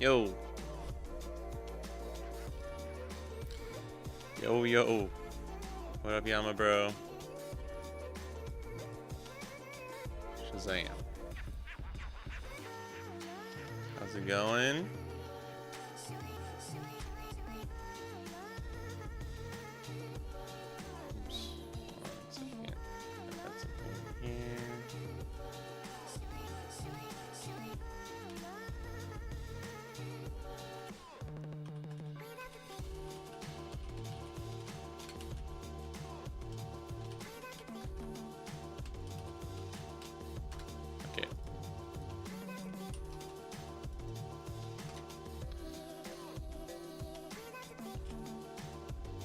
Yo. Yo. What up, Yama, bro? Shazam. How's it going? Oops. 1 second. I got something here. Okay.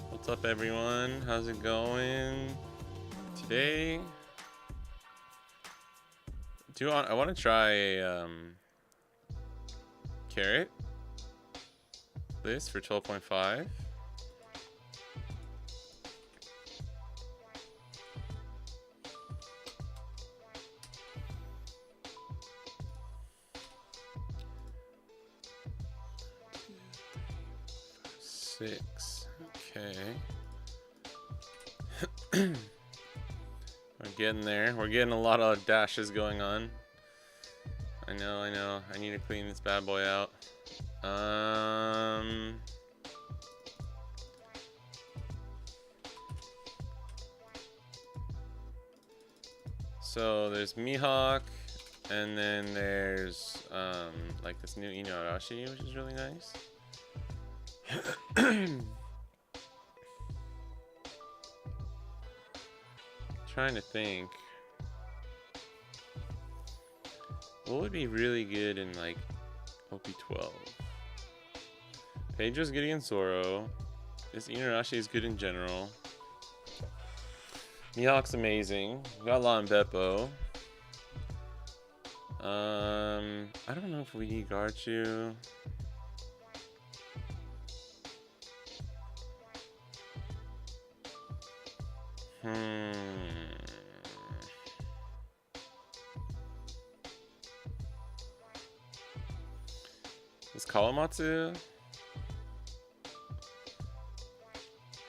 What's up, everyone? How's it going? Today, I want to try carrot this for 12.5. Six. Okay. We're getting there. We're getting a lot of dashes going on. I know. I need to clean this bad boy out. So there's Mihawk, and then there's like this new Inuarashi, which is really nice. Trying to think what would be really good in like OP12. Pedro's good against Zoro. This Inuarashi is good in general. Mihawk's amazing. We got Law and Beppo. I don't know if we need Garchu. Is Kawamatsu?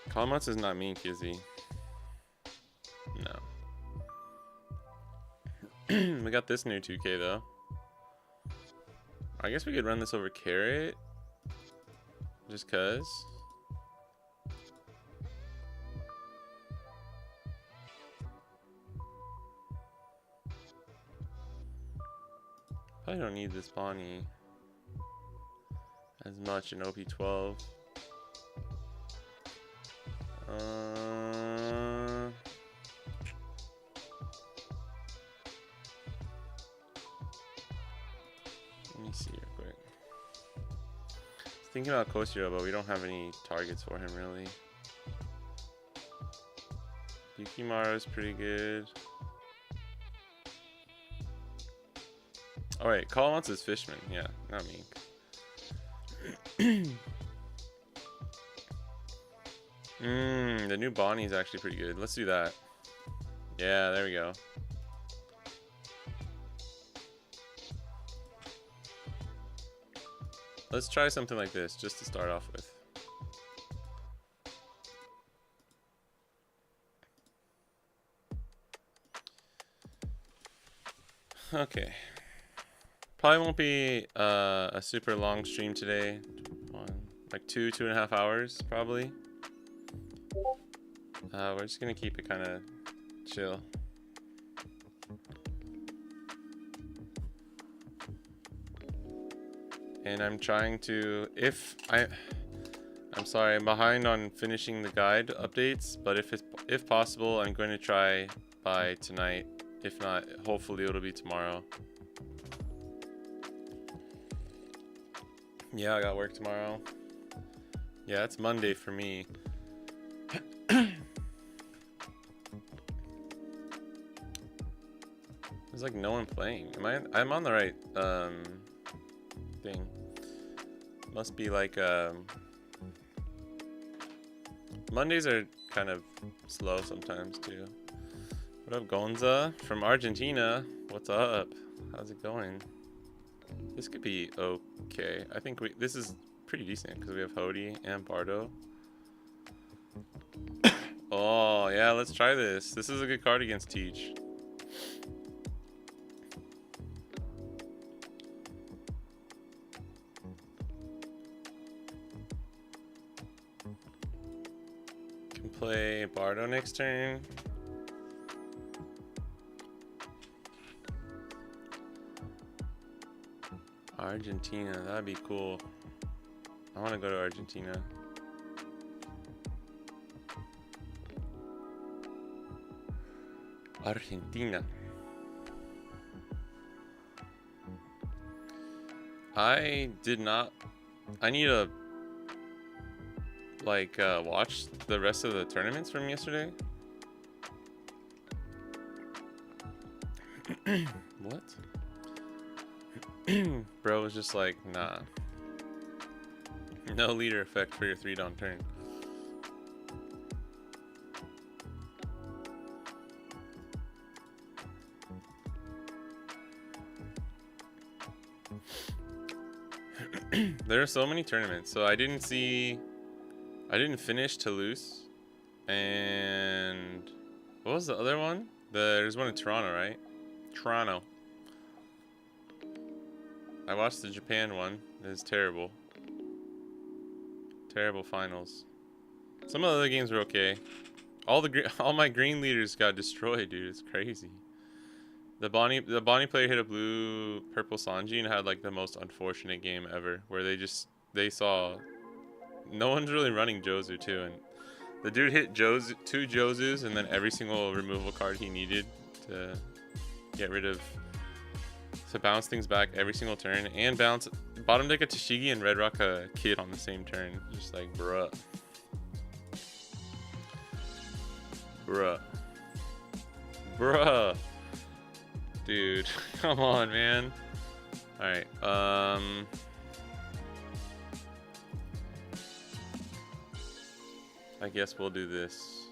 Kawamatsu's not Mink, is he? No. We got this new 2K though. I guess we could run this over Carrot. Just cuz. Probably don't need this Bonney as much in OP12. Thinking about Koshiro, but we don't have any targets for him really. Yukimaru's pretty good. Alright, Call wants his Fishman. Yeah, not me. The new Bonney is actually pretty good. Let's do that. Yeah, there we go. Let's try something like this just to start off with. Okay. Probably won't be a super long stream today. Like 2.5 hours probably. We're just gonna keep it kind of chill. And I'm trying to, I'm sorry, I'm behind on finishing the guide updates, but if possible, I'm going to try by tonight. If not, hopefully it'll be tomorrow. Yeah, I got work tomorrow. Yeah, it's Monday for me. There's like no one playing. I'm on the right thing. Must be like Mondays are kind of slow sometimes too. What up, Gonza from Argentina? What's up? How's it going? This could be okay. I think this is pretty decent because we have Hody and Bardo. Oh yeah, let's try this. This is a good card against Teach. Can play Bardo next turn. Argentina, that'd be cool. I want to go to Argentina. Argentina. I need to like watch the rest of the tournaments from yesterday. What? Bro was just like, nah. No leader effect for your 3-down turn. There are so many tournaments. So I didn't finish Toulouse. And what was the other one? There's one in Toronto, right? Toronto. I watched the Japan one. It was terrible. Terrible finals. Some of the other games were okay. All my green leaders got destroyed, dude. It's crazy. The Bonney player hit a blue purple Sanji and had like the most unfortunate game ever, where they saw no one's really running Jozu too, and the dude hit two Jozus and then every single removal card he needed to get rid of, to bounce things back every single turn, and bounce bottom deck a Tashigi and red rock a kid on the same turn. Just like bruh. Dude, come on, man. Alright, I guess we'll do this.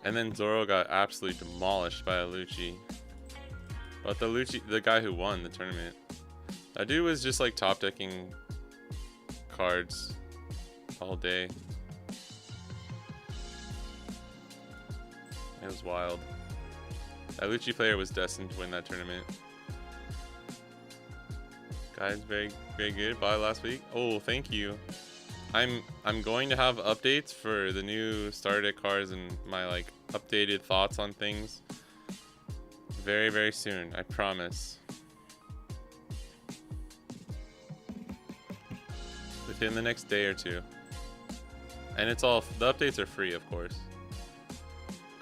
And then Zoro got absolutely demolished by a Lucci. But the guy who won the tournament, that dude was just like top decking cards all day. It was wild. That Lucci player was destined to win that tournament. Guys, very, very good. Bye last week. Oh, thank you. I'm going to have updates for the new starter deck cards and my like updated thoughts on things very, very soon. I promise. Within the next day or two. And it's all, the updates are free, of course.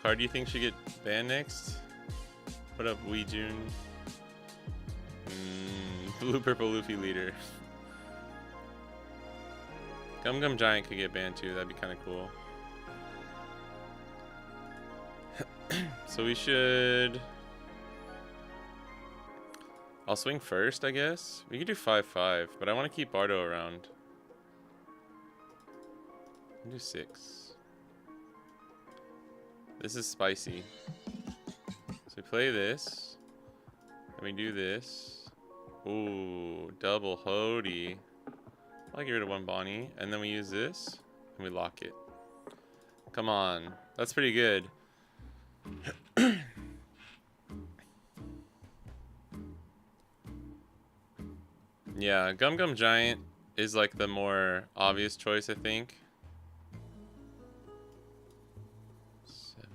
card do you think should get banned next? What up, Wee June? Blue Purple Luffy leader. Gum Gum Giant could get banned too. That'd be kind of cool. So we should... I'll swing first, I guess. We could do 5-5, but I want to keep Bardo around. I'll do 6. This is spicy. So we play this. And we do this. Ooh, double Hody. I'll get rid of one Bonney. And then we use this. And we lock it. Come on. That's pretty good. Yeah, Gum Gum Giant is like the more obvious choice, I think. 7.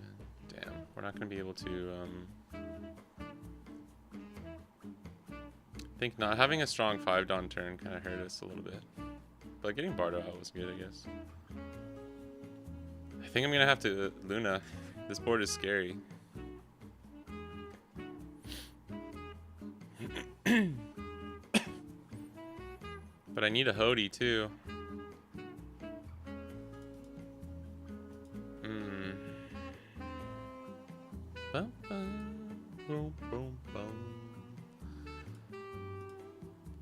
Damn, we're not gonna be able to. I think not having a strong 5-Don turn kind of hurt us a little bit, but getting Bardo out was good, I guess. I think I'm gonna have to Luna. This board is scary. But I need a Hody too. Bum, bum, boom, boom, boom.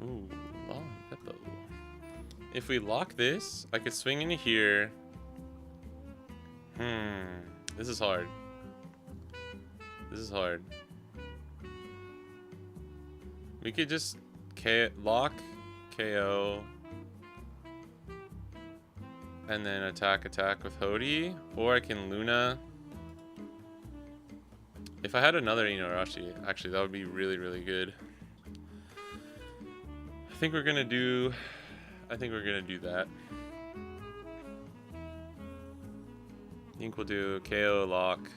Ooh, long Peppo. If we lock this, I could swing into here. This is hard. This is hard. We could just lock, KO, and then attack with Hody, or I can Luna. If I had another Inuarashi, actually that would be really, really good. I think we're gonna do that. I think we'll do KO, lock,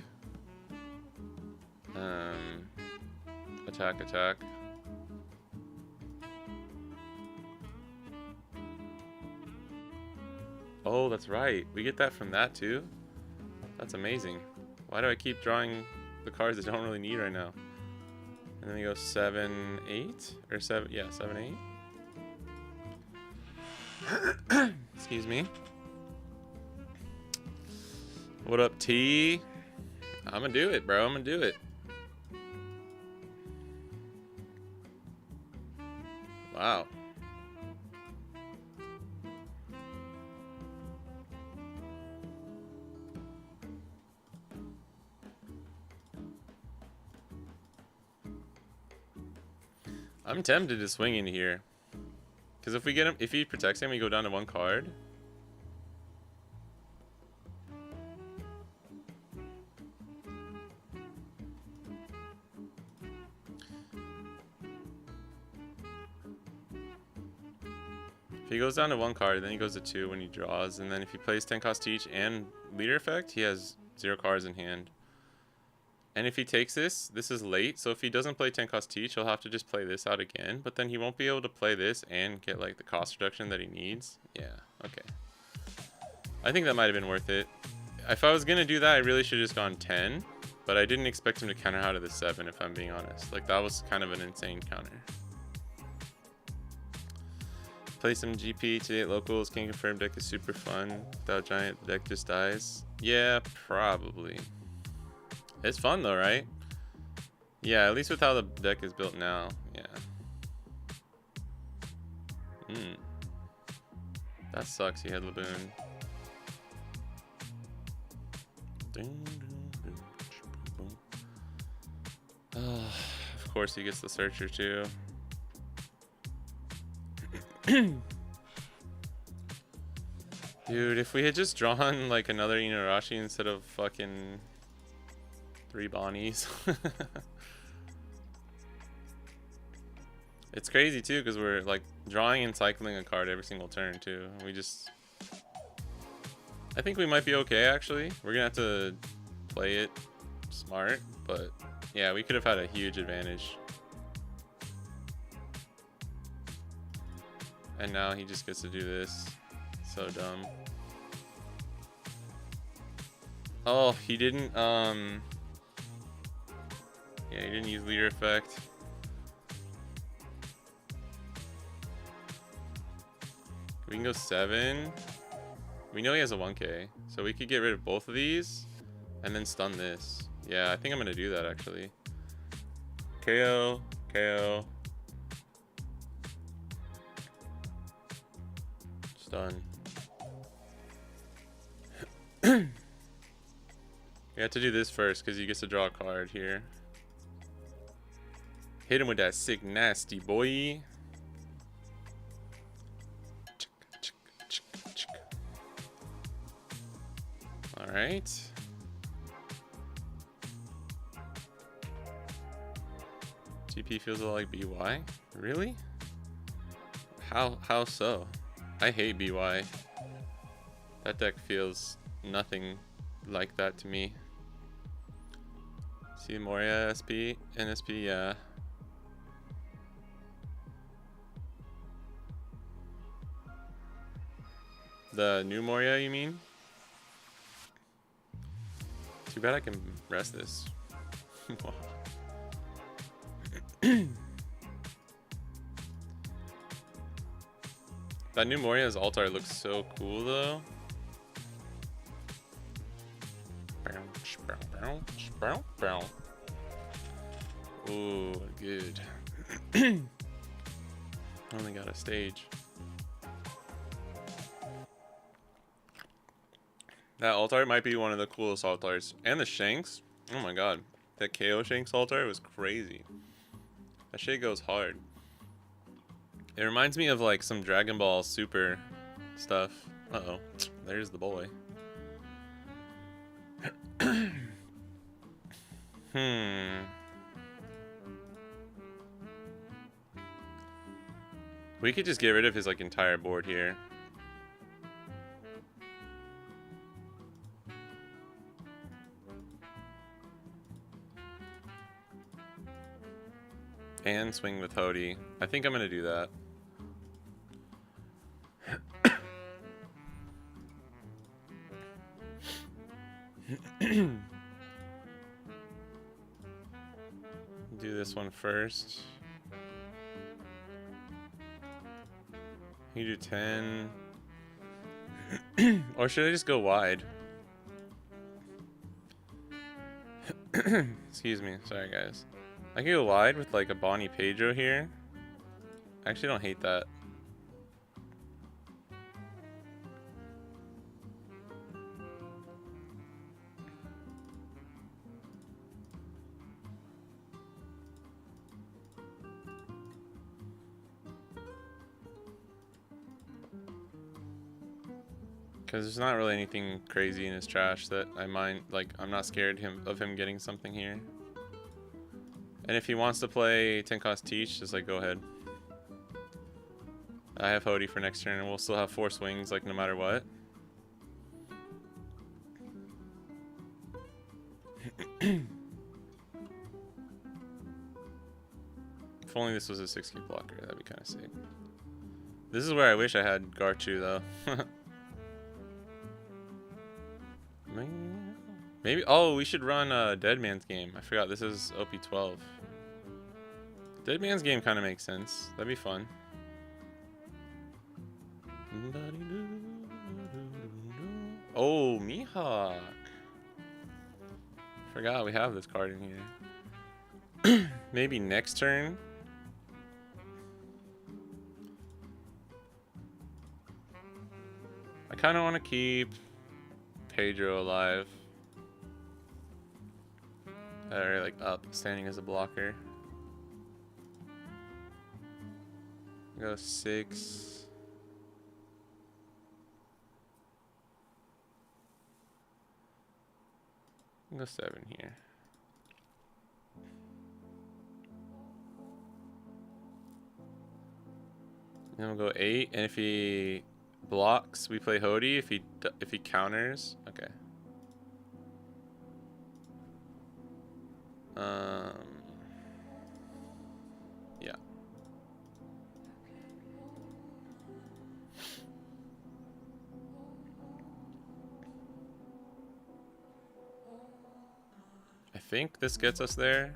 attack. Oh, that's right. We get that from that too? That's amazing. Why do I keep drawing the cards that I don't really need right now? And then we go 7, 8? Or 7, yeah, 7, 8. Excuse me. What up, T? I'm gonna do it, bro. I'm gonna do it. Wow. I'm tempted to swing in here. Because if we get him, if he protects him, we go down to 1 card. If he goes down to 1 card, then he goes to 2 when he draws. And then if he plays 10 cost Teach and leader effect, he has 0 cards in hand. And if he takes this, this is late, so if he doesn't play 10 cost Teach, he'll have to just play this out again, but then he won't be able to play this and get like the cost reduction that he needs. Yeah, okay. I think that might have been worth it. If I was gonna do that, I really should have just gone 10, but I didn't expect him to counter out of the 7, if I'm being honest. Like, that was kind of an insane counter. Play some GP to 8 locals, can confirm deck is super fun. Without Giant, the deck just dies. Yeah, probably. It's fun though, right? Yeah, at least with how the deck is built now. Yeah. That sucks, he had Laboon. Of course he gets the Searcher too. Dude, if we had just drawn like another Inuarashi instead of fucking 3 Bonnies. It's crazy too because we're like drawing and cycling a card every single turn too. We just, I think we might be okay actually. We're gonna have to play it smart, but yeah, we could have had a huge advantage. And now he just gets to do this. So dumb. Oh, he didn't, yeah, he didn't use leader effect. We can go 7. We know he has a 1k, so we could get rid of both of these and then stun this. Yeah, I think I'm gonna do that actually. KO, KO. Stun. You have to do this first because he gets to draw a card here. Hit him with that sick nasty boy. Alright. GP feels a lot like BY? Really? How so? I hate BY. That deck feels nothing like that to me. See Moria SP, NSP, yeah. The new Moria, you mean? Too bad I can rest this. That new Moria's altar looks so cool though. Ooh, good. Only got a stage. That altar might be one of the coolest altars. And the Shanks. Oh my god. That KO Shanks altar was crazy. That shit goes hard. It reminds me of like some Dragon Ball Super stuff. Uh-oh. There's the boy. We could just get rid of his like entire board here. And swing with Hody. I think I'm gonna do that. Do this one first. You do 10. Or should I just go wide? Excuse me. Sorry, guys. I can go wide with like a Bonney Pedro here. I actually don't hate that. Because there's not really anything crazy in his trash that I mind. Like, I'm not scared of him getting something here. And if he wants to play 10 cost Teach, just like go ahead. I have Hody for next turn and we'll still have 4 swings like no matter what. If only this was a 6k blocker, that'd be kind of sick. This is where I wish I had Garchu though. Maybe, oh, we should run Dead Man's Game. I forgot this is OP12. Dead Man's Game kind of makes sense. That'd be fun. Oh, Mihawk. Forgot we have this card in here. Maybe next turn. I kind of want to keep Pedro alive. Or like up, standing as a blocker. Go 6. Go 7 here. Then we'll go 8, and if he blocks, we play Hody. If he counters, okay. Yeah. think this gets us there.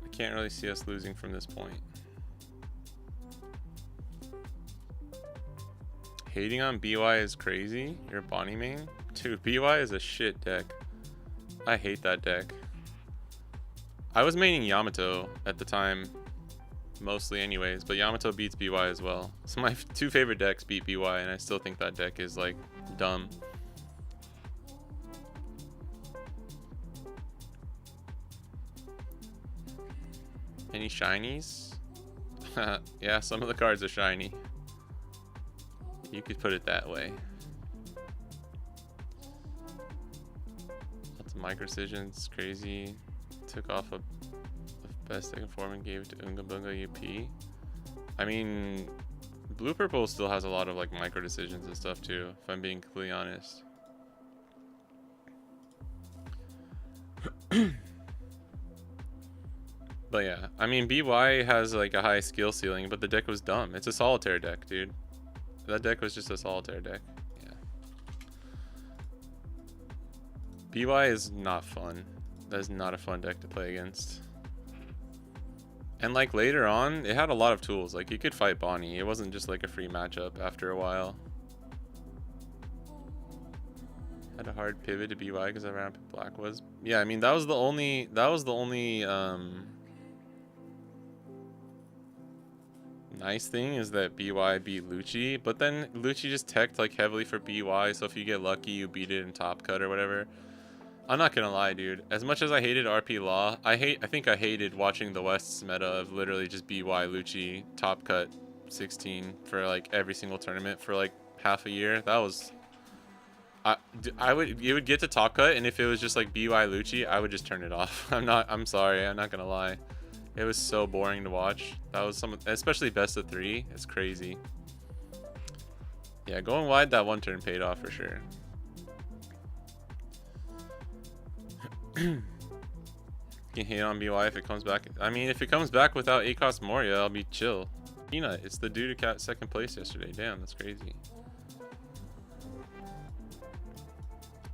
I can't really see us losing from this point. Hating on BY is crazy. You're a Bonney main? Dude, BY is a shit deck. I hate that deck. I was maining Yamato at the time, mostly anyways, but Yamato beats BY as well. So my two favorite decks beat BY, and I still think that deck is like dumb. Any shinies? Yeah, some of the cards are shiny. You could put it that way. Lots of micro decisions, crazy. Took off a best second form and gave it to Unga Bunga UP. I mean, blue purple still has a lot of like micro decisions and stuff too, if I'm being completely honest. But yeah, I mean, BY has like a high skill ceiling, but the deck was dumb. It's a solitaire deck, dude. That deck was just a solitaire deck. Yeah. BY is not fun. That is not a fun deck to play against. And like later on, it had a lot of tools. Like you could fight Bonney. It wasn't just like a free matchup after a while. Had a hard pivot to BY because of how rampant black was. Yeah, I mean that was the only nice thing is that BY beat Lucci, but then Lucci just teched like heavily for BY, so if you get lucky you beat it in top cut or whatever. I'm not gonna lie, dude. As much as I hated RP Law, I think I hated watching the West's meta of literally just BY Lucci top cut 16 for like every single tournament for like half a year. That was you would get to top cut, and if it was just like BY Lucci, I would just turn it off. I'm sorry, I'm not gonna lie. It was so boring to watch. That was especially best of 3. It's crazy. Yeah, going wide that one turn paid off for sure. You can hate on BY if it comes back. I mean, if it comes back without ACOS Moria, I'll be chill. Peanut, it's the dude who got second place yesterday. Damn, that's crazy.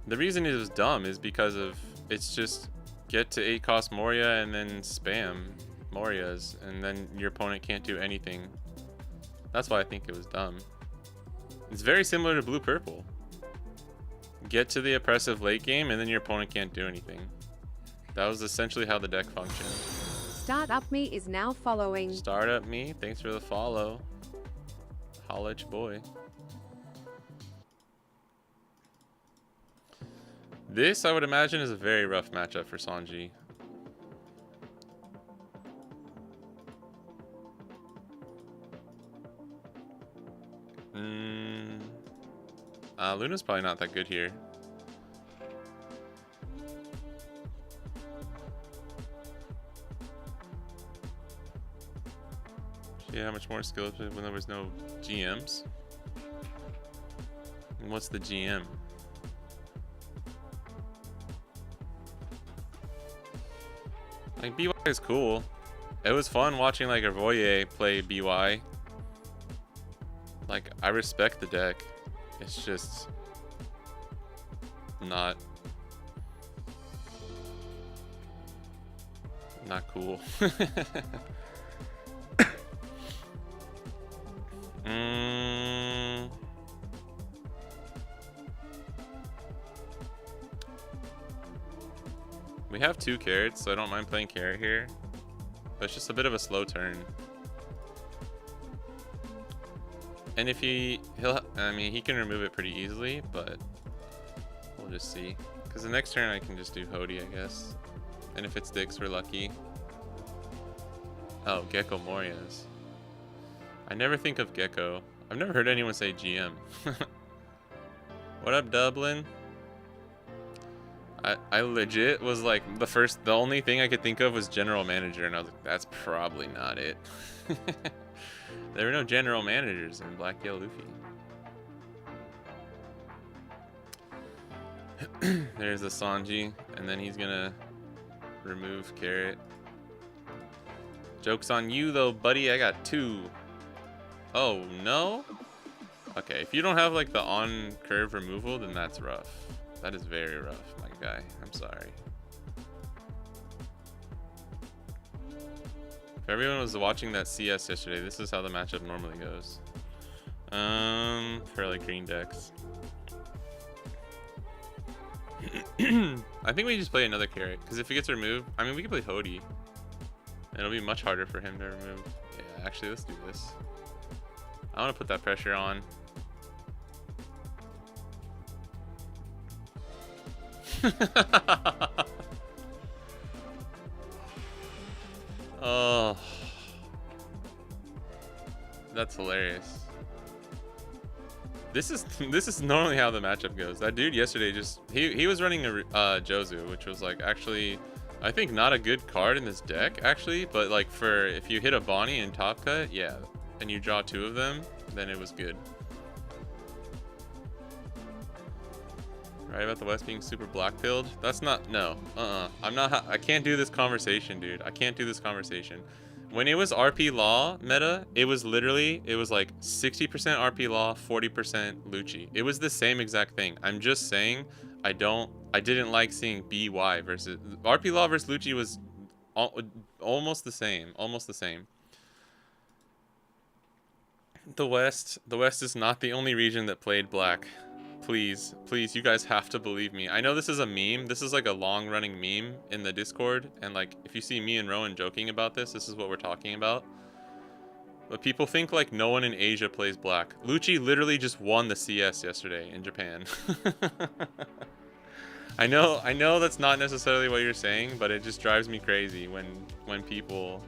The reason it was dumb is because of it's just get to 8 cost Moria and then spam Morias, and then your opponent can't do anything. That's why I think it was dumb. It's very similar to blue purple. Get to the oppressive late game and then your opponent can't do anything. That was essentially how the deck functioned. Startup Me is now following. Startup Me, thanks for the follow. Holla at your boy. This, I would imagine, is a very rough matchup for Sanji. Luna's probably not that good here. She had how much more skill when there was no GMs? And what's the GM? Like, BY is cool. It was fun watching like a Royer play BY. Like, I respect the deck. It's just not cool. We have 2 carrots, so I don't mind playing carrot here. But it's just a bit of a slow turn. And if I mean, he can remove it pretty easily, but we'll just see. Because the next turn I can just do Hody, I guess. And if it's Dix, we're lucky. Oh, Gecko Morias. I never think of Gecko. I've never heard anyone say GM. What up, Dublin? I legit was like, the only thing I could think of was general manager, and I was like, that's probably not it. There were no general managers in Black Yellow Luffy. There's a Sanji, and then he's gonna remove carrot. Joke's on you though, buddy. I got 2. Oh no? Okay, if you don't have like the on curve removal, then that's rough. That is very rough, my guy. I'm sorry. If everyone was watching that CS yesterday, this is how the matchup normally goes. For like green decks. I think we just play another carrot, because if he gets removed, I mean, we can play Hody. It'll be much harder for him to remove. Yeah, actually, let's do this. I want to put that pressure on. Oh, that's hilarious. This is normally how the matchup goes. That dude yesterday just he was running a Jozu, which was like actually I think not a good card in this deck actually, but like for if you hit a Bonney in top cut, yeah, and you draw 2 of them, then it was good. Right about the West being super black pilled? That's not, no. I'm not, I can't do this conversation, dude. I can't do this conversation. When it was RP Law meta, it was literally, it was like 60% RP Law, 40% Lucci. It was the same exact thing. I'm just saying, I didn't like seeing BY versus, RP Law versus Lucci was almost the same, The West is not the only region that played black. Please, you guys have to believe me. I know this is a meme. This is like a long-running meme in the Discord. And like, if you see me and Rowan joking about this, this is what we're talking about. But people think like no one in Asia plays black. Lucci literally just won the CS yesterday in Japan. I know that's not necessarily what you're saying, but it just drives me crazy when people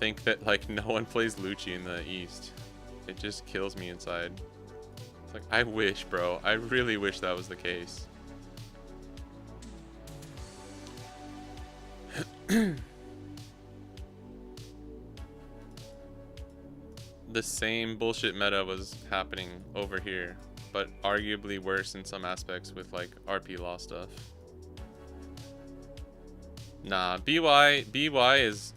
think that like no one plays Lucci in the East. It just kills me inside. It's like, I wish, bro. I really wish that was the case. The same bullshit meta was happening over here, but arguably worse in some aspects with like RP Law stuff. Nah, BY is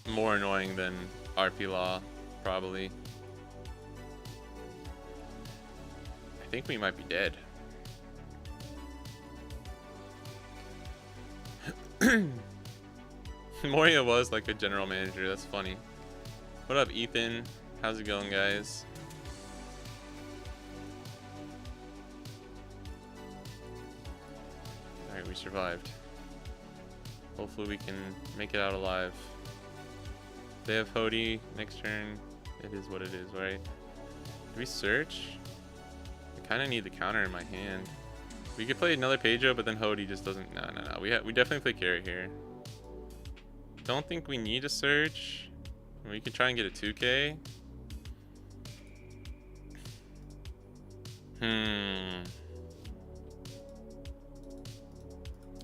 more annoying than RP Law, probably. I think we might be dead. Moria was like a general manager. That's funny. What up, Ethan? How's it going, guys? Alright, we survived. Hopefully we can make it out alive. They have Hody next turn. It is what it is, right? Do we search? I kind of need the counter in my hand. We could play another Pedro, but then Hody just doesn't. No. We definitely play carry here. Don't think we need a search. We could try and get a 2K.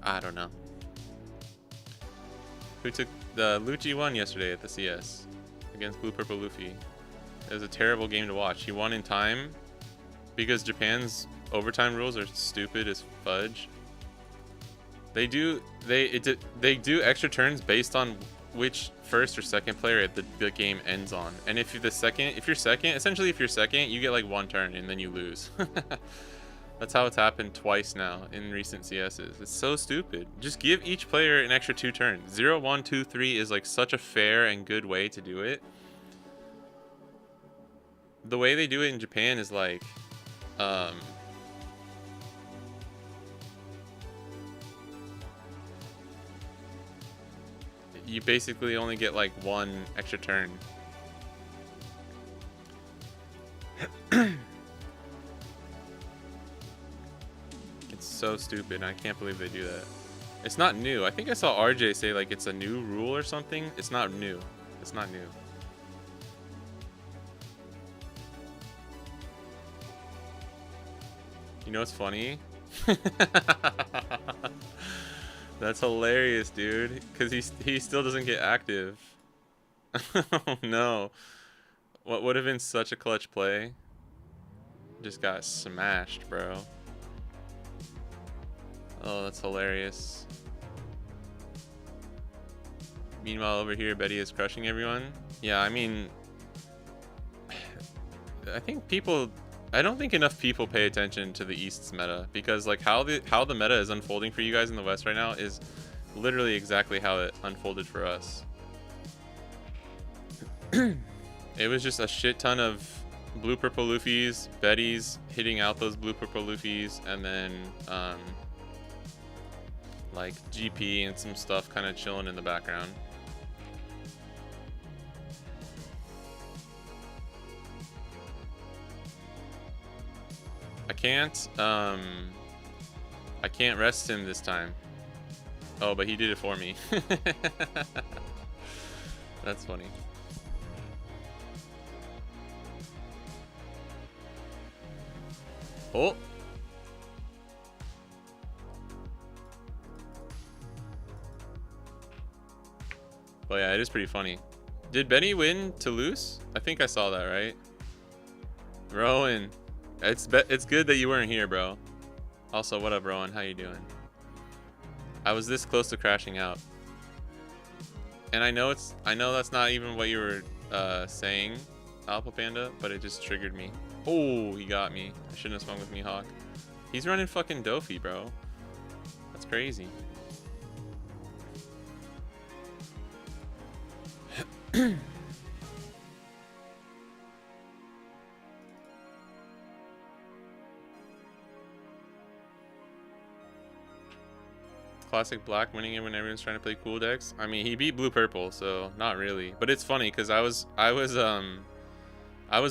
I don't know. Who took the Lucci won yesterday at the CS against Blue Purple Luffy? It was a terrible game to watch. He won in time because Japan's overtime rules are stupid as fudge. They do extra turns based on which first or second player the game ends on. And if you're second, essentially if you're second, you get like 1 turn and then you lose. That's how it's happened twice now in recent CSs. It's so stupid. Just give each player an extra 2 turns. 0, 1, 2, 3 is like such a fair and good way to do it. The way they do it in Japan is like, you basically only get like 1 extra turn. It's so stupid. I can't believe they do that. It's not new. I think I saw RJ say like it's a new rule or something. It's not new. It's not new. You know what's funny? That's hilarious, dude. Because he still doesn't get active. Oh no. What would have been such a clutch play? Just got smashed, bro. Oh, that's hilarious. Meanwhile, over here, Betty is crushing everyone. Yeah, I mean, I think people, I don't think enough people pay attention to the East's meta, because like how the meta is unfolding for you guys in the West right now is literally exactly how it unfolded for us. It was just a shit ton of blue purple Luffys, Betty's hitting out those blue purple Luffys, and then like GP and some stuff kind of chilling in the background. I can't rest him this time. Oh, but he did it for me. That's funny. Oh. Oh yeah, it is pretty funny. Did Benny win Toulouse? I think I saw that, right? Rowan. It's good that you weren't here, bro. Also, what up, Rowan? How you doing? I was this close to crashing out. And I know that's not even what you were saying, Alpha Panda, but it just triggered me. Oh, he got me. I shouldn't have swung with Mihawk. He's running fucking Dofi, bro. That's crazy. Classic black winning it when everyone's trying to play cool decks. I mean, he beat blue purple, so not really. But it's funny because I was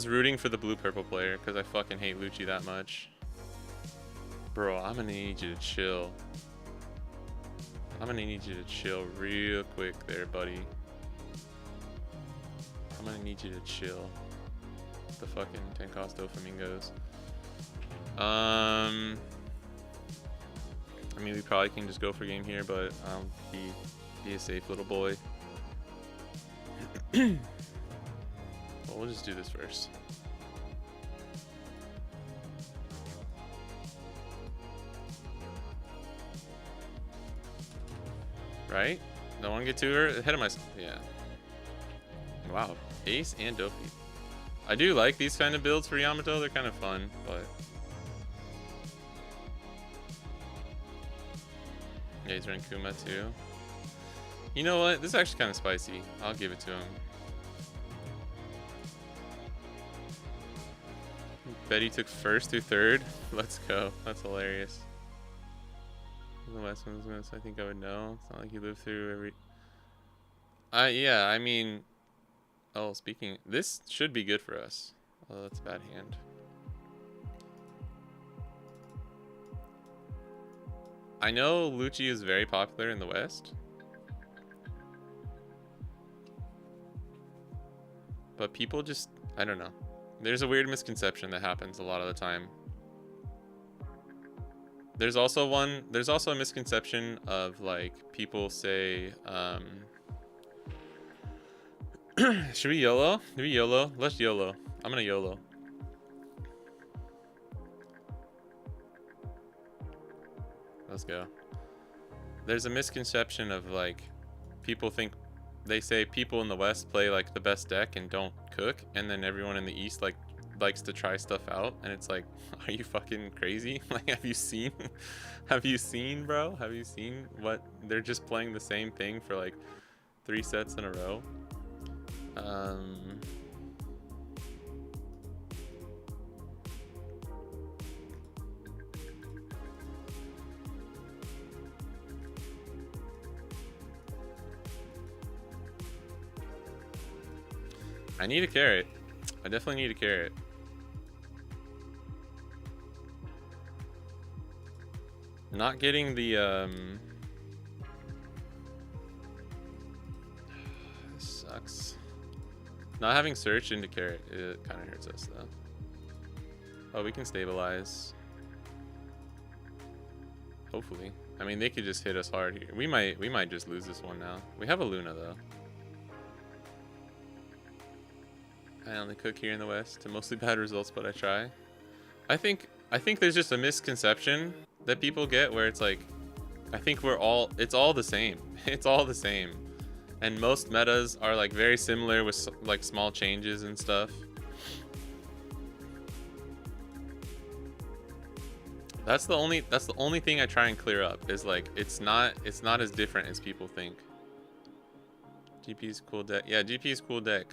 rooting for the blue purple player because I fucking hate Lucci that much. Bro, I'm gonna need you to chill. I'm gonna need you to chill real quick there, buddy. I'm gonna need you to chill. The fucking Tencosto Flamingos. I mean, we probably can just go for game here, but be a safe little boy. Well, we'll just do this first. Right? Don't want to get too ahead of myself. Yeah. Wow. Ace and Dofi. I do like these kind of builds for Yamato. They're kind of fun, but... Yeah, he's running Kuma too. You know what? This is actually kind of spicy. I'll give it to him. Betty took first through third. Let's go. That's hilarious. The last one's I think I would know. It's not like you lived through every... yeah, I mean... Oh, speaking... This should be good for us. Oh, that's a bad hand. I know Lucci is very popular in the West. But people just... I don't know. There's a weird misconception that happens a lot of the time. There's also a misconception of like people say, should we YOLO? Do we YOLO? Let's YOLO. I'm gonna YOLO. Let's go. There's a misconception of like people think they say people in the West play like the best deck and don't cook, and then everyone in the East like likes to try stuff out, and it's like, are you fucking crazy? Like, have you seen bro, have you seen what they're just playing the same thing for like 3 sets in a row? I need a carrot. I definitely need a carrot. Not getting the this sucks. Not having search into carrot, it kind of hurts us though. Oh, we can stabilize. Hopefully. I mean, they could just hit us hard here. We might just lose this one now. We have a Luna though. I only cook here in the West to mostly bad results, but I try. I think there's just a misconception that people get where it's like, I think it's all the same. It's all the same. And most metas are like very similar with like small changes and stuff. That's the only thing I try and clear up is like it's not as different as people think. GP's cool deck. Yeah, GP's cool deck.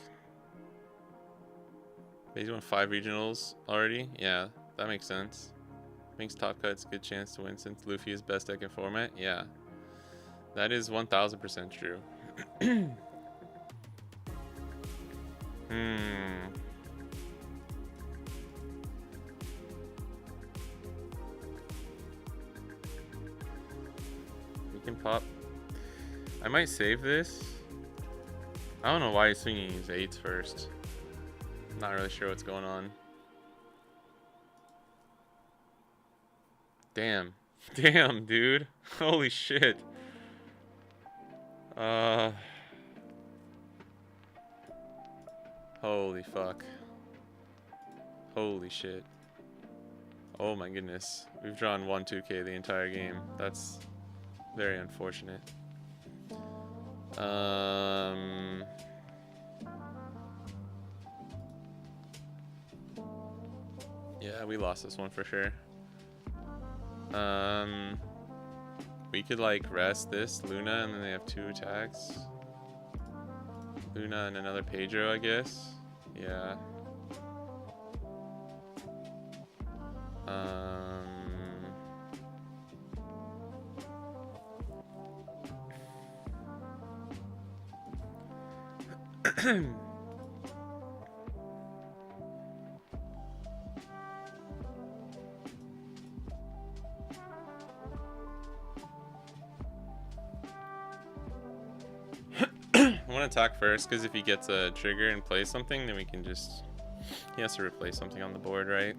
He's won 5 regionals already. Yeah, that makes sense. Makes top cuts good chance to win since Luffy is best deck in format. Yeah, that is 1000% true. We can pop. I might save this. I don't know why he's swinging his 8s first. Not really sure what's going on. Damn. Damn, dude. Holy shit. Holy fuck. Holy shit. Oh my goodness. We've drawn 1 2K the entire game. That's very unfortunate. Yeah, we lost this one for sure. We could like rest this Luna and then they have 2 attacks. Luna and another Pedro, I guess. Yeah. I want to attack first because if he gets a trigger and plays something, then we can just... He has to replace something on the board, right?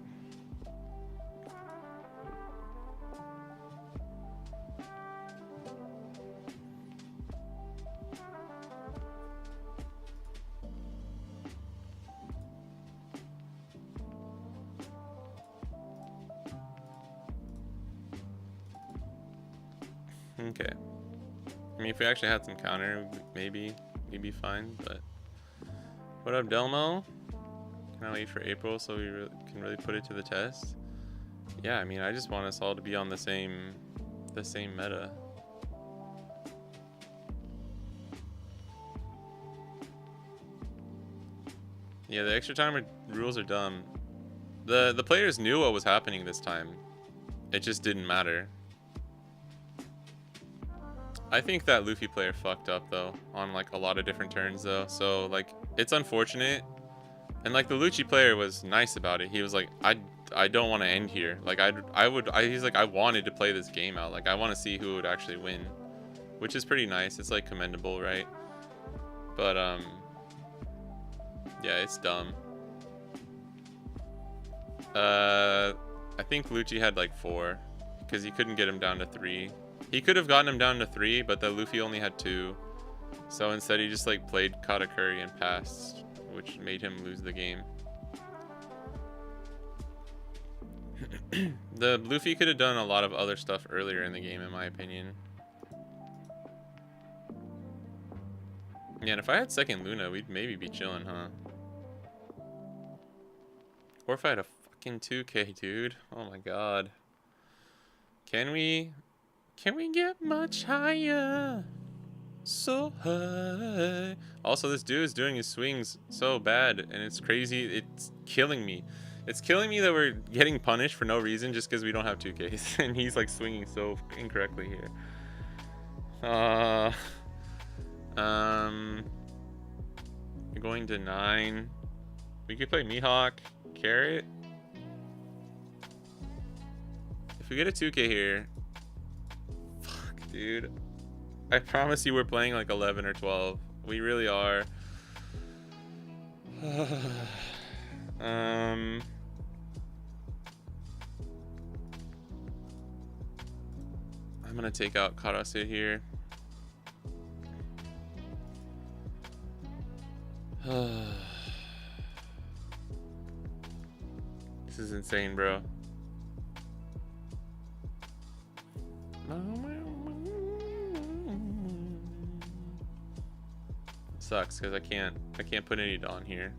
Okay. I mean, if we actually had some counter, maybe we'd be fine, but... What up, Delmo? Can I wait for April so we can really put it to the test? Yeah, I mean, I just want us all to be on the same meta. Yeah, the extra time rules are dumb. The players knew what was happening this time. It just didn't matter. I think that Luffy player fucked up though on like a lot of different turns though. So like it's unfortunate. And like the Lucci player was nice about it. He was like, I don't want to end here. Like he's like, I wanted to play this game out. Like I want to see who would actually win, which is pretty nice. It's like commendable, right? But yeah, it's dumb. I think Lucci had like 4 because he couldn't get him down to 3. He could have gotten him down to 3, but the Luffy only had 2. So instead he just like played Katakuri and passed, which made him lose the game. The Luffy could have done a lot of other stuff earlier in the game, in my opinion. Yeah, and if I had second Luna, we'd maybe be chilling, huh? Or if I had a fucking 2K, dude. Oh my god. Can we get much higher? So high. Also, this dude is doing his swings so bad, and it's crazy. It's killing me. It's killing me that we're getting punished for no reason just because we don't have 2Ks, and he's like swinging so incorrectly here. We're going to 9. We could play Mihawk, Carrot. If we get a 2K here, fuck, dude. I promise you we're playing like 11 or 12. We really are. I'm gonna take out Karase here. This is insane, bro. Sucks because I can't put any on here.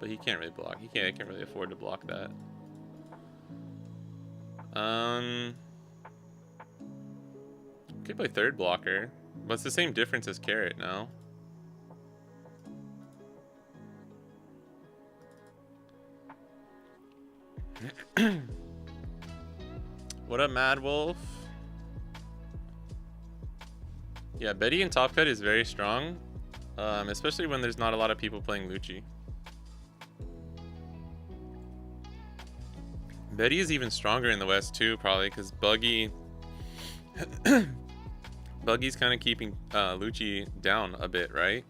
But he can't really block. I can't really afford to block that. Could play third blocker. But it's the same difference as Carrot now. What up, Mad Wolf? Yeah, Betty in top cut is very strong. Especially when there's not a lot of people playing Lucci. Betty is even stronger in the West too, probably, because Buggy's kind of keeping Lucci down a bit, right?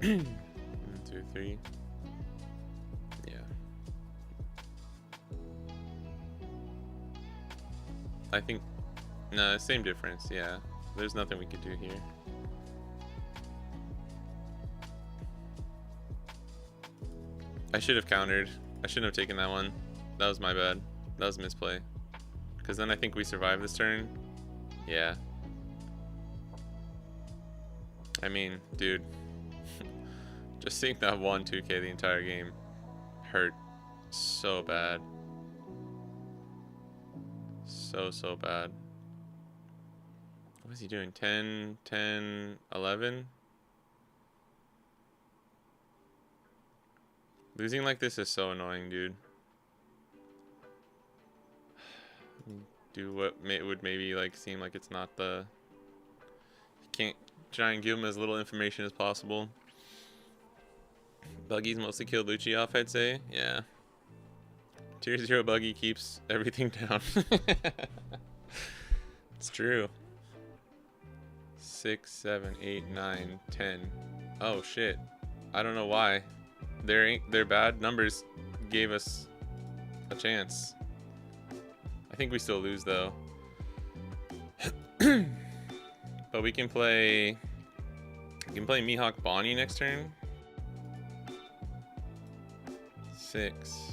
One, two, three. Yeah. I think, no, same difference, yeah. There's nothing we could do here. I should have countered. I shouldn't have taken that one. That was my bad. That was a misplay. Because then I think we survive this turn. Yeah. I mean, dude. Just seeing that 1-2K the entire game hurt so bad. So bad. What is he doing? 10, 10, 11? Losing like this is so annoying, dude. Do what would maybe like seem like it's not the... You can't try and give him as little information as possible. Buggy's mostly killed Lucci off, I'd say. Yeah. Tier 0 Buggy keeps everything down. It's true. 6, 7, 8, 9, 10. Oh shit. I don't know why. Their bad numbers gave us a chance. I think we still lose though. But we can play Mihawk Bonney next turn. 6,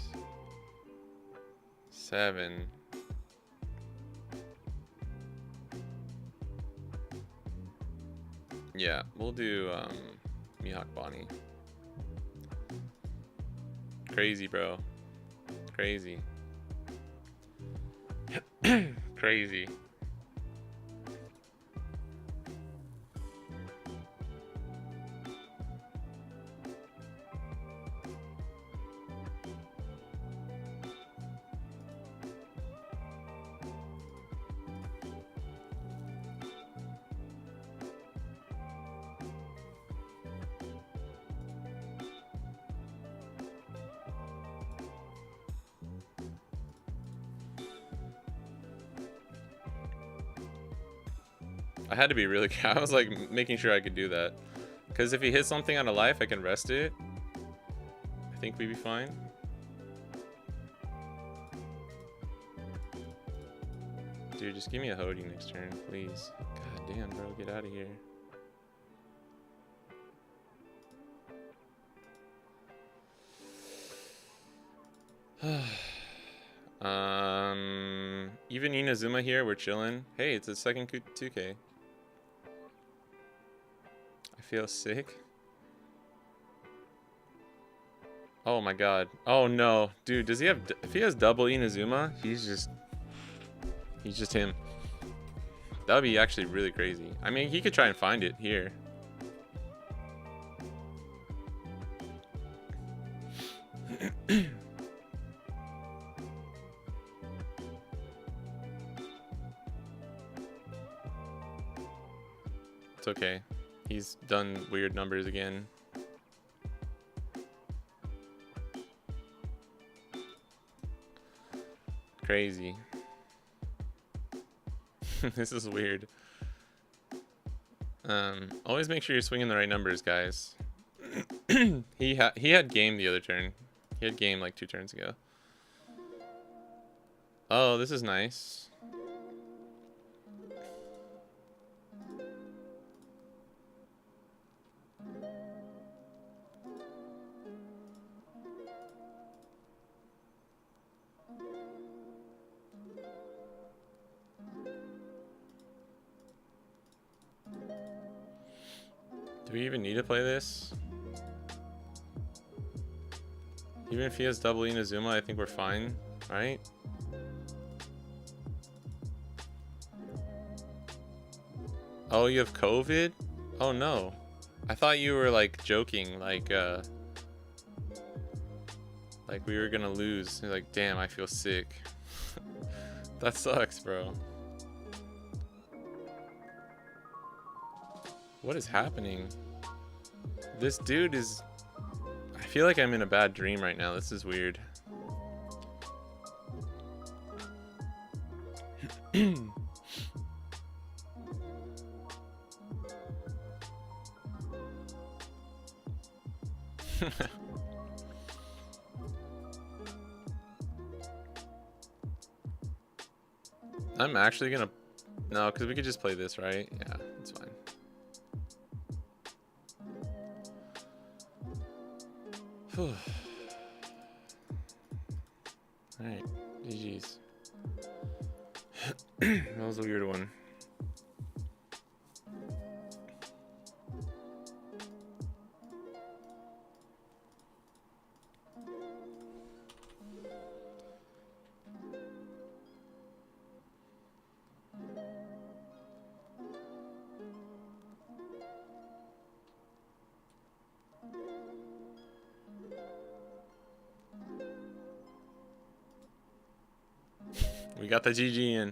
7. Yeah, we'll do Mihawk Bonney. Crazy, bro. Crazy. Crazy. I had to be really... I was like making sure I could do that. Because if he hits something on a life, I can rest it. I think we'd be fine. Dude, just give me a Hody next turn, please. God damn, bro. Get out of here. Even Inazuma here, we're chilling. Hey, it's a second 2K. I feel sick. Oh my god. Oh no. Dude, does he have... If he has double Inazuma, he's just him. That would be actually really crazy. I mean, he could try and find it here. It's okay. He's done weird numbers again. Crazy. This is weird. Always make sure you're swinging the right numbers, guys. He had game the other turn. He had game like 2 turns ago. Oh, this is nice. Do we even need to play this? Even if he has double Inazuma, I think we're fine, right? Oh, you have COVID? Oh no. I thought you were like joking, like we were gonna lose. You're like, damn, I feel sick. That sucks, bro. What is happening? This dude is... I feel like I'm in a bad dream right now. This is weird. I'm actually gonna... No, because we could just play this, right? Yeah, it's fine. Alright, GG's. That was a weird one. We got the GG in.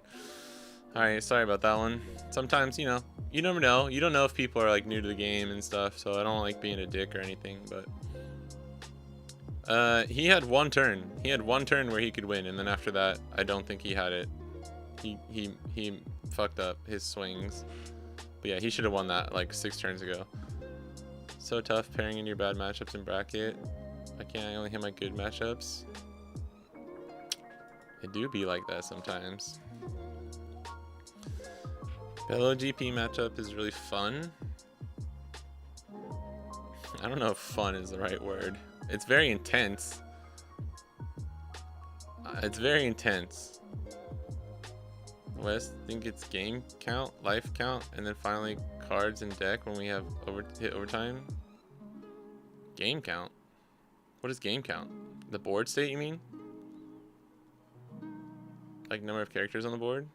Alright, sorry about that one. Sometimes, you know, you never know. You don't know if people are like new to the game and stuff, so I don't like being a dick or anything, but he had one turn. He had one turn where he could win, and then after that, I don't think he had it. He fucked up his swings. But yeah, he should have won that like 6 turns ago. So tough pairing in your bad matchups in bracket. Why can't I only hit my good matchups? It do be like that sometimes. Bello GP matchup is really fun. I don't know if fun is the right word. It's very intense. It's very intense. West think it's game count, life count, and then finally cards and deck when we have hit overtime. Game count? What is game count? The board state, you mean? Like number of characters on the board?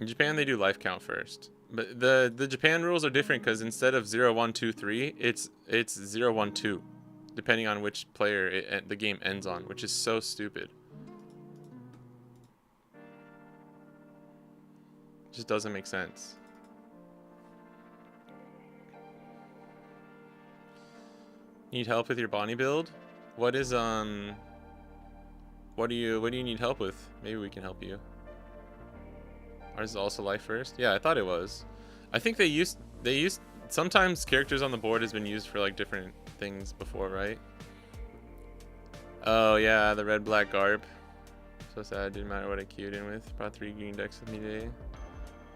In Japan, they do life count first. But the Japan rules are different because instead of 0, 1, 2, 3, it's 0, 1, 2, depending on which player the game ends on, which is so stupid. It just doesn't make sense. Need help with your Bonney build? What is what do you need help with? Maybe we can help you. Ours is also life first? Yeah, I thought it was. I think they used sometimes characters on the board has been used for like different things before, right? Oh yeah, the red black garb. So sad, didn't matter what I queued in with. Brought 3 green decks with me today.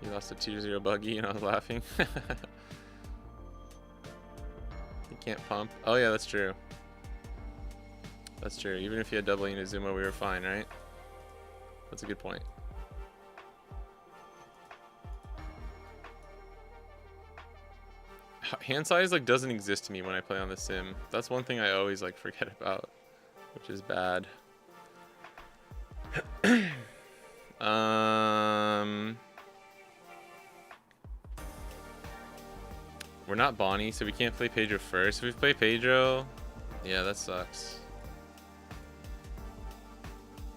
You lost a 2-0 buggy and I was laughing. You can't pump. Oh yeah, that's true. That's true. Even if you had double Inazuma, we were fine, right? That's a good point. Hand size like doesn't exist to me when I play on the sim. That's one thing I always like forget about, which is bad. We're not Bonney, so we can't play Pedro first. If we play Pedro, yeah, that sucks.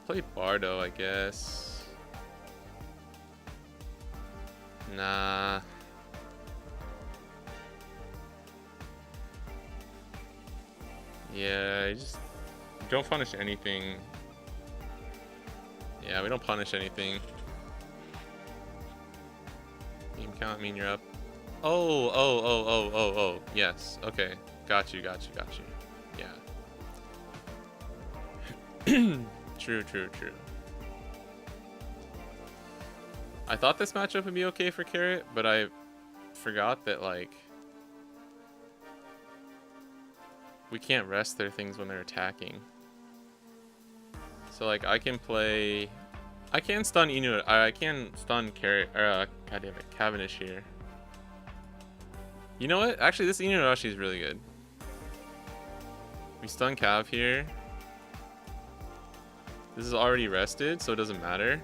Play Bardo, I guess. Nah. Yeah, just don't punish anything. Yeah, we don't punish anything. Game count mean you're up. Oh. Yes. Okay. Got you. Yeah. True. I thought this matchup would be okay for Carrot, but I forgot that, like, we can't rest their things when they're attacking. So, like, I can play I can stun Inu. I can stun Carrot. God damn it, Cavendish here. You know what? Actually, this Inuarashi is really good. We stun Cav here. This is already rested, so it doesn't matter.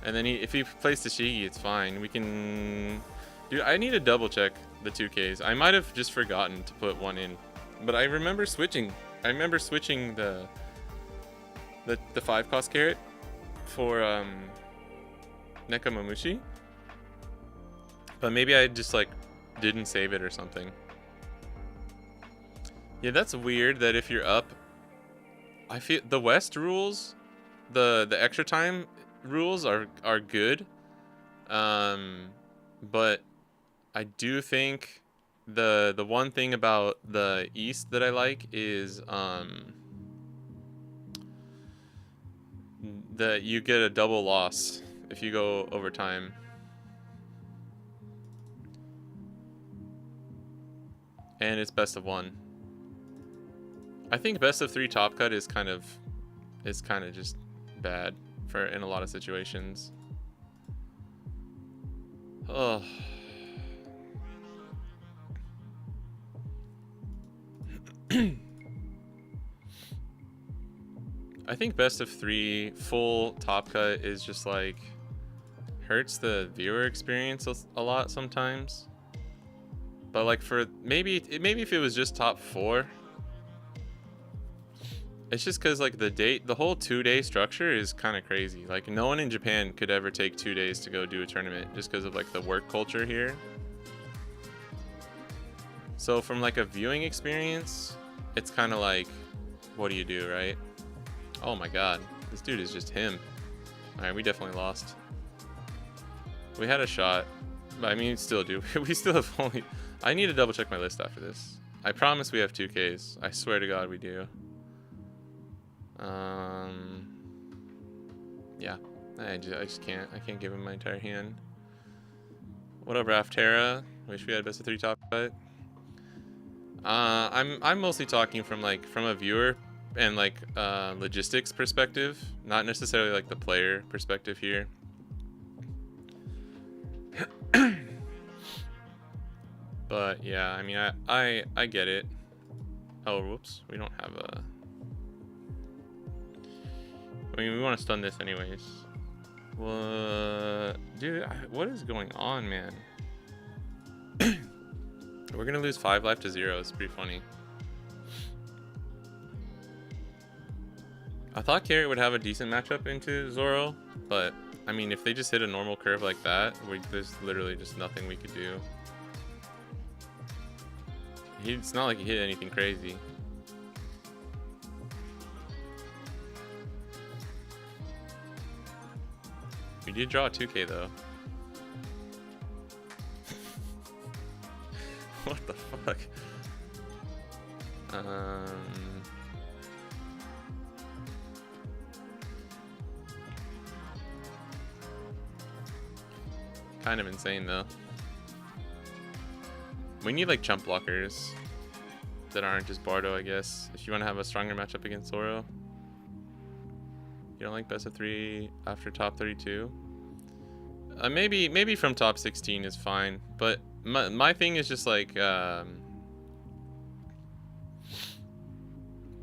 And then if he plays Tashigi, it's fine. We can... Dude, I need to double check the 2Ks. I might have just forgotten to put one in. But I remember switching. I remember switching the 5 cost carrot for Nekamamushi. But maybe I just like didn't save it or something. Yeah, that's weird that if you're up, I feel the West rules, the extra time rules are good. But I do think the one thing about the East that I like is that you get a double loss if you go overtime. And it's best of 1. I think best of 3 top cut is kind of just bad for in a lot of situations. Oh. I think best of 3 full top cut is just like hurts the viewer experience a lot sometimes. But like for maybe if it was just top 4, it's just because like the whole 2-day structure is kind of crazy. Like no one in Japan could ever take 2 days to go do a tournament just because of like the work culture here. So from like a viewing experience, it's kind of like, what do you do, right? Oh my god, this dude is just him. Alright, we definitely lost. We had a shot, but I mean, still do. We still have only... I need to double check my list after this. I promise we have 2Ks. I swear to god we do. Yeah, I just can't. I can't give him my entire hand. What up, Raftera? Wish we had best of 3 top cut. I'm mostly talking from a viewer and like logistics perspective, not necessarily like the player perspective here. But yeah, I mean, I get it. Oh, whoops, we don't have a... I mean, we want to stun this anyways. What? Dude, what is going on, man? We're gonna lose 5 life to 0. It's pretty funny. I thought Carrot would have a decent matchup into Zoro, but I mean, if they just hit a normal curve like that, there's literally just nothing we could do. It's not like he hit anything crazy. We did draw a 2K though. What the fuck? Kind of insane though. We need like jump blockers that aren't just Bardo, I guess. If you want to have a stronger matchup against Zoro. You don't like best of 3 after top 32? Maybe from top 16 is fine, but my thing is just like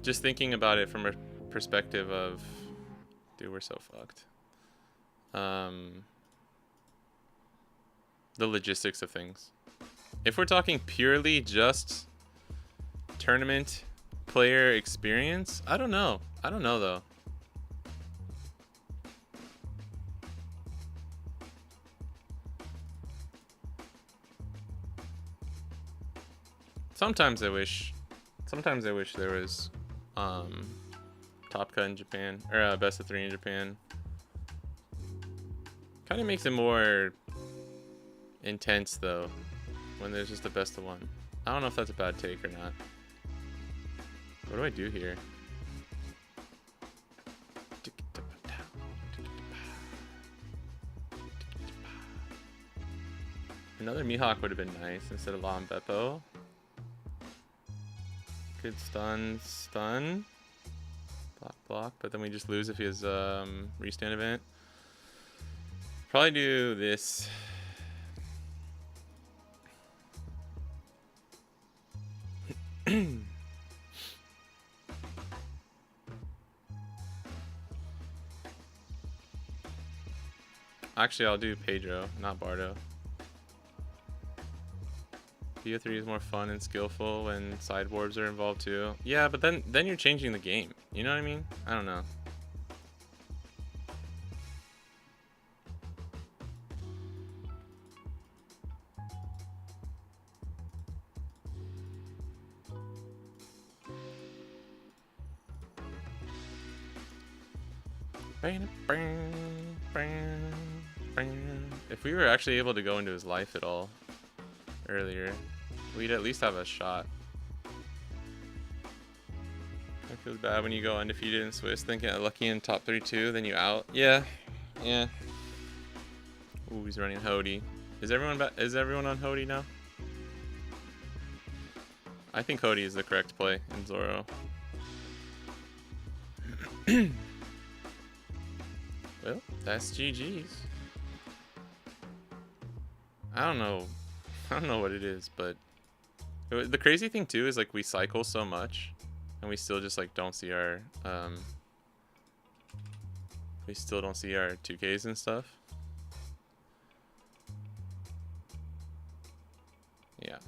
just thinking about it from a perspective of, dude, we're so fucked. The logistics of things. If we're talking purely just tournament player experience, I don't know though. Sometimes I wish there was top cut in Japan, or best of 3 in Japan. Kind of makes it more intense though when there's just a best of 1. I don't know if that's a bad take or not. What do I do here? Another Mihawk would have been nice instead of Lam Beppo. Good stun. Block, but then we just lose if he has restand event. Probably do this. Actually, I'll do Pedro, not Bardo. BO3 is more fun and skillful when sideboards are involved too. Yeah, but then you're changing the game. You know what I mean? I don't know. If we were actually able to go into his life at all earlier, we'd at least have a shot. It feels bad when you go undefeated in Swiss, thinking lucky in top 32, then you out. Yeah, yeah. Ooh, he's running Hody. Is everyone on Hody now? I think Hody is the correct play in Zoro. Well, that's GG's. I don't know what it is, but the crazy thing too is like we cycle so much and we still just like don't see our we still don't see our 2Ks and stuff. Yeah.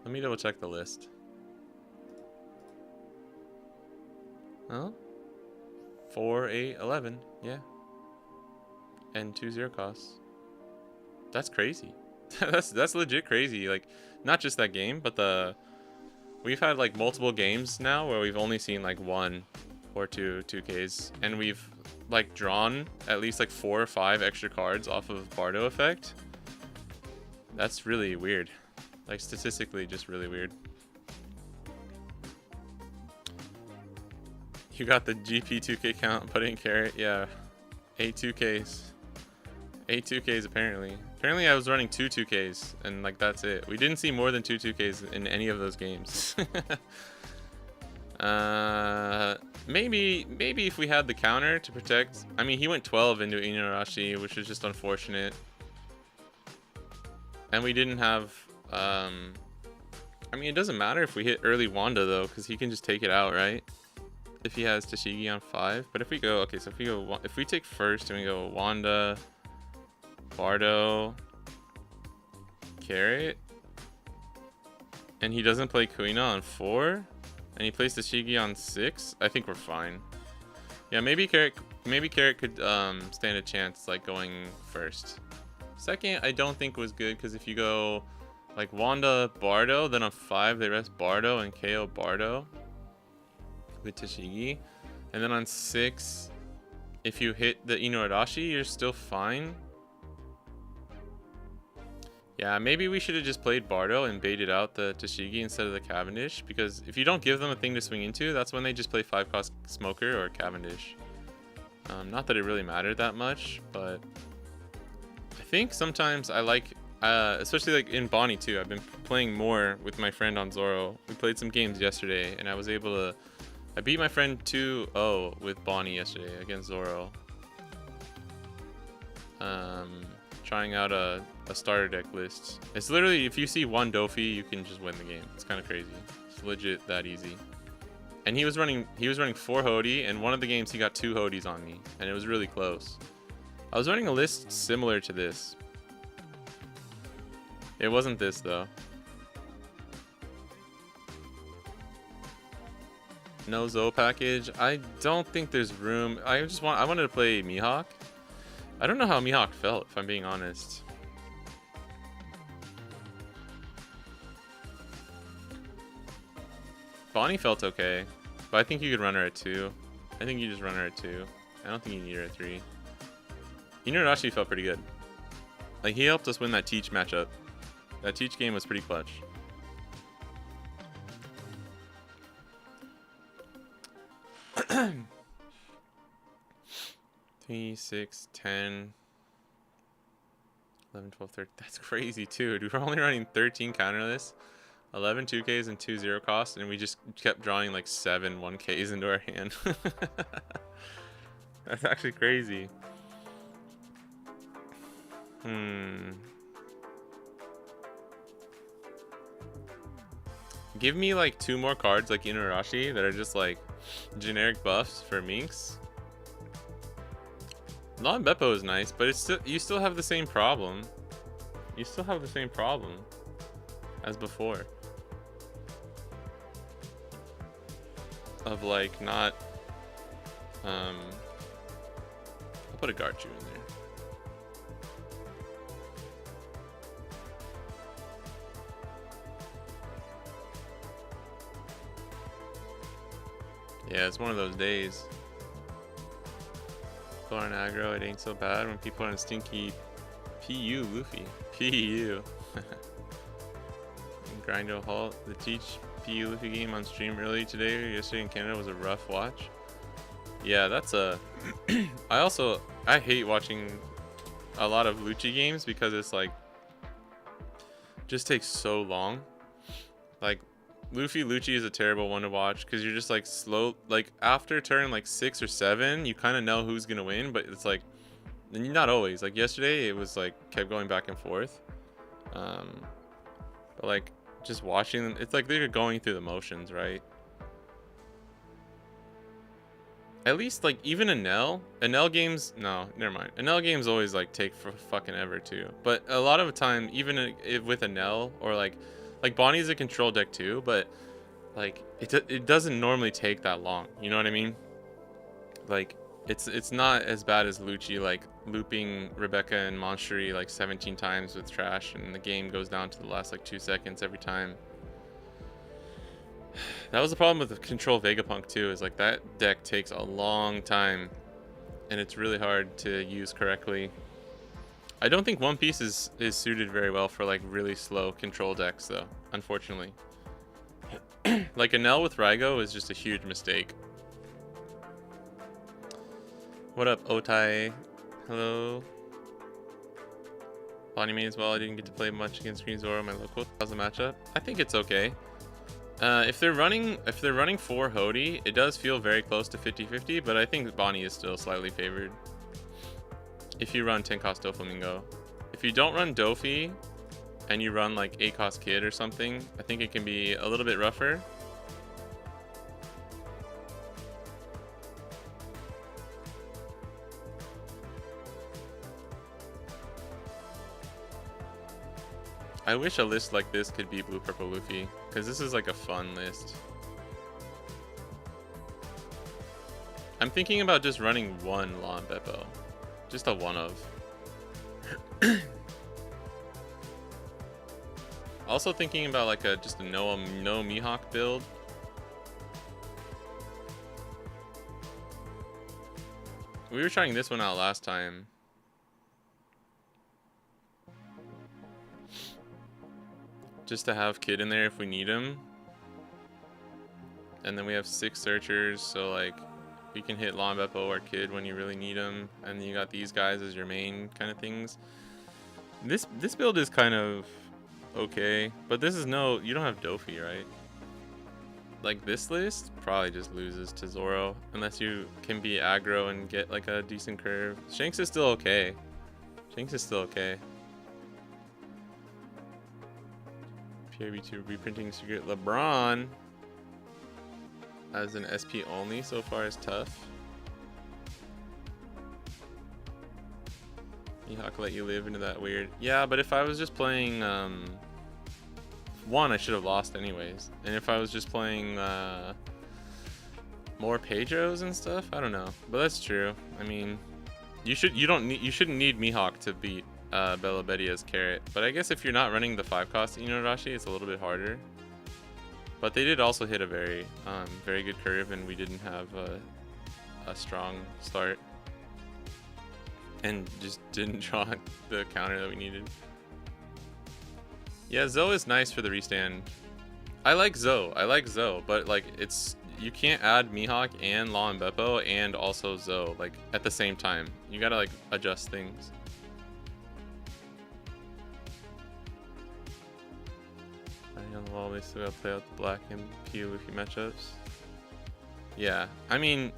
Let me double check the list. Oh, 4, 8, 11, yeah. And 2 0 costs. That's crazy. that's legit crazy. Like, not just that game, but we've had like multiple games now where we've only seen like 1 or 2 2Ks, and we've like drawn at least like 4 or 5 extra cards off of Bardo effect. That's really weird. Like statistically, just really weird. You got the GP 2K count, put in carrot, yeah. 8 2Ks. 8 2Ks apparently. Apparently I was running 2 2Ks and like that's it. We didn't see more than 2 2Ks in any of those games. Maybe if we had the counter to protect. I mean, he went 12 into Inuarashi, which was just unfortunate. And we didn't have I mean, it doesn't matter if we hit early Wanda though, because he can just take it out, right? If he has Tashigi on 5. But if we go, okay, so if we take first and we go Wanda, Bardo, Carrot, and he doesn't play Kuina on 4, and he plays Tashigi on 6, I think we're fine. Yeah, maybe Carrot could stand a chance like going first. Second, I don't think was good, because if you go like Wanda, Bardo, then on 5 they rest Bardo and KO Bardo with Tashigi, and then on 6 if you hit the Inuarashi you're still fine. Yeah, maybe we should have just played Bardo and baited out the Tashigi instead of the Cavendish, because if you don't give them a thing to swing into, that's when they just play 5-cost Smoker or Cavendish. Not that it really mattered that much, but I think sometimes I like, especially like in Bonney too, I've been playing more with my friend on Zoro. We played some games yesterday and I was able to, I beat my friend 2-0 with Bonney yesterday against Zoro. Trying out a starter deck list. It's literally, if you see one Dofi, you can just win the game. It's kind of crazy. It's legit that easy. And he was running 4 Hody, and one of the games he got 2 Hodys on me, and it was really close. I was running a list similar to this. It wasn't this though. No Zo package. I don't think there's room. I wanted to play Mihawk. I don't know how Mihawk felt, if I'm being honest. Bonney felt okay, but I think you could run her at 2. I think you just run her at 2. I don't think you need her at 3. Inuarashi felt pretty good. Like, he helped us win that Teach matchup. That Teach game was pretty clutch. Three, 6, 10, 11, 12, 13. That's crazy too. Dude, we're only running 13 counterless, 11 2Ks and 2 0 cost, and we just kept drawing like 7 1Ks into our hand. That's actually crazy. Give me like 2 more cards like Inuarashi that are just like generic buffs for Minx. Lon Beppo is nice, but it's still, you still have the same problem. You still have the same problem as before. Of like not I'll put a Garchu in there. Yeah, it's one of those days. People are in aggro, it ain't so bad when people are in stinky PU Luffy. PU. Grind to a halt. The Teach PU Luffy game on stream early today or yesterday in Canada was a rough watch. Yeah, that's a... I hate watching a lot of Lucci games because it's like... just takes so long. Like... Luffy Lucci is a terrible one to watch because you're just like slow, like after turn like 6 or 7 you kind of know who's gonna win, but it's like not always. Like yesterday it was like kept going back and forth, but like just watching them, it's like they're going through the motions, right? At least like even Enel games, no, never mind. Enel games always like take for fucking ever too, but a lot of the time even with Enel or like Bonney's a control deck too, but like it doesn't normally take that long. You know what I mean? Like it's not as bad as Lucci like looping Rebecca and Monstery like 17 times with trash, and the game goes down to the last like 2 seconds every time. That was the problem with the control Vegapunk too. Is like that deck takes a long time, and it's really hard to use correctly. I don't think One Piece is suited very well for like really slow control decks though, unfortunately. Like Enel with Raigo is just a huge mistake. What up, Otai? Hello. Bonney main as well. I didn't get to play much against Green Zoro, my local. How's the matchup? I think it's okay. If they're running 4 Hody, it does feel very close to 50-50, but I think Bonney is still slightly favored. If you run 10 cost Doflamingo. If you don't run Dofi and you run like 8 cost Kid or something, I think it can be a little bit rougher. I wish a list like this could be Blue Purple Luffy, because this is like a fun list. I'm thinking about just running one Lon Beppo. Just a one of. Also thinking about like just a no Mihawk build. We were trying this one out last time. Just to have Kid in there if we need him. And then we have 6 searchers, so like you can hit Lon Beppo or Kid when you really need them, and you got these guys as your main kind of things. This build is kind of okay, but this is no, you don't have Dofi, right? Like this list probably just loses to Zoro unless you can be aggro and get like a decent curve. Shanks is still okay. Shanks is still okay. PRB2 reprinting Secret LeBron as an SP only so far is tough. Mihawk let you live into that weird. Yeah, but if I was just playing one, I should have lost anyways. And if I was just playing more Pedros and stuff, I don't know. But that's true. I mean, you shouldn't need Mihawk to beat Bella Betia's Carrot. But I guess if you're not running the 5 cost Inuarashi, it's a little bit harder. But they did also hit a very good curve, and we didn't have a strong start. And just didn't draw the counter that we needed. Yeah, Zoe is nice for the restand. I like Zoe, but like you can't add Mihawk and Lon Beppo and also Zoe like at the same time. You gotta like adjust things. On the wall, they still gotta play out the black and P Luffy matchups. Yeah, I mean,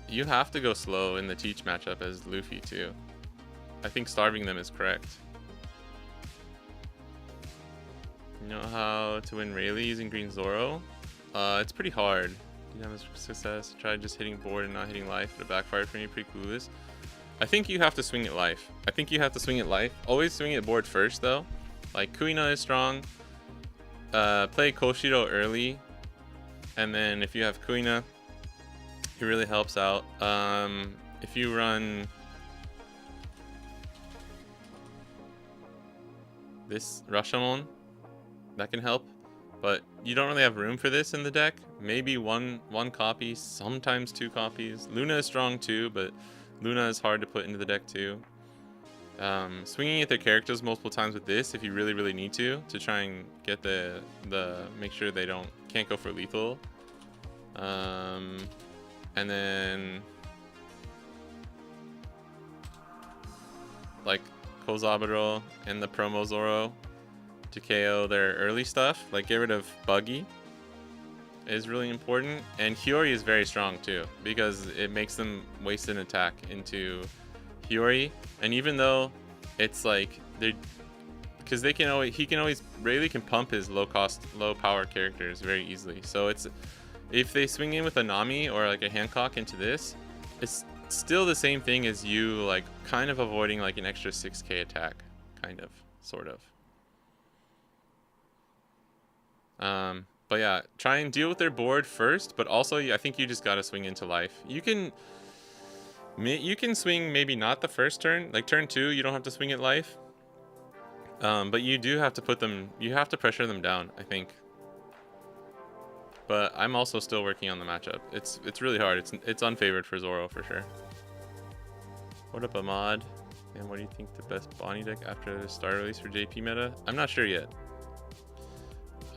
you have to go slow in the Teach matchup as Luffy too. I think starving them is correct. You know how to win Rayleigh using Green Zoro? It's pretty hard. You have success. Try just hitting board and not hitting life, but it backfired for me. Pretty clueless. I think you have to swing at life. Always swing at board first, though. Like, Kuina is strong. Play Koshiro early. And then if you have Kuina, it really helps out. If you run this Rashomon, that can help. But you don't really have room for this in the deck. Maybe one copy, sometimes 2 copies. Luna is strong too, but Luna is hard to put into the deck too. Swinging at their characters multiple times with this, if you really need to try and get the make sure they can't go for lethal. And then like Kozaburo and the promo Zoro to KO their early stuff, like get rid of Buggy is really important. And Hiyori is very strong too, because it makes them waste an attack into Hiyori. And even though it's like they're, because Rayleigh can pump his low power characters very easily. So it's, if they swing in with a Nami or like a Hancock into this, it's still the same thing as you like kind of avoiding like an extra 6k attack, kind of, sort of. But yeah, try and deal with their board first, but also I think you just gotta swing into life. You can swing maybe not the first turn, like turn 2, you don't have to swing at life. But you do have to you have to pressure them down, I think. But I'm also still working on the matchup. It's really hard. It's unfavored for Zoro for sure. What up, Ahmad? And what do you think the best Bonney deck after the star release for JP meta? I'm not sure yet.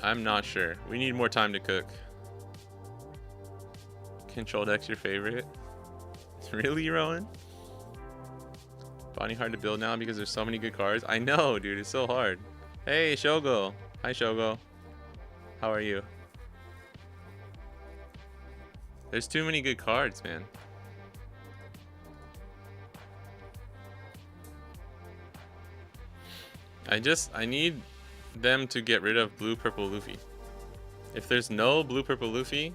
I'm not sure. We need more time to cook. Control deck's your favorite? Really, Rowan? Bonney hard to build now because there's so many good cards. I know, dude. It's so hard. Hey, Shogo. Hi, Shogo. How are you? There's too many good cards, man. I need them to get rid of blue purple Luffy. If there's no blue purple Luffy,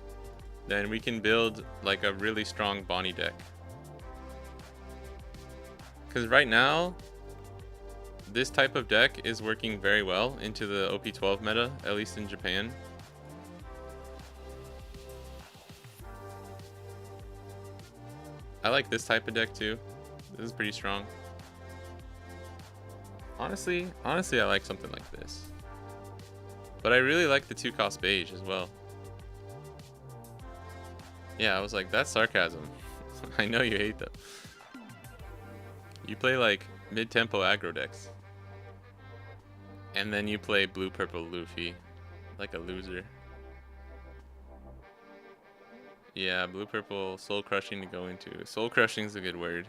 then we can build like a really strong Bonney deck. Because right now, this type of deck is working very well into the OP12 meta, at least in Japan. I like this type of deck too. This is pretty strong. Honestly, I like something like this. But I really like the 2-cost beige as well. Yeah, I was like, that's sarcasm. I know you hate them. You play like mid-tempo aggro decks. And then you play blue-purple Luffy. Like a loser. Yeah, blue-purple, soul-crushing to go into. Soul-crushing is a good word.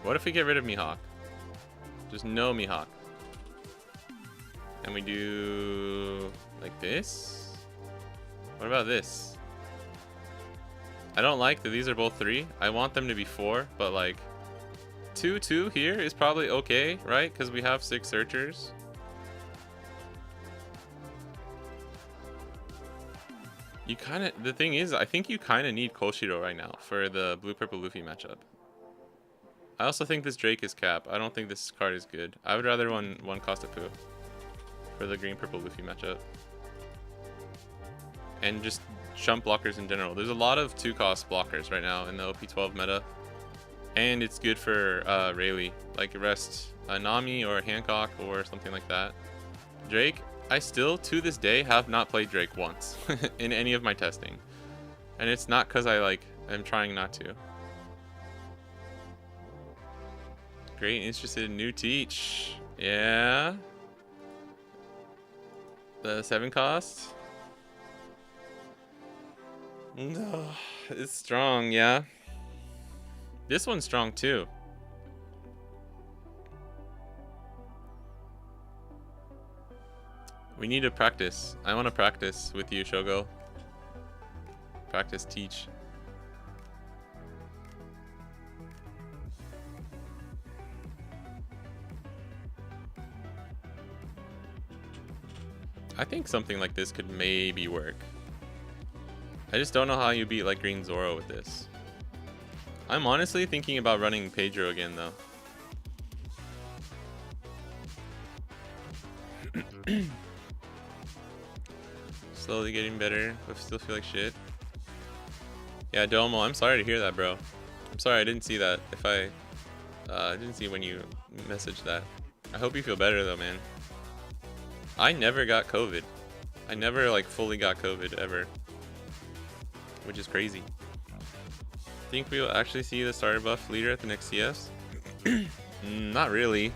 What if we get rid of Mihawk? Just no Mihawk. And we do like this? What about this? I don't like that these are both 3. I want them to be 4, but like 2/2 here is probably okay, right? Because we have 6 searchers. You kind of, the thing is, I think you kind of need Koshiro right now for the blue-purple Luffy matchup. I also think this Drake is cap. I don't think this card is good. I would rather one cost a poo for the green-purple Luffy matchup. And just jump blockers in general. There's a lot of 2-cost blockers right now in the OP12 meta. And it's good for Rayleigh. Like rest a Nami or a Hancock or something like that. Drake, I still, to this day, have not played Drake once in any of my testing. And it's not because I'm trying not to. Great, interested in new teach. Yeah. The 7-cost. No, it's strong, yeah. This one's strong too. We need to practice. I want to practice with you, Shogo. Practice, teach. I think something like this could maybe work. I just don't know how you beat like Green Zoro with this. I'm honestly thinking about running Pedro again though. Slowly getting better, but still feel like shit. Yeah, Domo, I'm sorry to hear that, bro. I'm sorry I didn't see that. If I didn't see when you messaged that. I hope you feel better though, man. I never got COVID. I never like fully got COVID ever, which is crazy. Think we'll actually see the starter buff leader at the next CS? Not really.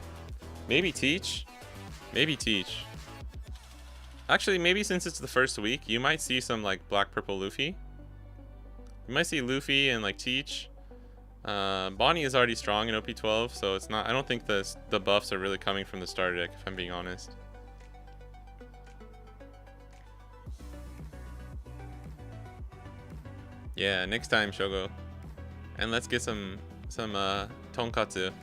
Maybe Teach. Maybe Teach. Actually, maybe since it's the first week, you might see some like black purple Luffy. You might see Luffy and like Teach. Bonney is already strong in OP12, so it's not. I don't think the buffs are really coming from the starter deck, if I'm being honest. Yeah, next time, Shogo. And let's get some tonkatsu.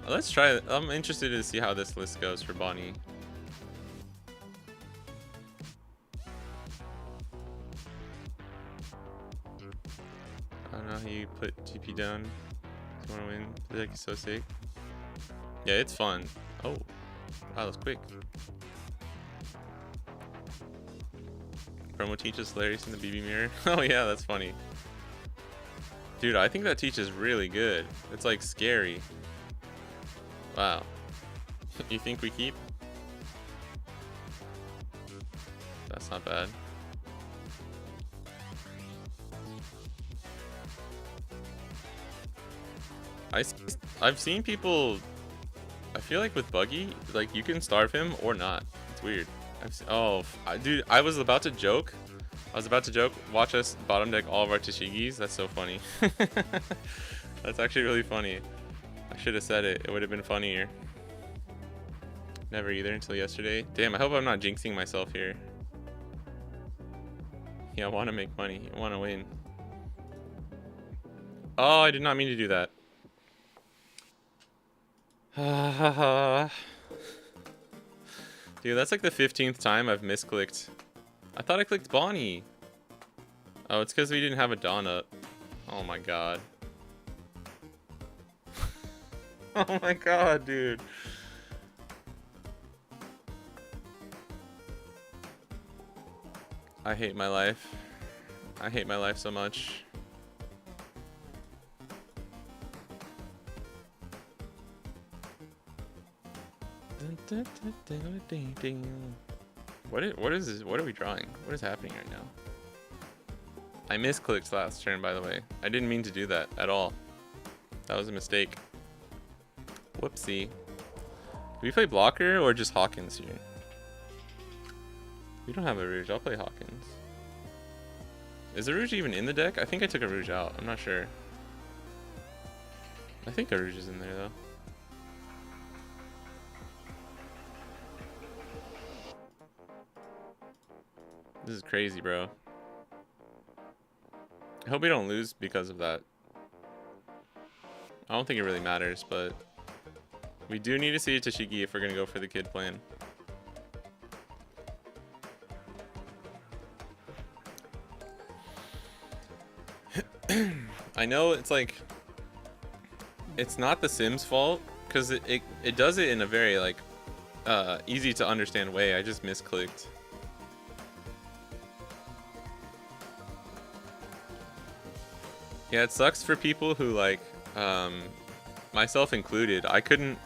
Let's try it. I'm interested to see how this list goes for Bonney. I don't know how you put GP down. You want to win? The deck is so sick. Yeah, it's fun. Oh, wow, that was quick. Promo teaches hilarious in the BB mirror. Oh yeah, that's funny. Dude, I think that teach is really good. It's like scary. Wow. You think we keep? That's not bad. I've seen people. I feel like with Buggy, like you can starve him or not. It's weird. Dude, I was about to joke. Watch us bottom deck all of our Tashigis. That's so funny. That's actually really funny. I should have said it. It would have been funnier. Never either until yesterday. Damn, I hope I'm not jinxing myself here. Yeah, I want to make money. I want to win. Oh, I did not mean to do that. Dude, that's like the 15th time I've misclicked. I thought I clicked Bonney. Oh, it's because we didn't have a Dawn up. Oh my god. Oh my god, dude. I hate my life. I hate my life so much. What is this? What are we drawing? What is happening right now? I misclicked last turn, by the way. I didn't mean to do that at all. That was a mistake. Whoopsie. Do we play blocker or just Hawkins here? We don't have a Rouge. I'll play Hawkins. Is a Rouge even in the deck? I think I took a Rouge out. I'm not sure. I think a Rouge is in there though. This is crazy, bro. I hope we don't lose because of that. I don't think it really matters, but we do need to see a Tashigi if we're gonna go for the kid plan. I know it's like, it's not the Sims fault because it does it in a very like easy to understand way. I just misclicked. Yeah, it sucks for people who like, myself included. I couldn't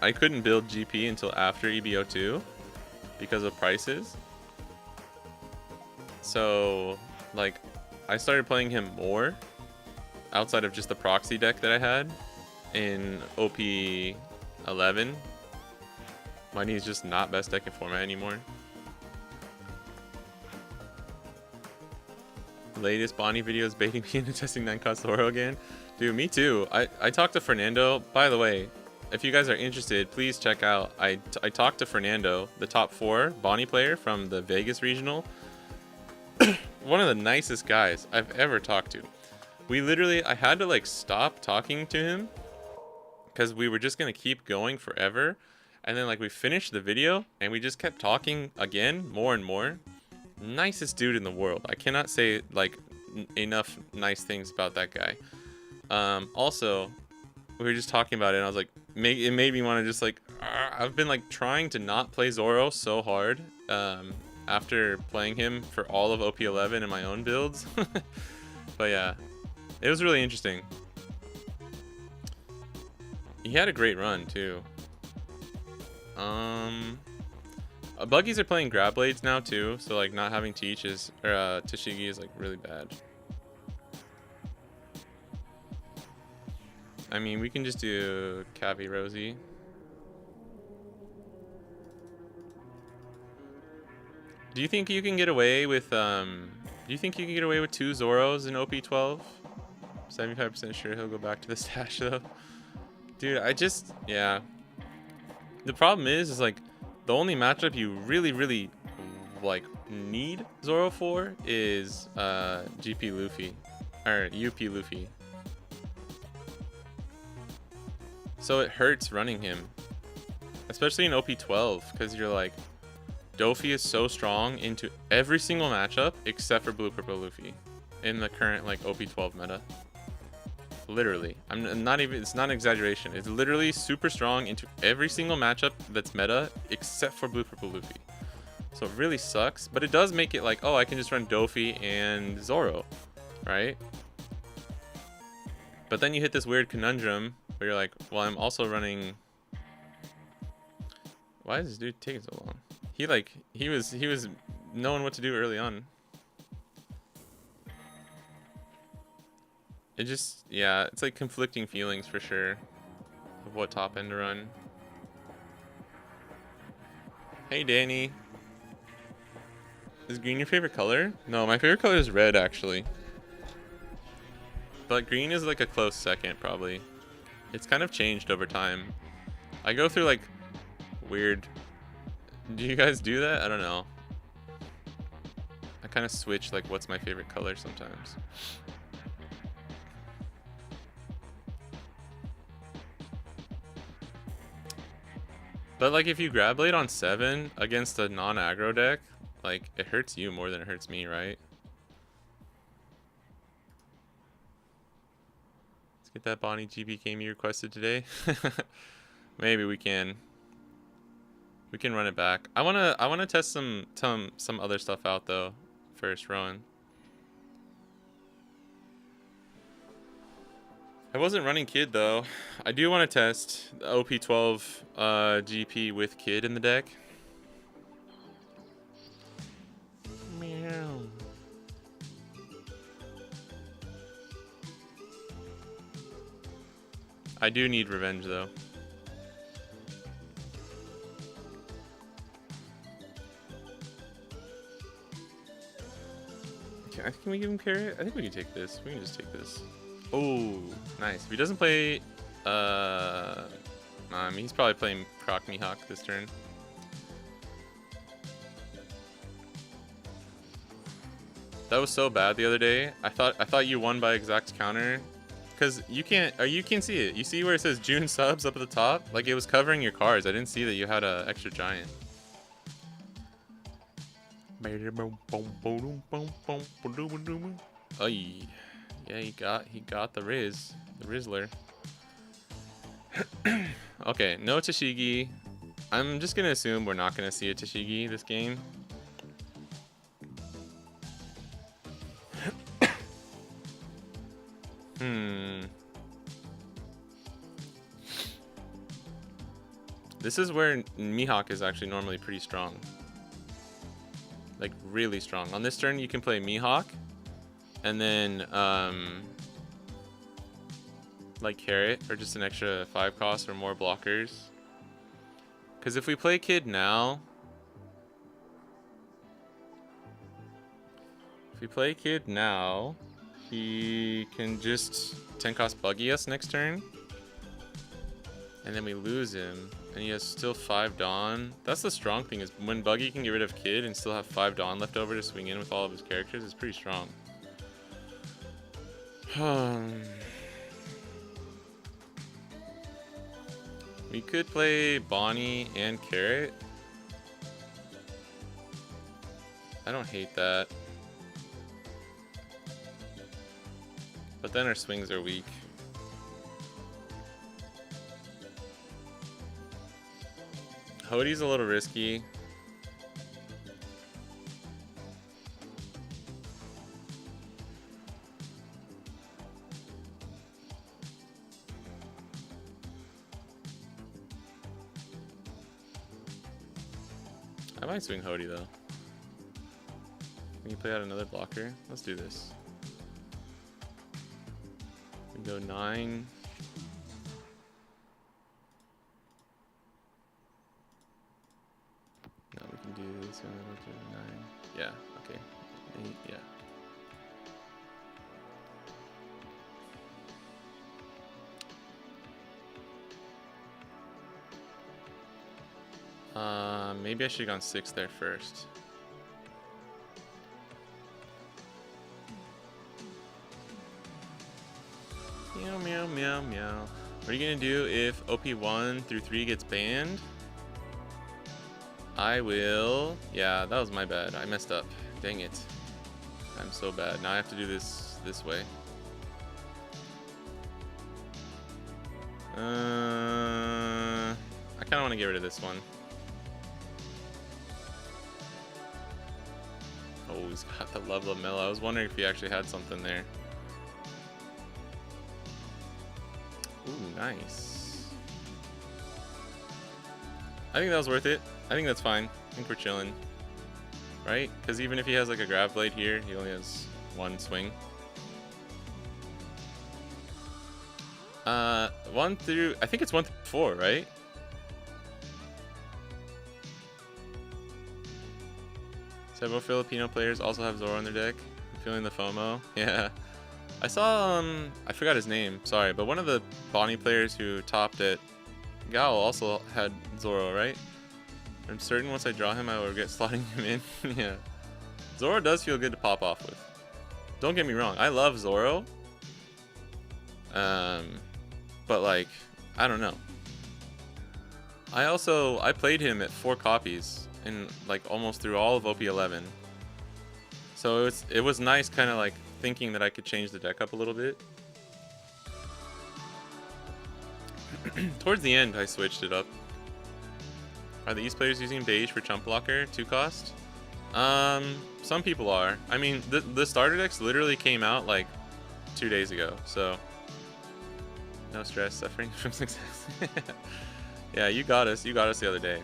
build GP until after EBO2 because of prices. So like, I started playing him more outside of just the proxy deck that I had in OP11. Money's just not best deck in format anymore. latest Bonney videos baiting me into testing 9 cost Zoro again. Dude, me too. I talked to Fernando. By the way, if you guys are interested, please check out. I talked to Fernando, the top 4 Bonney player from the Vegas regional. One of the nicest guys I've ever talked to. I had to like stop talking to him because we were just gonna keep going forever. And then like we finished the video and we just kept talking again, more and more. Nicest dude in the world. I cannot say like enough nice things about that guy. Also, we were just talking about it and I was like, it made me want to just like, I've been like trying to not play Zoro so hard after playing him for all of OP11 in my own builds. But yeah, it was really interesting. He had a great run too. Buggies are playing grab blades now too, so like not having Teach is or Tashigi is like really bad. I mean, we can just do Cavi Rosie. Do you think you can get away with Do you think you can get away with 2 Zoros in OP12? 75% sure he'll go back to the stash though. Dude, yeah. The problem is like the only matchup you really like need Zoro for is GP Luffy or UP Luffy. So it hurts running him, especially in OP12, because you're like, Dofi is so strong into every single matchup except for Blue Purple Luffy in the current like OP12 meta. Literally, I'm not even, it's not an exaggeration. It's literally super strong into every single matchup that's meta except for Blue Purple Luffy. So it really sucks, but it does make it like, oh, I can just run Dofi and Zoro, right? But then you hit this weird conundrum where you're like, well, I'm also running. Why is this dude taking so long? He was knowing what to do early on. It just, yeah, it's like conflicting feelings for sure of what top end to run. Hey, Danny. Is green your favorite color? No, my favorite color is red, actually. But green is like a close second, probably. It's kind of changed over time. I go through like weird... Do you guys do that? I don't know. I kind of switch like what's my favorite color sometimes. But like if you grab blade on 7 against a non-aggro deck, like it hurts you more than it hurts me, right? Let's get that Bonney GB game you requested today. Maybe we can. We can run it back. I wanna test some other stuff out though first, Rowan. I wasn't running Kid though. I do want to test the OP12 GP with Kid in the deck. Meow. I do need revenge though. Can we give him carrot? I think we can take this. We can just take this. Oh, nice. If he doesn't play, he's probably playing Croc Mihawk this turn. That was so bad the other day. I thought you won by exact counter, because you can't, or you can see it. You see where it says June subs up at the top? Like it was covering your cards. I didn't see that you had an extra giant. Oh, yeah, he got the Rizzler. Okay, no Tashigi. I'm just gonna assume we're not gonna see a Tashigi this game. This is where Mihawk is actually normally pretty strong. Like really strong. On this turn you can play Mihawk and then like Carrot or just an extra 5 cost or more blockers. Because if we play Kid now, we play Kid now, he can just 10 cost buggy us next turn. And then we lose him. And he has still 5 Dawn. That's the strong thing, is when Buggy can get rid of Kid and still have 5 Dawn left over to swing in with all of his characters, it's pretty strong. We could play Bonney and Carrot. I don't hate that. But then our swings are weak. Hodie's a little risky. I might swing Hodie though. Can you play out another blocker? Let's do this. We go 9. No, we can do this one. 9. Yeah, okay. 8, yeah. Maybe I should have gone 6 there first. Meow, meow, meow, meow. What are you gonna do if OP1 through 3 gets banned? I will... Yeah, that was my bad. I messed up. Dang it. I'm so bad. Now I have to do this way. I kind of want to get rid of this one. Oh, he's got the level of mellow. I was wondering if he actually had something there. Ooh, nice. I think that was worth it. I think that's fine. I think we're chilling. Right? Because even if he has like a grab blade here, he only has 1 swing. 1 through... I think it's 1 through 4, right? Several Filipino players also have Zoro on their deck. I'm feeling the FOMO. Yeah. I saw, I forgot his name, sorry, but one of the Bonney players who topped at Gao also had Zoro, right? I'm certain once I draw him, I will regret slotting him in. Yeah. Zoro does feel good to pop off with. Don't get me wrong, I love Zoro. But like, I don't know. I played him at 4 copies and like almost through all of OP11. So it was nice kind of like thinking that I could change the deck up a little bit. Towards the end, I switched it up. Are the East players using beige for chump blocker 2 cost? Some people are. I mean, the starter decks literally came out like 2 days ago, so no stress, suffering from success. Yeah, you got us the other day.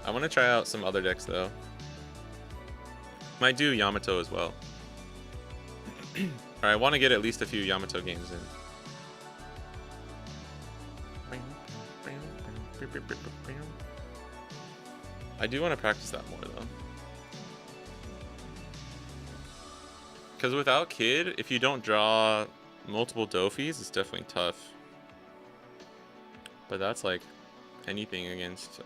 I want to try out some other decks though. Might do Yamato as well. Or I want to get at least a few Yamato games in. I do want to practice that more though. Because without Kid, if you don't draw multiple Dofis, it's definitely tough. But that's like anything against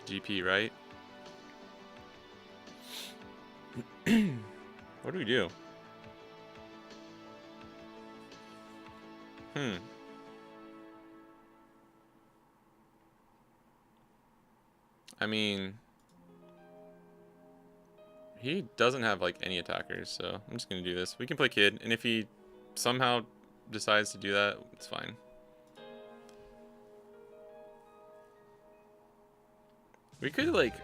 GP, right? What do we do? I mean, he doesn't have like any attackers, so I'm just gonna do this. We can play Kid, and if he somehow decides to do that, it's fine. We could like,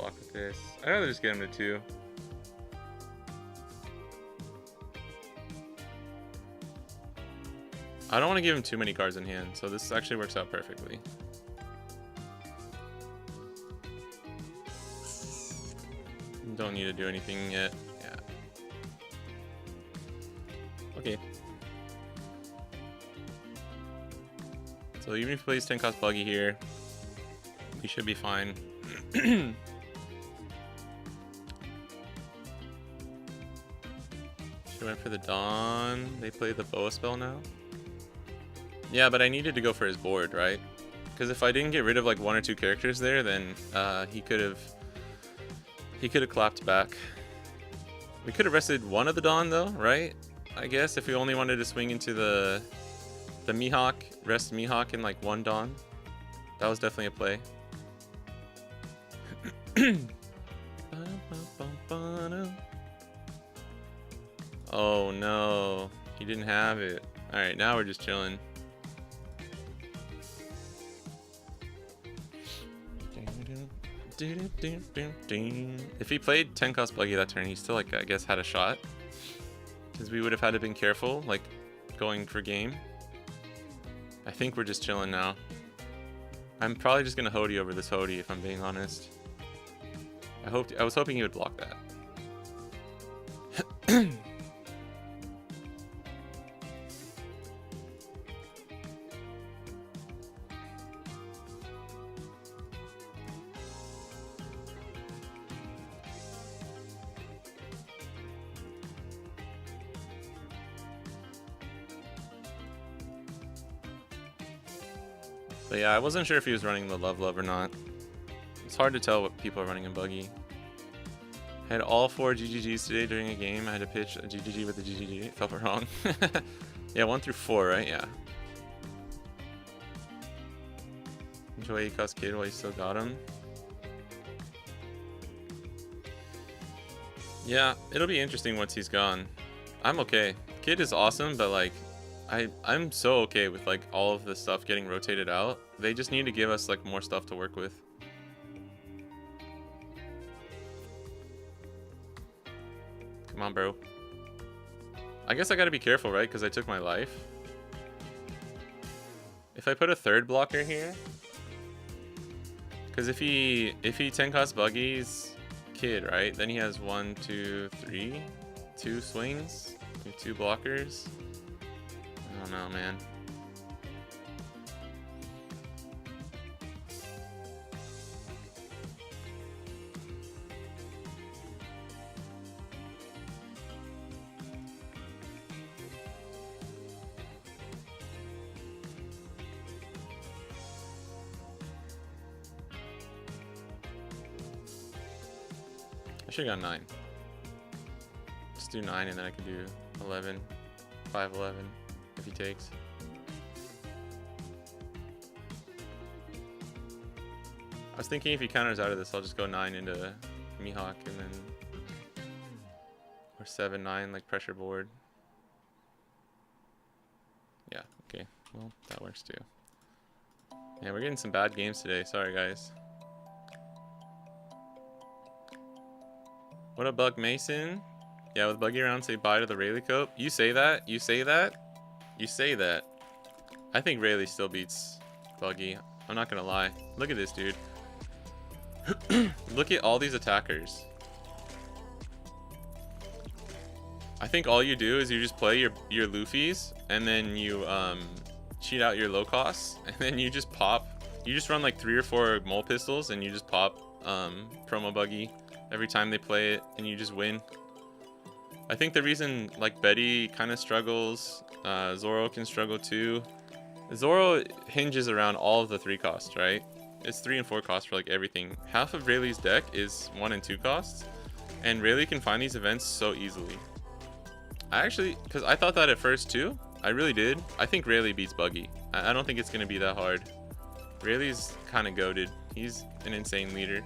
block with this. I'd rather just get him to 2. I don't want to give him too many cards in hand, so this actually works out perfectly. Don't need to do anything yet. Yeah. Okay. So even if he plays 10 cost buggy here, we should be fine. She went for the Dawn. They play the Boa spell now. Yeah, but I needed to go for his board, right? Because if I didn't get rid of like 1 or 2 characters there, then he could have clapped back. We could have rested one of the Dawn though, right? I guess if we only wanted to swing into the Mihawk, rest Mihawk in like 1 Dawn. That was definitely a play. Oh no, he didn't have it. Alright, now we're just chilling. If he played 10 cost buggy that turn, he still like I guess had a shot. Because we would have had to been careful, like going for game. I think we're just chilling now. I'm probably just gonna Hody over this Hody if I'm being honest. I was hoping he would block that. But yeah, I wasn't sure if he was running the Love or not. It's hard to tell what people are running in buggy. I had all 4 GGGs today during a game. I had to pitch a GGG with a GGG. It felt wrong. Yeah, 1 through 4, right? Yeah. Enjoy Ecos Kid while you still got him. Yeah, it'll be interesting once he's gone. I'm okay. Kid is awesome, but like, I'm so okay with like all of the stuff getting rotated out. They just need to give us like more stuff to work with. Come on, bro. I guess I gotta be careful, right? Because I took my life. If I put a 3rd blocker here, because if he 10 cost buggies Kid, right? Then he has 1, 2, 3, 2 swings, 2 blockers. I don't know, man. I should have got 9. Just do 9 and then I can do 11. 5, 11 if he takes. I was thinking if he counters out of this, I'll just go 9 into Mihawk and then... Or 7, 9, like pressure board. Yeah, okay. Well, that works too. Yeah, we're getting some bad games today. Sorry, guys. What up, Buck Mason? Yeah, with Buggy around, say bye to the Rayleigh Cope. You say that? You say that? You say that. I think Rayleigh still beats Buggy. I'm not gonna lie. Look at this, dude. Look at all these attackers. I think all you do is you just play your Luffy's, and then you cheat out your low costs, and then you just pop. You just run like 3 or 4 mole pistols, and you just pop promo Buggy every time they play it, and you just win. I think the reason like Betty kind of struggles, Zoro can struggle too. Zoro hinges around all of the 3 costs, right? It's 3 and 4 costs for like everything. Half of Rayleigh's deck is 1 and 2 costs, and Rayleigh can find these events so easily. I actually, because I thought that at first too. I really did. I think Rayleigh beats Buggy. I don't think it's gonna be that hard. Rayleigh's kind of goated. He's an insane leader.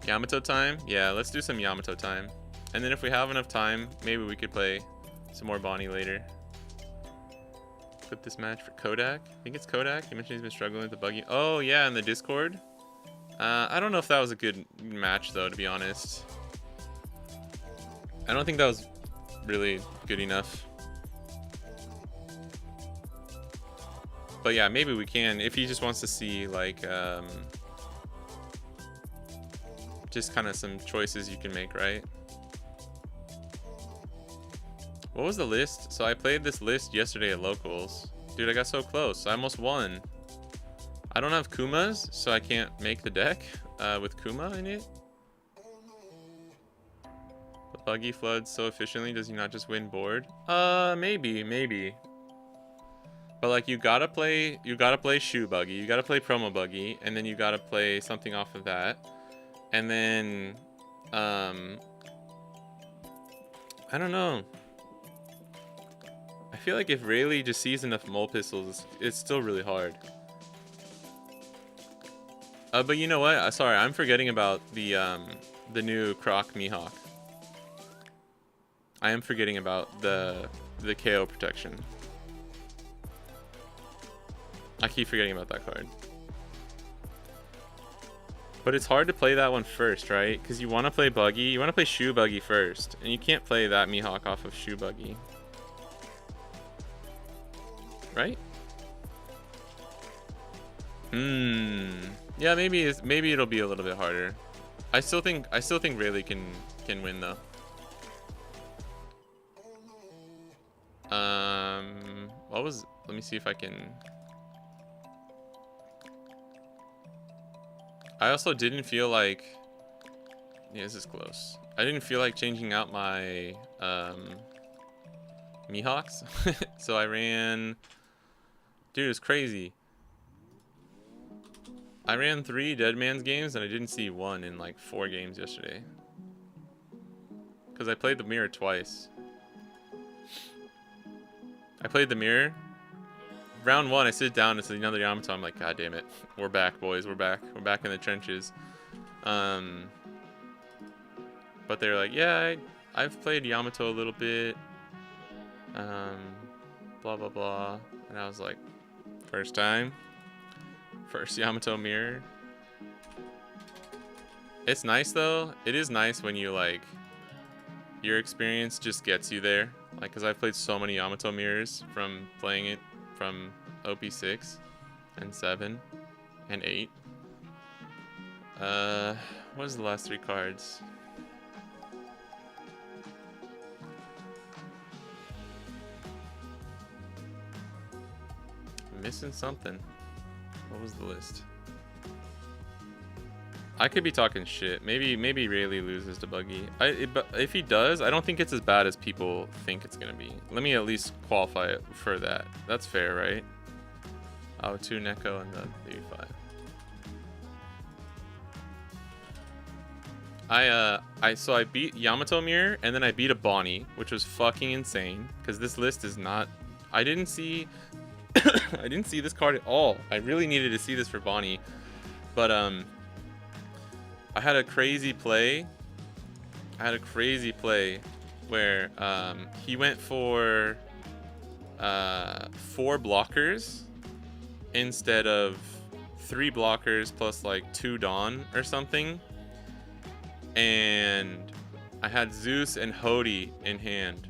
Yamato time? Yeah, let's do some Yamato time. And then if we have enough time, maybe we could play some more Bonney later. Clip this match for Kodak. I think it's Kodak. He mentioned he's been struggling with the Buggy. Oh yeah, in the Discord. I don't know if that was a good match, though, to be honest. I don't think that was really good enough. But yeah, maybe we can, if he just wants to see, like, just kind of some choices you can make, right? What was the list? So I played this list yesterday at locals. Dude, I got so close. I almost won. I don't have Kumas, so I can't make the deck with Kuma in it. The buggy floods so efficiently, does he not just win board? Maybe. But like you gotta play shoe buggy, you gotta play promo buggy, and then you gotta play something off of that. And then I don't know. I feel like if Rayleigh just sees enough mole pistols, it's still really hard. But you know what? Sorry, I'm forgetting about the new Croc Mihawk. I am forgetting about the KO protection. I keep forgetting about that card. But it's hard to play that one first, right? Because you want to play buggy, you want to play shoe buggy first, and you can't play that Mihawk off of shoe buggy. Right? Yeah, maybe it'll be a little bit harder. I still think Rayleigh can win though. Let me see if I can. I also didn't feel like, yeah, this is close. I didn't feel like changing out my Mihawks. So I ran, dude, it's crazy. I ran 3 Dead Man's games and I didn't see 1 in like 4 games yesterday. Because I played the mirror twice. I played the mirror. Round 1, I sit down and it's another Yamato. I'm like, God damn it. We're back, boys. We're back. We're back in the trenches. But they're like, yeah, I've played Yamato a little bit. Blah, blah, blah. And I was like, first time. First Yamato mirror. It's nice, though. It is nice when you, like, your experience just gets you there. Like, because I've played so many Yamato mirrors from playing it from OP6 and 7 and 8. What is the last 3 cards? I'm missing something. What was the list? I could be talking shit. Maybe Rayleigh loses to Buggy. But if he does, I don't think it's as bad as people think it's gonna be. Let me at least qualify it for that. That's fair, right? Oh, 2 Neko and the 85. So I beat Yamato Mirror and then I beat a Bonney, which was fucking insane. Because this list is not. I didn't see. I didn't see this card at all. I really needed to see this for Bonney, but I had a crazy play. Where he went for 4 blockers instead of 3 blockers plus like 2 Dawn or something. And I had Zeus and Hody in hand.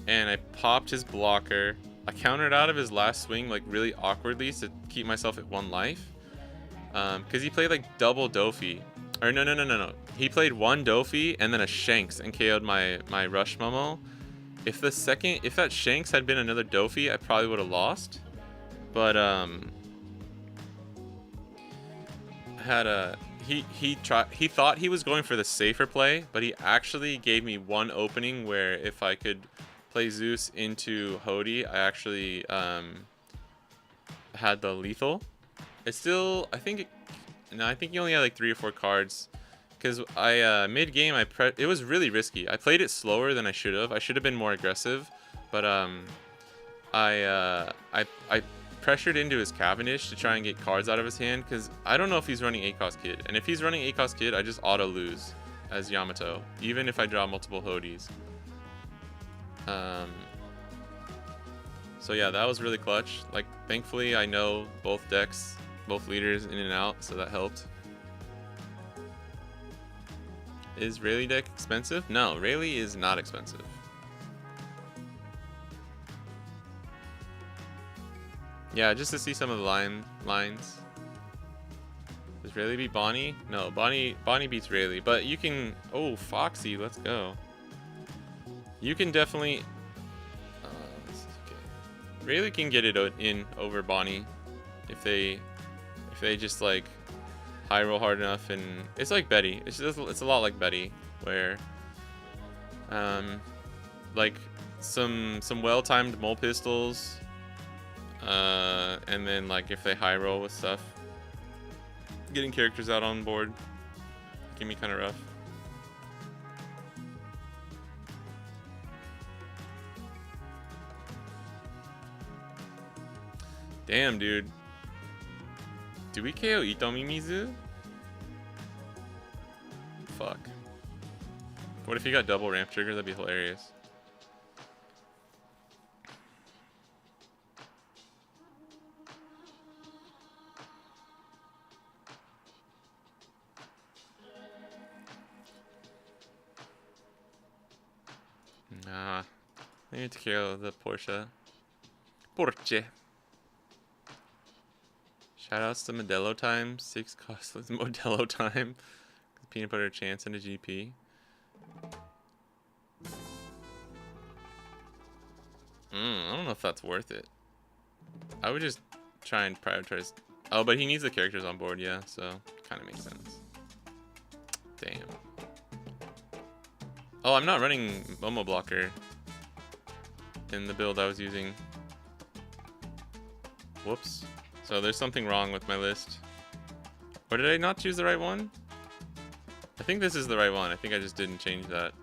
And I popped his blocker. I countered out of his last swing like really awkwardly to keep myself at 1 life. Because he played like double Dofi. Or no. He played 1 Dofi and then a Shanks and KO'd my Rush Momo. If that Shanks had been another Dofi, I probably would have lost. But he thought he was going for the safer play, but he actually gave me 1 opening where if I could play Zeus into Hody, I actually had the lethal. It's still, I think he only had like 3 or 4 cards, because I mid game it was really risky. I played it slower than I should have. I should have been more aggressive, but I pressured into his Cavendish to try and get cards out of his hand, because I don't know if he's running ACOS Kid, and if he's running ACOS Kid, I just auto lose as Yamato, even if I draw multiple Hodys. So yeah, that was really clutch. Like, thankfully I know both decks, both leaders in and out, so that helped. Is Rayleigh deck expensive? No, Rayleigh is not expensive. Yeah, just to see some of the lines. Does Rayleigh beat Bonney? No, Bonney beats Rayleigh, but you can. Oh, Foxy, let's go. You can definitely. This is okay. Rayleigh can get it in over Bonney if they just like high roll hard enough, and it's like Betty. It's a lot like Betty, where like some well-timed mole pistols, and then like if they high roll with stuff, getting characters out on board can be kind of rough. Damn, dude. Do we KO Itomimizu? Fuck. What if he got double ramp trigger? That'd be hilarious. Nah. I need to KO the Porsche. Shoutouts to Modelo time. 6 costless Modelo time. Peanut butter chance and a GP. I don't know if that's worth it. I would just try and prioritize. Oh, but he needs the characters on board, yeah, so kind of makes sense. Damn. Oh, I'm not running Momo Blocker in the build I was using. Whoops. So there's something wrong with my list. Or did I not choose the right one? I think this is the right one. I think I just didn't change that.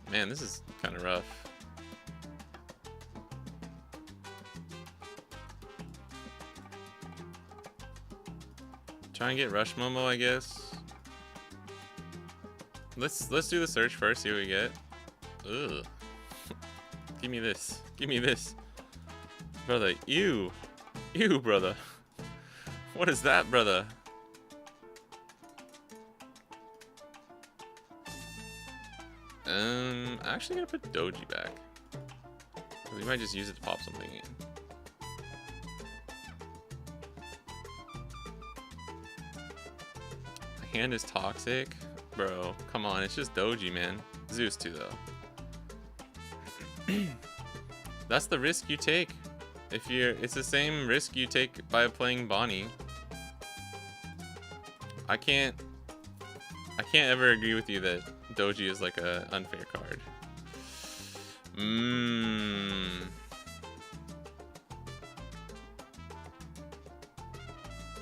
Man, this is kind of rough. Try and get Rush Momo, I guess. Let's do the search first, see what we get. Ugh. Give me this. Give me this. Brother, ew. Ew, brother. What is that, brother? I'm actually gonna put Doji back. We might just use it to pop something in. My hand is toxic? Bro, come on, it's just Doji, man. Zeus too, though. That's the risk you take. It's the same risk you take by playing Bonney. I can't ever agree with you that Doji is like a unfair card. Do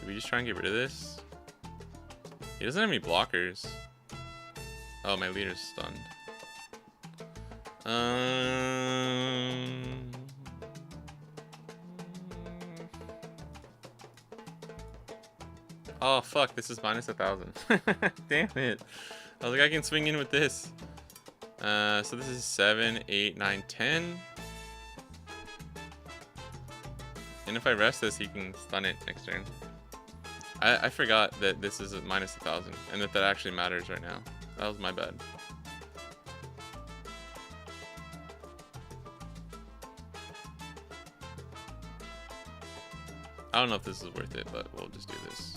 we just try and get rid of this? He doesn't have any blockers. Oh, my leader's stunned. Oh fuck, this is minus 1,000. Damn it. I was like, I can swing in with this. So this is 7, 8, 9, 10. And if I rest this, he can stun it next turn. I forgot that this is a minus 1,000 and that actually matters right now. That was my bad. I don't know if this is worth it, but we'll just do this.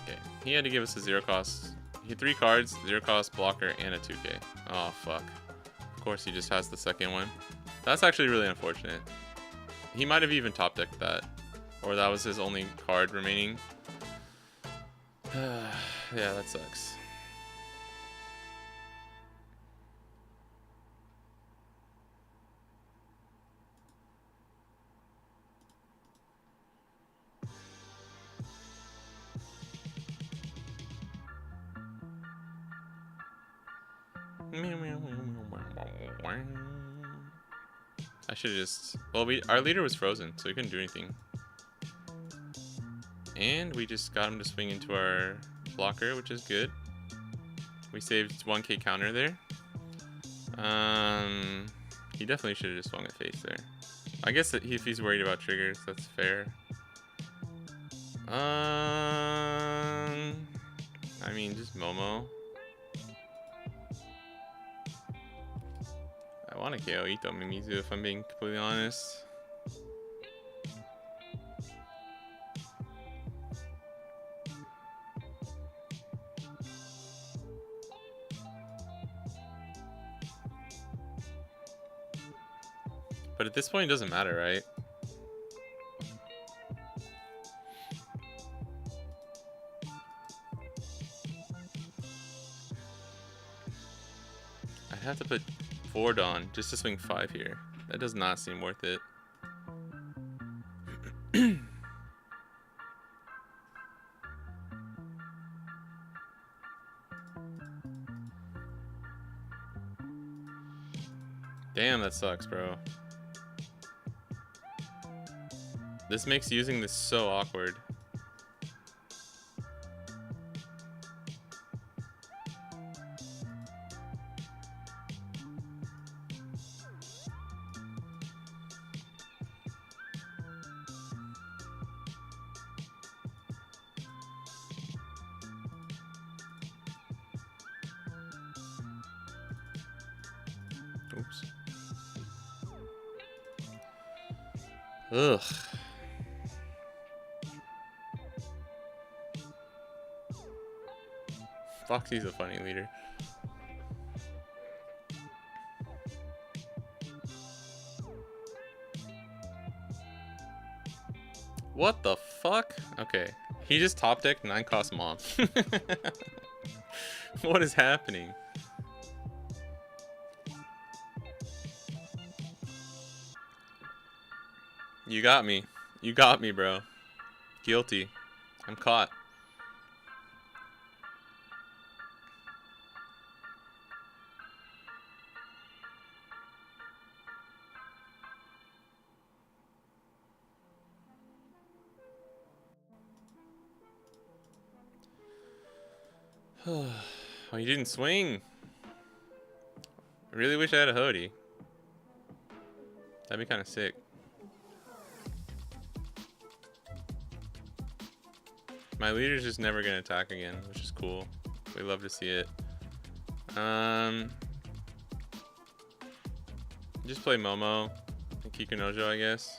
Okay, he had to give us a 0 cost. He had 3 cards, 0 cost, blocker, and a 2k. Oh, fuck. Of course he just has the second one. That's actually really unfortunate. He might have even top decked that. Or that was his only card remaining. Yeah, that sucks. I should have just... Well, our leader was frozen, so we couldn't do anything. And we just got him to swing into our blocker, which is good. We saved 1k counter there. He definitely should have just swung at face there. I guess that if he's worried about triggers, that's fair. I mean, just Momo. I want to KO Ito Mimizu if I'm being completely honest. But at this point, it doesn't matter, right? I'd have to put 4 Dawn just to swing 5 here. That does not seem worth it. Damn, that sucks, bro. This makes using this so awkward. Oops. Ugh. Foxy's a funny leader. What the fuck? Okay. He just top decked 9-cost mom. What is happening? You got me. You got me, bro. Guilty. I'm caught. Oh, you didn't swing. I really wish I had a Hody. That'd be kind of sick. My leader's just never gonna attack again, which is cool. We love to see it. Just play Momo and Kikunojo, I guess.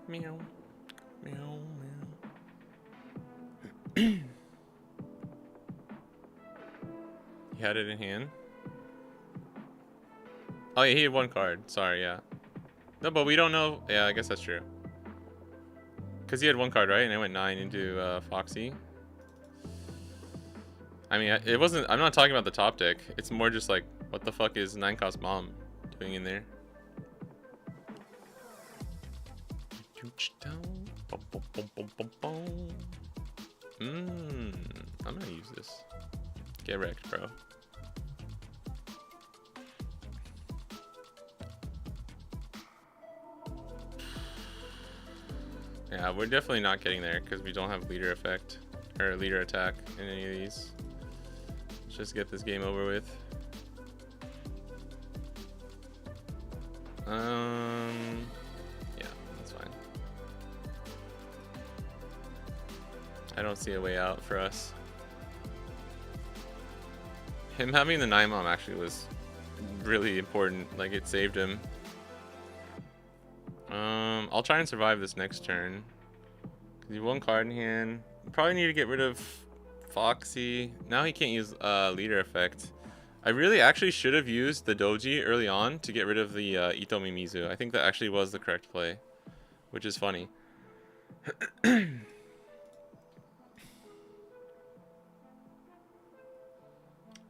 Meow. Meow, meow. He had it in hand. Oh yeah, he had 1 card. Sorry, yeah. No, but we don't know. Yeah, I guess that's true. Because he had 1 card, right? And it went 9 into Foxy. I mean, it wasn't. I'm not talking about the top deck. It's more just like, what the fuck is 9-cost mom doing in there? I'm gonna use this. Get wrecked, bro. Yeah, we're definitely not getting there because we don't have leader effect or leader attack in any of these. Let's just get this game over with. Yeah, that's fine. I don't see a way out for us. Him having the 9 mom actually was really important. Like, it saved him. I'll try and survive this next turn. Cause he 1 card in hand. Probably need to get rid of Foxy. Now he can't use leader effect. I really actually should have used the Doji early on to get rid of the Ito Mimizu. I think that actually was the correct play, which is funny.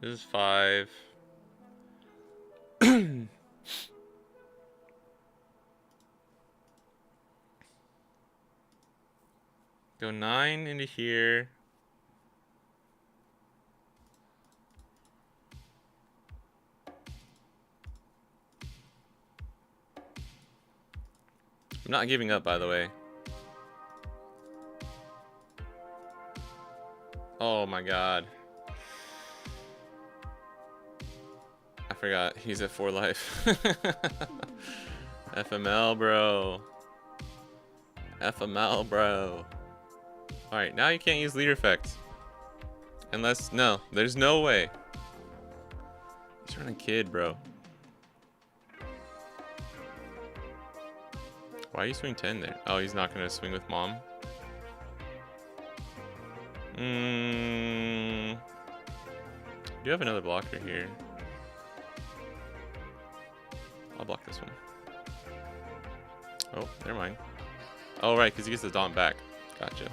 This is 5. Go 9 into here. I'm not giving up, by the way. Oh my god. forgot. He's at 4 life. FML, bro. FML, bro. Alright, now you can't use leader effect. Unless, no, there's no way. He's running kid, bro. Why are you swing 10 there? Oh, he's not gonna swing with mom. You have another blocker here. I'll block this one. Oh, never mind. Oh, right, because he gets the Daunt back. Gotcha.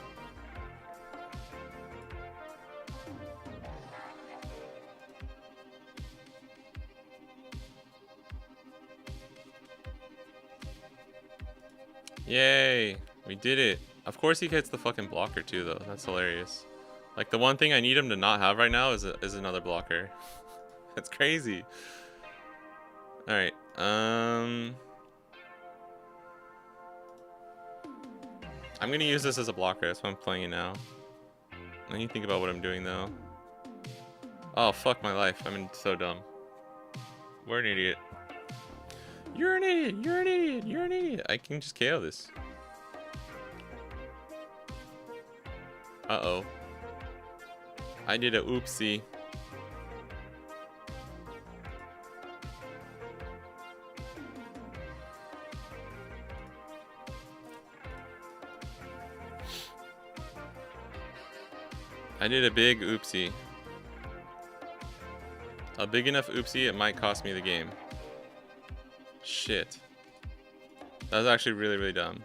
Yay! We did it. Of course he gets the fucking blocker too, though. That's hilarious. Like, the one thing I need him to not have right now is another blocker. That's crazy. Alright, I'm gonna use this as a blocker. That's why I'm playing it now. I need to think about what I'm doing, though. Oh, fuck my life. I'm so dumb. We're an idiot. You're an idiot. You're an idiot. You're an idiot. I can just KO this. Uh-oh. I did a oopsie. I did a big oopsie. A big enough oopsie, it might cost me the game. Shit. That was actually really, really dumb.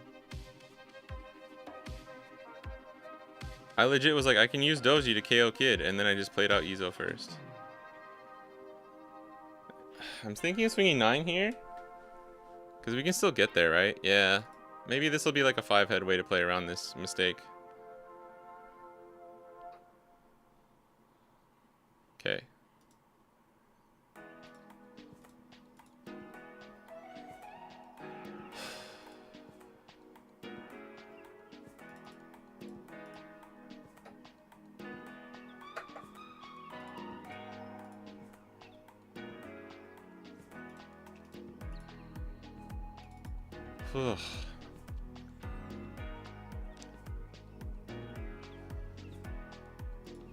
I legit was like, I can use Doji to KO Kid, and then I just played out Izo first. I'm thinking of swinging 9 here. Because we can still get there, right? Yeah. Maybe this will be like a 5-head way to play around this mistake. Okay.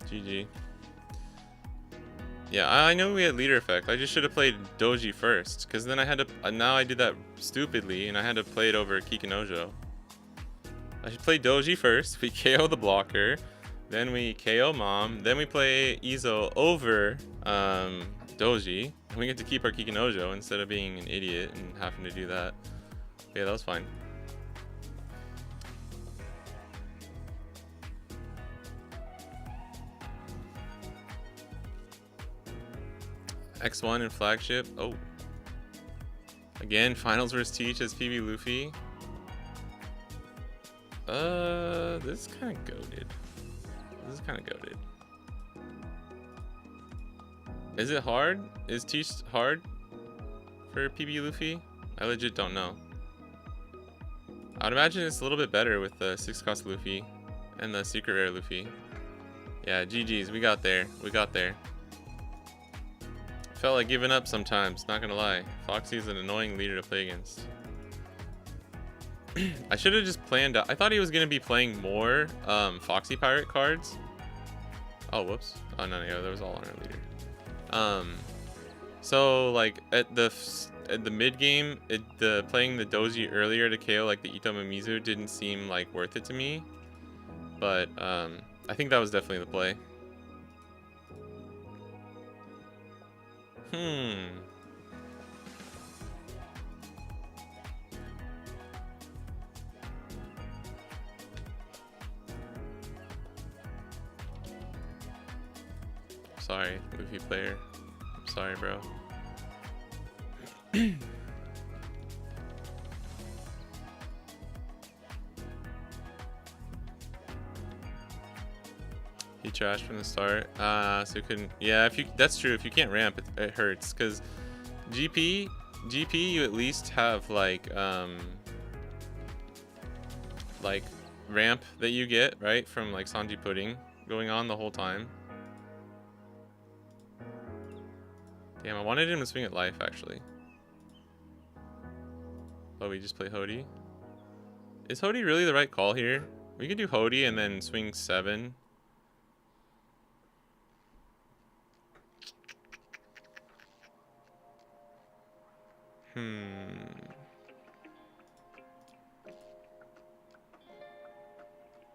GG. Yeah, I know we had leader effect. I just should have played Doji first, because then I had to. Now I did that stupidly, and I had to play it over Kikinojo. I should play Doji first. We KO the blocker, then we KO mom, then we play Izo over Doji, and we get to keep our Kikinojo instead of being an idiot and having to do that. Yeah, that was fine. X1 and flagship. Oh. Again, finals versus Teach as PB Luffy. This is kind of goated. This is kind of goated. Is it hard? Is Teach hard for PB Luffy? I legit don't know. I'd imagine it's a little bit better with the 6-cost Luffy and the secret rare Luffy. Yeah, GG's. We got there. We got there. Felt like giving up sometimes, not gonna lie. Foxy's an annoying leader to play against. I should have just planned out. I thought he was gonna be playing more Foxy Pirate cards. Oh, whoops. Oh no, yeah, that was all on our leader. So like at the mid game, playing the Doji earlier to KO like the Ito Mimizu didn't seem like worth it to me. But I think that was definitely the play. Sorry, Luffy player. I'm sorry, bro. He trashed from the start. So he couldn't. Yeah, that's true. If you can't ramp, it hurts. Cause GP, you at least have like ramp that you get right from like Sanji Pudding going on the whole time. Damn, I wanted him to swing at life, actually. Oh, we just play Hody. Is Hody really the right call here? We could do Hody and then swing 7.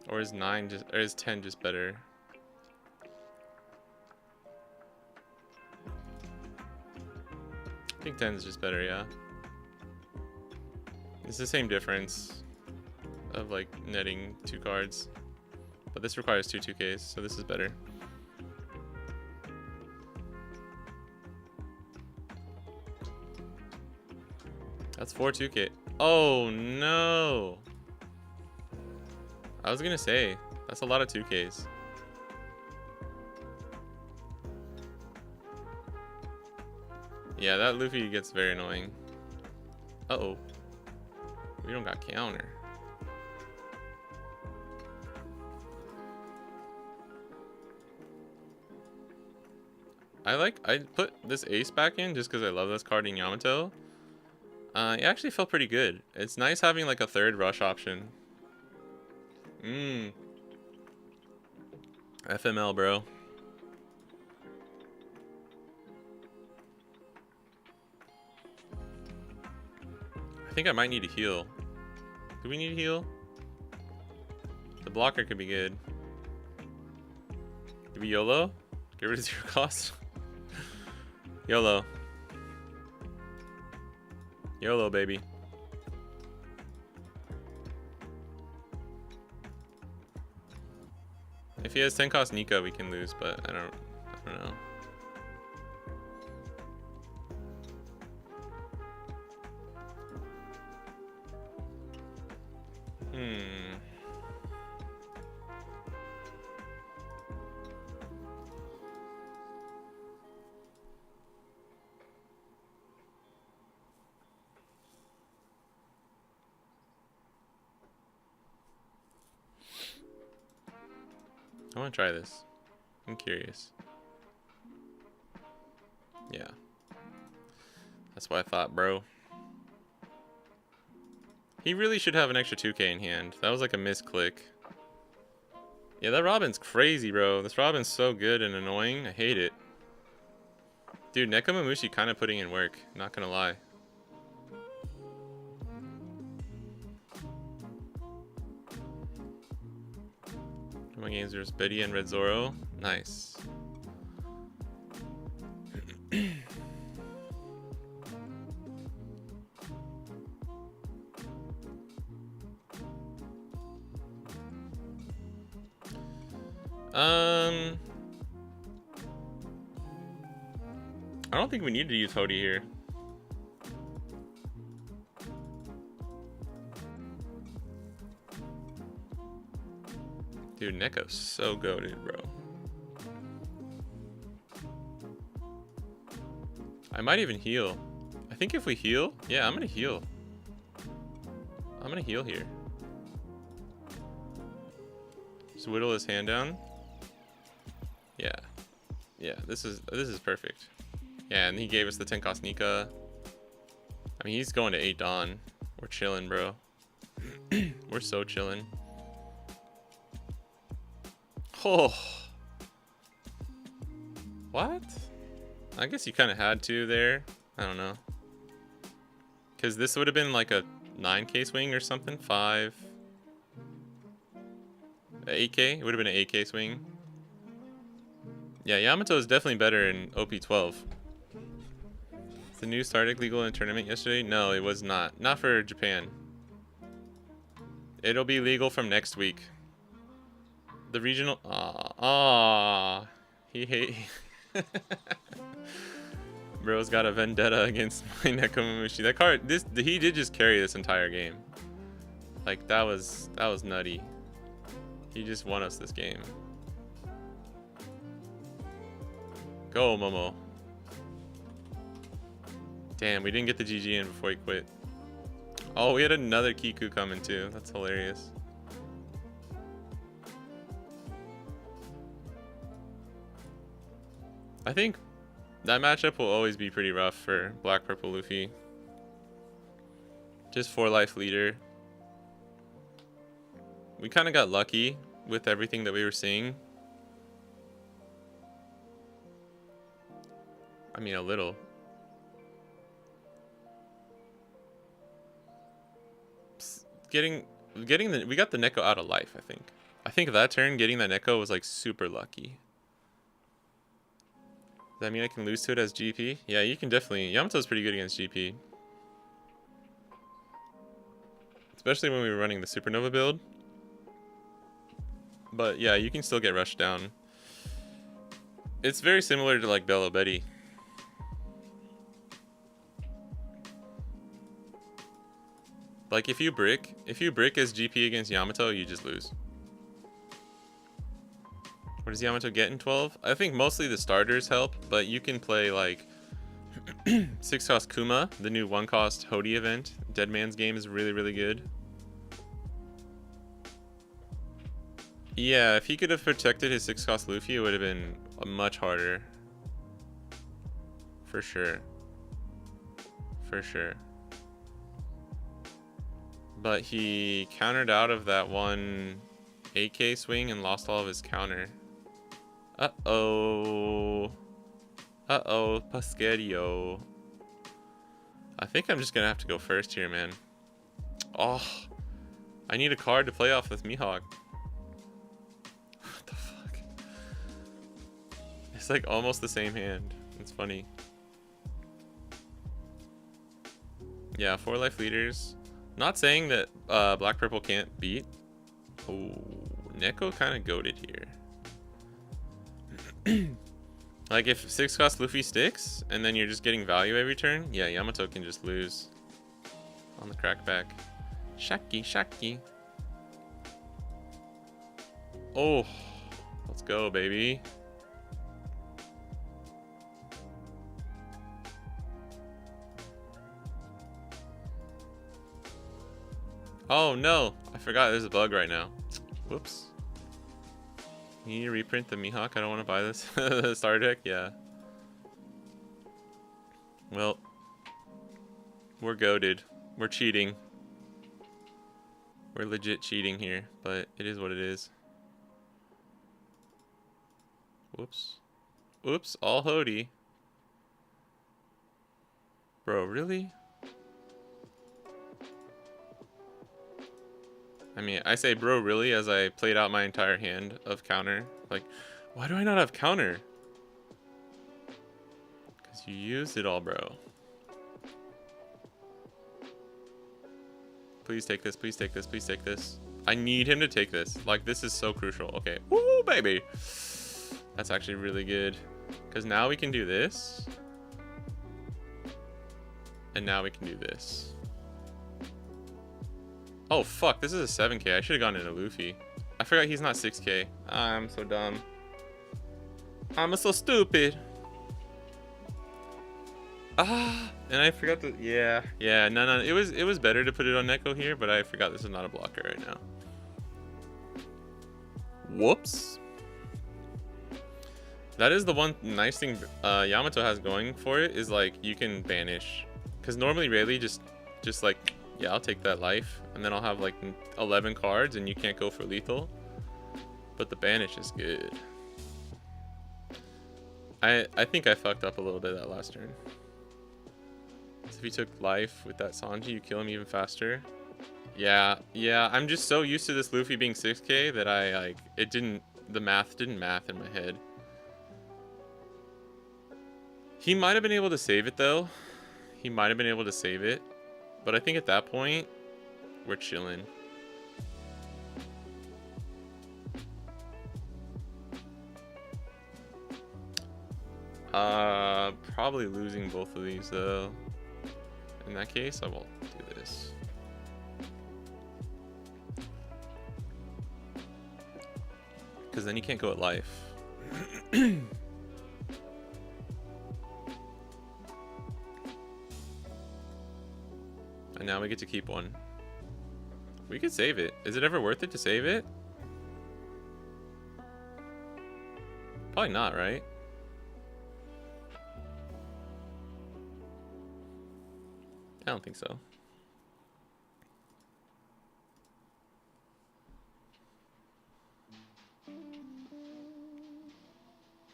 Or is 9 just, or is 10 just better? I think 10 is just better, yeah. It's the same difference of like netting 2 cards. But this requires 2 2Ks, so this is better. That's 4 2K. Oh no! I was gonna say, that's a lot of 2Ks. Yeah, that Luffy gets very annoying. Uh-oh. We don't got counter. I put this ace back in just because I love this card in Yamato. It actually felt pretty good. It's nice having like a 3rd rush option. FML, bro. I think I might need to heal. Do we need to heal? The blocker could be good. Do we YOLO? Get rid of 0 cost? YOLO. YOLO, baby. If he has 10 cost Nika, we can lose, but I don't know. I want to try this. I'm curious. Yeah. That's what I thought, bro. He really should have an extra 2K in hand. That was like a misclick. Yeah, that Robin's crazy, bro. This Robin's so good and annoying. I hate it. Dude, Nekomamushi kind of putting in work. Not gonna lie. My games, there's Betty and Red Zoro. Nice. I don't think we need to use Hody here. Dude, Neko's so goated, bro. I might even heal. I think if we heal, yeah, I'm gonna heal. I'm gonna heal here. Just whittle his hand down. Yeah. Yeah, this is perfect. Yeah, and he gave us the 10 cost Nika. I mean, he's going to 8 Dawn. We're chilling, bro. We're so chilling. Oh. What? I guess you kind of had to there. I don't know. Because this would have been like a 9K swing or something. 5. 8K? It would have been an 8K swing. Yeah, Yamato is definitely better in OP12. The new Stardeck legal in a tournament yesterday? No, it was not. Not for Japan. It'll be legal from next week. The regional... He hate... Bro's got a vendetta against my Nekomamushi. That card... He did just carry this entire game. Like, that was nutty. He just won us this game. Go, Momo. Damn, we didn't get the GG in before he quit. Oh, we had another Kiku coming too. That's hilarious. I think That matchup will always be pretty rough for Black Purple Luffy. Just 4 life leader. We kind of got lucky with everything that we were seeing. I mean, a little. We got the Neko out of life, I think. I think that turn, getting that Neko was like super lucky. Does that mean I can lose to it as GP? Yeah, you can definitely. Yamato's pretty good against GP. Especially when we were running the Supernova build. But yeah, you can still get rushed down. It's very similar to like Bello Betty. Like if you brick as GP against Yamato, you just lose. What does Yamato get in 12? I think mostly the starters help, but you can play like 6 cost Kuma, the new 1 cost Hody event. Dead Man's game is really, really good. Yeah, if he could have protected his 6 cost Luffy, it would have been much harder. For sure. For sure. But he countered out of that one AK swing and lost all of his counter. Uh-oh. Uh-oh, Pascherio. I think I'm just gonna have to go first here, man. Oh, I need a card to play off with Mihawk. What the fuck? It's like almost the same hand. It's funny. Yeah, 4 life leaders. Not saying that Black Purple can't beat. Oh, Neko kind of goated here. Like if 6 cost Luffy sticks and then you're just getting value every turn, yeah, Yamato can just lose on the crackback. Shaki, Shaki. Oh, let's go, baby. Oh no, I forgot there's a bug right now. Whoops. You need to reprint the Mihawk. I don't want to buy this. The star deck, yeah. Well, we're goated. We're cheating. We're legit cheating here, but it is what it is. Whoops. Oops, all Hody. Bro, really? I mean, I say bro really as I played out my entire hand of counter. Like, why do I not have counter? Because you used it all, bro. Please take this, please take this, please take this. I need him to take this. Like, this is so crucial. Okay. Woo, baby. That's actually really good. Because now we can do this. And now we can do this. Oh, fuck. This is a 7k. I should have gone into Luffy. I forgot he's not 6k. I'm so dumb. I'm so stupid. Ah, and I forgot to... Yeah. No. It was better to put it on Neko here, but I forgot this is not a blocker right now. Whoops. That is the one nice thing Yamato has going for it, is like you can banish. Because normally Rayleigh just like... Yeah, I'll take that life, and then I'll have like 11 cards, and you can't go for lethal. But the banish is good. I think I fucked up a little bit that last turn. So if he took life with that Sanji, you kill him even faster. Yeah. I'm just so used to this Luffy being 6k that the math didn't math in my head. He might have been able to save it though. He might have been able to save it. But I think at that point, we're chilling. Probably losing both of these though. In that case, I will do this. Because then you can't go at life. And now we get to keep one. We could save it. Is it ever worth it to save it? Probably not, right? I don't think so.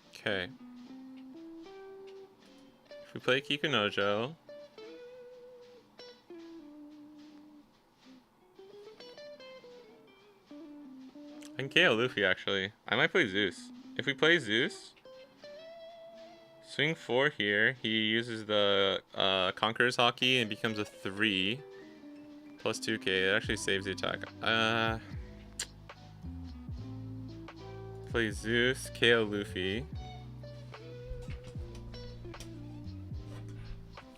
Okay. If we play Kikunojo, I can KO Luffy actually. I might play Zeus. If we play Zeus, swing 4 here. He uses the Conqueror's Hockey and becomes a 3 plus 2k. It actually saves the attack. Play Zeus, KO Luffy.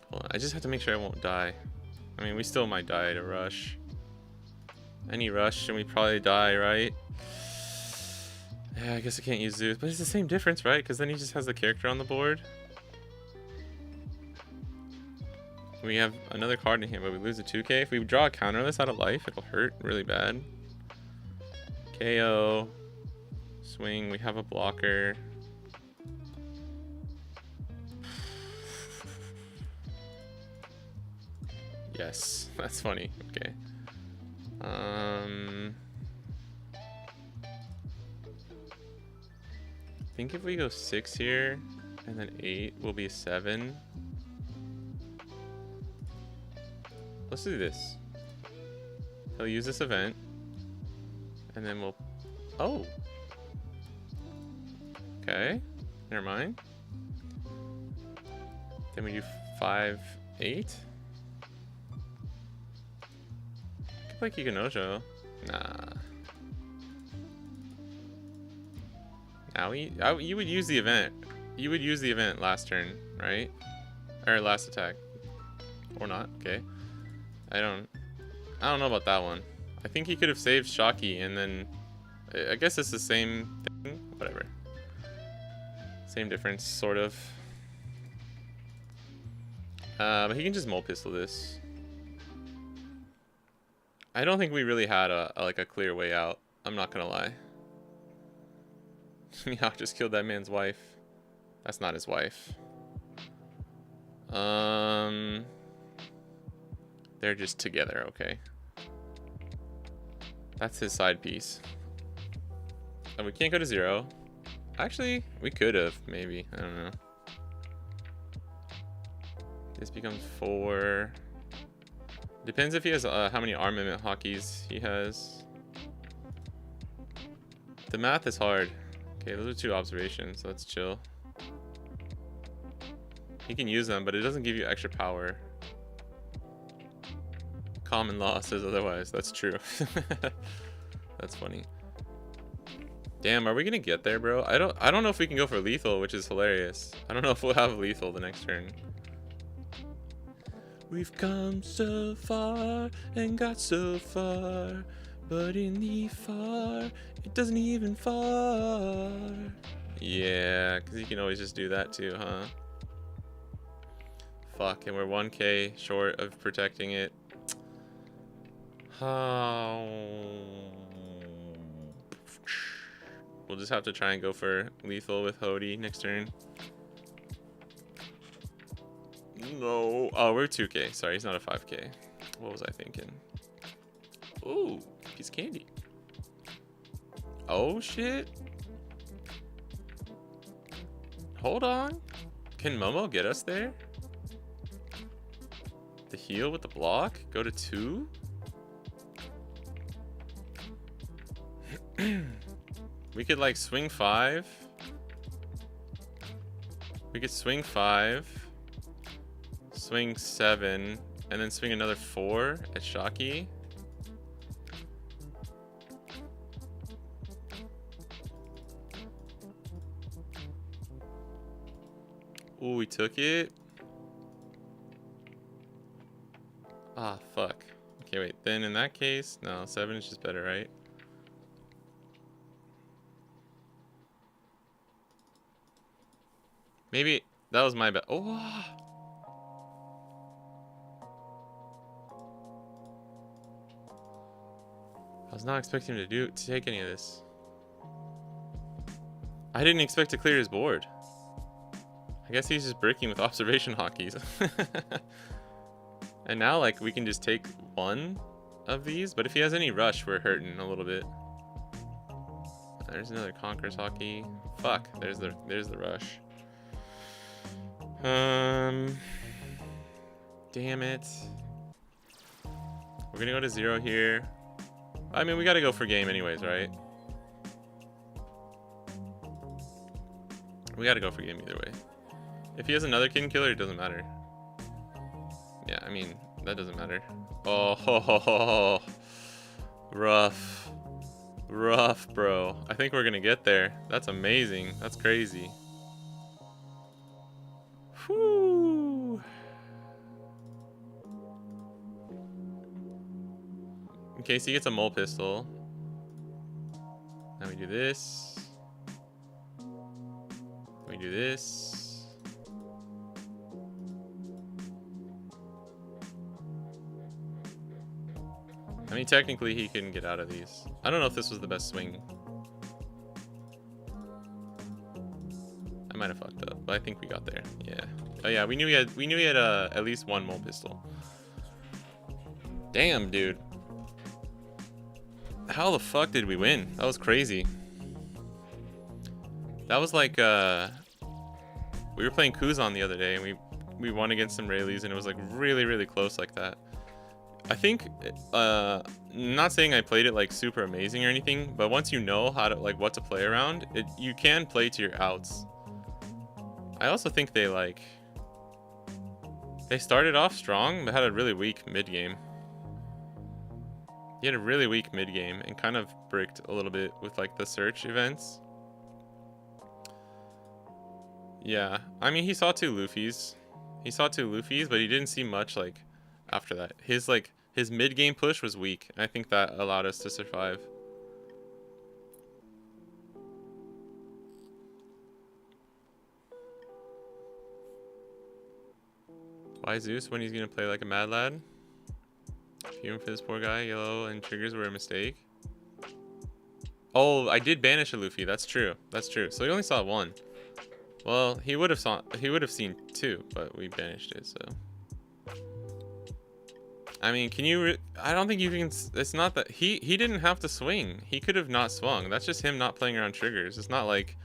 Hold on, I just have to make sure I won't die. I mean, we still might die to rush. Any rush and we probably die, right? Yeah, I guess I can't use Zeus, but it's the same difference, right? Because then he just has the character on the board. We have another card in hand, but we lose a 2k. If we draw a counterless out of life, it'll hurt really bad. KO. Swing, we have a blocker. Yes, that's funny. Okay. I think if we go 6 here and then 8 will be a 7. Let's do this. He'll use this event and then we'll... Oh! Okay, never mind. Then we do 5, 8. Could play Kikunojo. Nah. Now you would use the event. You would use the event last turn, right? Or last attack. Or not, okay. I don't know about that one. I think he could have saved Shocky and then... I guess it's the same thing. Whatever. Same difference, sort of. But he can just Mole Pistol this. I don't think we really had a clear way out. I'm not gonna lie. Meow just killed that man's wife. That's not his wife. They're just together, okay. That's his side piece. And we can't go to 0. Actually, we could have, maybe. I don't know. This becomes 4. Depends if he has how many armament hockeys he has. The math is hard. Okay, those are 2 observations. So let's chill. He can use them, but it doesn't give you extra power. Common law says otherwise. That's true. That's funny. Damn, are we gonna get there, bro? I don't know if we can go for lethal, which is hilarious. I don't know if we'll have lethal the next turn. We've come so far and got so far, but in the far, it doesn't even far. Yeah, because you can always just do that too, huh? Fuck, and we're 1k short of protecting it. Oh. We'll just have to try and go for lethal with Hody next turn. No. Oh, we're 2k. Sorry, he's not a 5k. What was I thinking? Ooh, piece of candy. Oh, shit. Hold on. Can Momo get us there? The heal with the block? Go to 2? We could like swing 5. We could swing 5. Swing 7. And then swing another 4 at Shocky. Ooh, we took it. Ah, fuck. Okay, wait. Then in that case, no, 7 is just better, right? Maybe that was my bad. Oh. I was not expecting him to take any of this. I didn't expect to clear his board. I guess he's just breaking with observation hockeys. And now, like, we can just take one of these. But if he has any rush, we're hurting a little bit. There's another Conqueror's Hockey. Fuck, there's the rush. Damn it. We're gonna go to 0 here. I mean, we gotta go for game anyways, right? We gotta go for game either way. If he has another Kitten Killer, it doesn't matter. Yeah, I mean, that doesn't matter. Oh, ho, ho, ho, ho. Rough. Rough, bro. I think we're gonna get there. That's amazing. That's crazy. Whew. In case he gets a mole pistol. Now we do this. We do this. I mean, technically he can get out of these. I don't know if this was the best swing. I might have fucked up, but I think we got there. Yeah. Oh yeah, we knew he had at least one mole pistol. Damn, dude. How the fuck did we win? That was crazy. That was like we were playing Kuzan the other day and we won against some Rayleighs and it was like really close like that. I think not saying I played it like super amazing or anything, but once you know how to like what to play around, you can play to your outs. I also think they started off strong but had a really weak mid game. He had a really weak mid game and kind of bricked a little bit with like the search events. Yeah, I mean he saw 2 Luffys. He saw 2 Luffys, but he didn't see much like after that. His mid game push was weak. And I think that allowed us to survive. Why Zeus when he's gonna play like a mad lad? Even for this poor guy, yellow and triggers were a mistake. Oh, I did banish a Luffy. That's true. That's true. So he only saw 1. Well, he would have seen 2, but we banished it. So, I mean, can you? I don't think you can. It's not that he didn't have to swing. He could have not swung. That's just him not playing around triggers. It's not like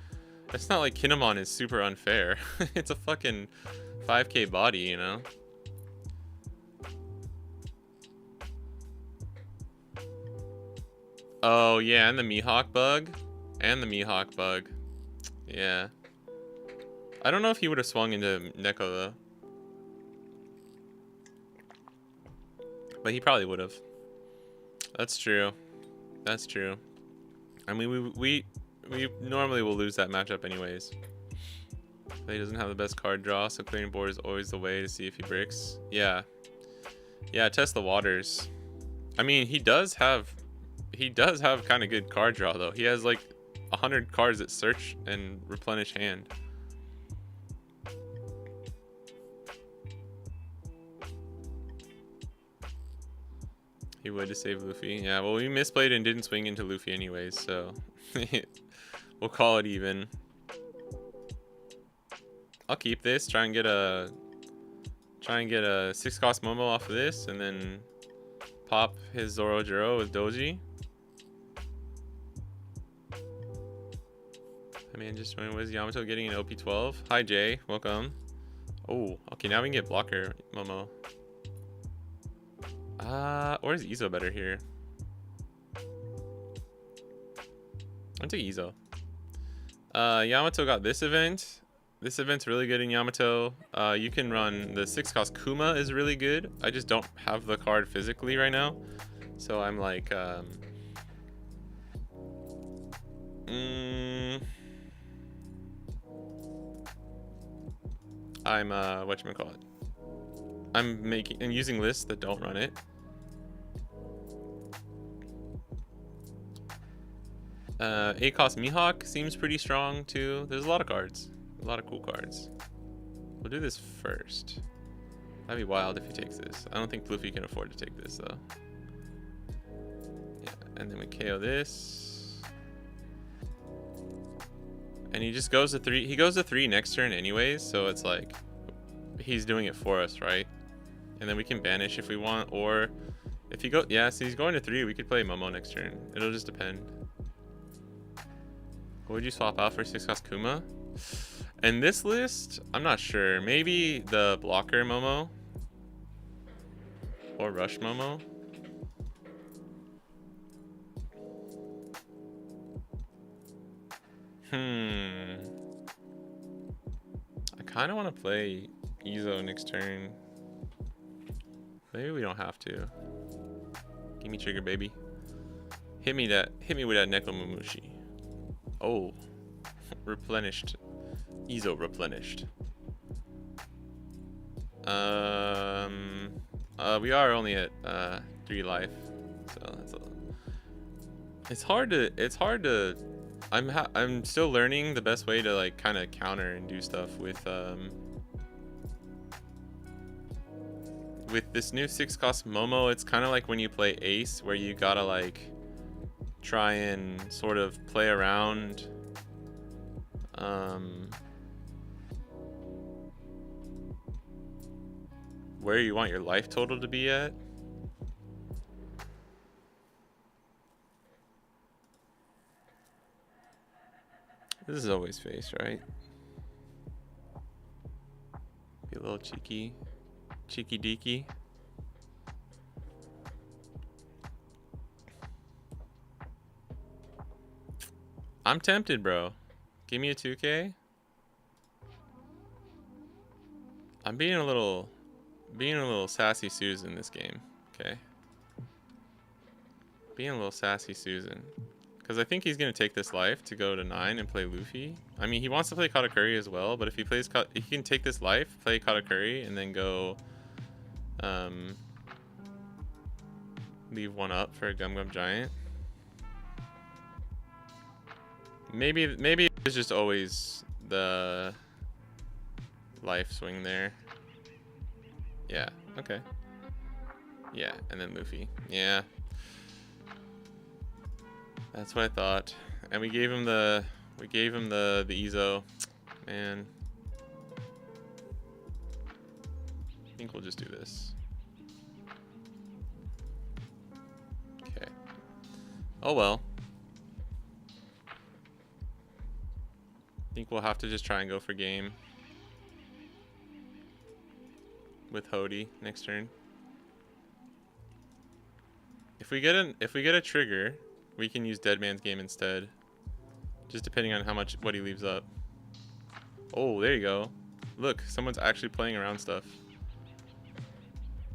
Kinemon is super unfair. It's a fucking 5K body, you know. Oh yeah, and the Mihawk bug. Yeah. I don't know if he would have swung into Neko though. But he probably would have. That's true. That's true. I mean, we normally will lose that matchup anyways. But he doesn't have the best card draw, so clearing board is always the way to see if he bricks. Yeah. Yeah, test the waters. I mean, he does have kind of good card draw though. He has like 100 cards that search and replenish hand. He would to save Luffy. Yeah, well, we misplayed and didn't swing into Luffy anyways, so we'll call it even. I'll keep this. Try and get a 6-cost Momo off of this, and then pop his Zoro with Doji. I mean, just joined. Was Yamato getting an OP12? Hi Jay, welcome. Oh, okay. Now we can get blocker Momo. Or is Izo better here? I'll take Izo. Yamato got this event. This event's really good in Yamato. You can run the 6-cost Kuma is really good. I just don't have the card physically right now. So I'm like, I'm whatchamacallit. I'm using lists that don't run it. A-cost Mihawk seems pretty strong too. There's a lot of cards. A lot of cool cards. We'll do this first. That'd be wild if he takes this. I don't think Luffy can afford to take this though. Yeah, and then we KO this. And he just goes to 3. He goes to 3 next turn anyways, so it's like he's doing it for us, right? And then we can banish if we want, or if you go, yeah, so he's going to 3, we could play Momo next turn. It'll just depend. What would you swap out for 6-cost Kuma? In this list, I'm not sure. Maybe the blocker Momo. Or rush Momo. I kind of want to play Izo next turn. Maybe we don't have to. Give me trigger, baby. Hit me with that Nekomamushi. Oh, replenished. Izo replenished. We are only at 3 life, so that's a. It's hard to. I'm still learning the best way to like kind of counter and do stuff with this new 6-cost Momo. It's kind of like when you play Ace, where you gotta like try and sort of play around where you want your life total to be at. This is always face, right? Be a little cheeky deeky. I'm tempted, bro. Give me a 2K. I'm being a little sassy Susan this game, okay? Being a little sassy Susan. Because I think he's going to take this life to go to 9 and play Luffy. I mean, he wants to play Katakuri as well, but if he plays, if he can take this life, play Katakuri, and then go, leave one up for a Gum Gum Giant. Maybe it's just always the life swing there. Yeah, okay. Yeah, and then Luffy. Yeah. That's what I thought. And we gave him the Izo. Man. I think we'll just do this. Okay. Oh well. I think we'll have to just try and go for game with Hody next turn. If we get a trigger, we can use Dead Man's Game instead. Just depending on what he leaves up. Oh, there you go. Look, someone's actually playing around stuff.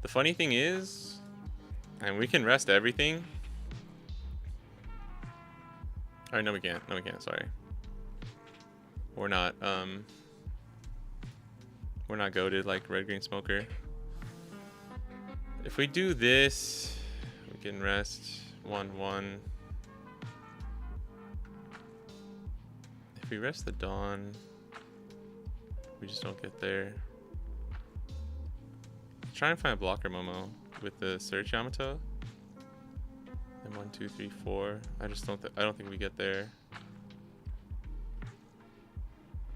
The funny thing is, and we can rest everything. Alright, no we can't. No we can't, sorry. We're not goated like Red Green Smoker. If we do this, we can rest 1-1. If we rest the Dawn, we just don't get there. Try and find a blocker Momo with the Search Yamato. And 1, 2, 3, 4. I don't think we get there.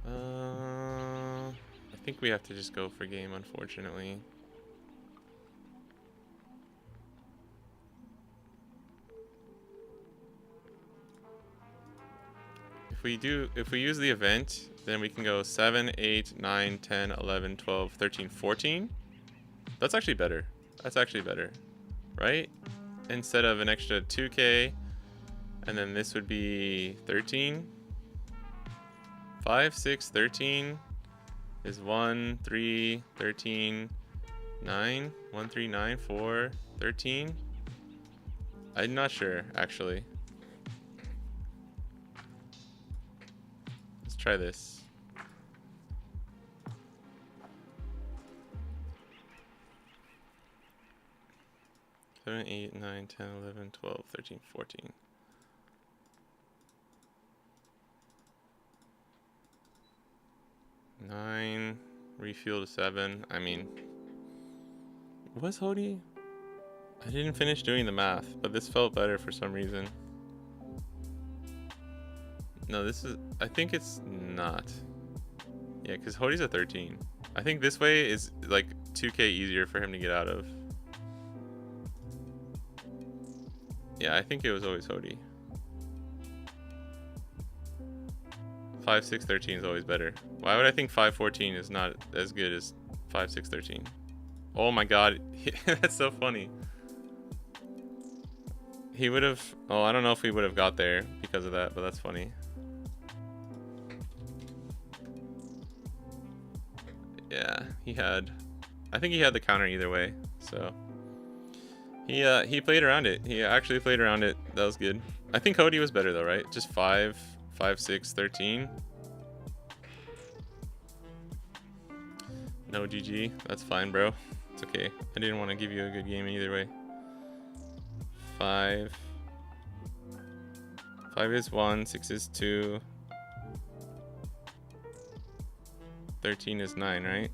I think we have to just go for game, unfortunately. If we use the event, then we can go 7, 8, 9, 10, 11, 12, 13, 14. That's actually better. That's actually better, right? Instead of an extra 2K, and then this would be 13. 5, 6, 13 is 1, 3, 13, 9. 1, 3, 9, 4, 13. I'm not sure, actually. Let's try this. Seven, 8, 9, 10, 11, 12, 13, 14. 9, refuel to 7. I mean, was Hody? I didn't finish doing the math, but this felt better for some reason. No, this is, I think it's not. Yeah, because Hody's a 13. I think this way is like 2k easier for him to get out of. Yeah, I think it was always Hody. 5, 6, 13 is always better. Why would I think 5, 14 is not as good as 5, 6, 13? Oh my god, that's so funny. He would have, oh, I don't know if he would have got there because of that, but that's funny. Yeah, he had, I think he had the counter either way, so. He played around it. He actually played around it. That was good. I think Hody was better though, right? Just 5, 5, 6, 13. No GG. That's fine, bro. It's okay. I didn't want to give you a good game either way. 5. 5 is 1. 6 is 2. 13 is 9, right?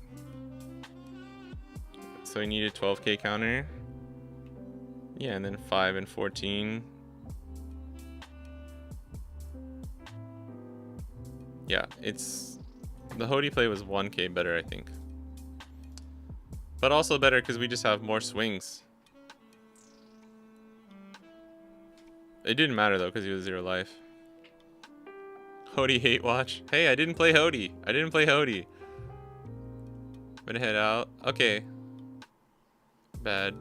So he needed 12k counter. Yeah, and then 5 and 14. Yeah, it's... The Hody play was 1k better, I think. But also better because we just have more swings. It didn't matter though because he was 0 life. Hody hate watch. Hey, I didn't play Hody. I didn't play Hody. I'm gonna head out. Okay. Bad.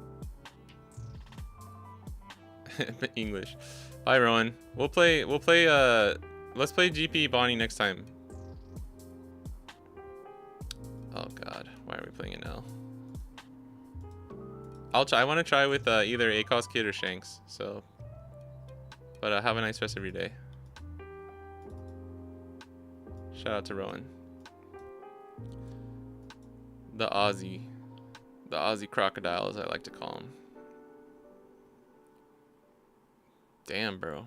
English. Bye, Rowan. Let's play GP Bonney next time. Oh god, why are we playing it now? I want to try with either ACOS Kid or Shanks, so. But have a nice rest of your day. Shout out to Rowan. The Aussie crocodile, as I like to call him. Damn, bro.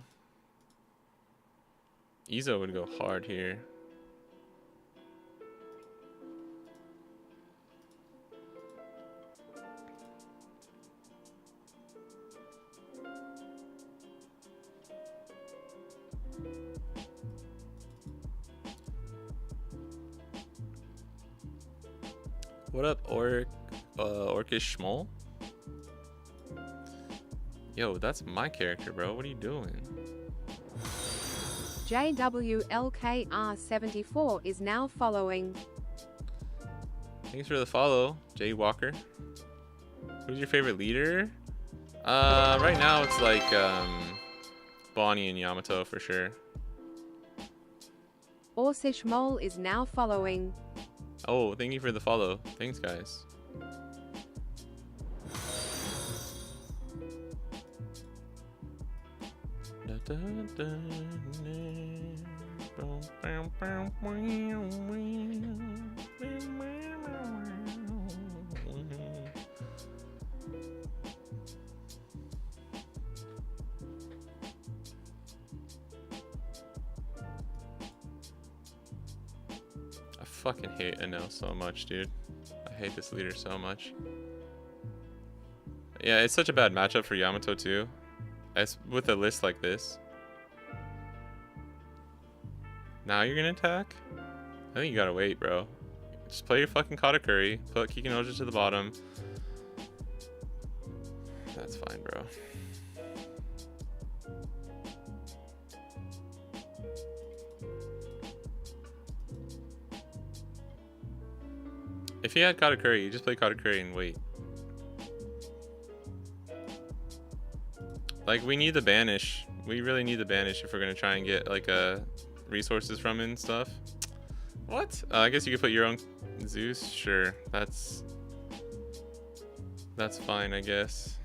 Izo would go hard here. What up, Orcish Schmoll? Yo, that's my character, bro. What are you doing? JWLKR74 is now following. Thanks for the follow, Jay Walker. Who's your favorite leader? Right now it's like Bonney and Yamato for sure. Orcish Mole is now following. Oh, thank you for the follow. Thanks, guys. I fucking hate Enel so much, dude. I hate this leader so much. Yeah, it's such a bad matchup for Yamato too. As with a list like this. Now you're gonna attack? I think you gotta wait, bro. Just play your fucking Katakuri. Put Kikinoja to the bottom. That's fine, bro. If you had Katakuri, you just play Katakuri and wait. Like, we need the banish. We really need the banish if we're gonna try and get like resources from it and stuff. What? I guess you could put your own Zeus. Sure, that's fine, I guess.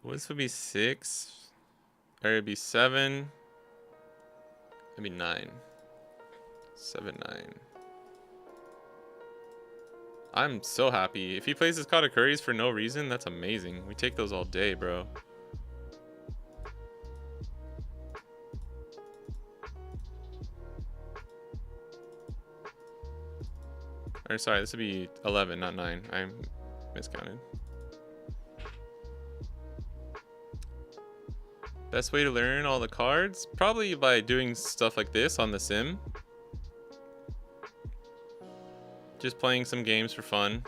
Well, this would be 6, or it'd be 7. It'd be 9. 7, 9. I'm so happy. If he plays his Katakuris for no reason, that's amazing. We take those all day, bro. Or sorry, this would be 11, not 9. I miscounted. Best way to learn all the cards? Probably by doing stuff like this on the sim. Just playing some games for fun.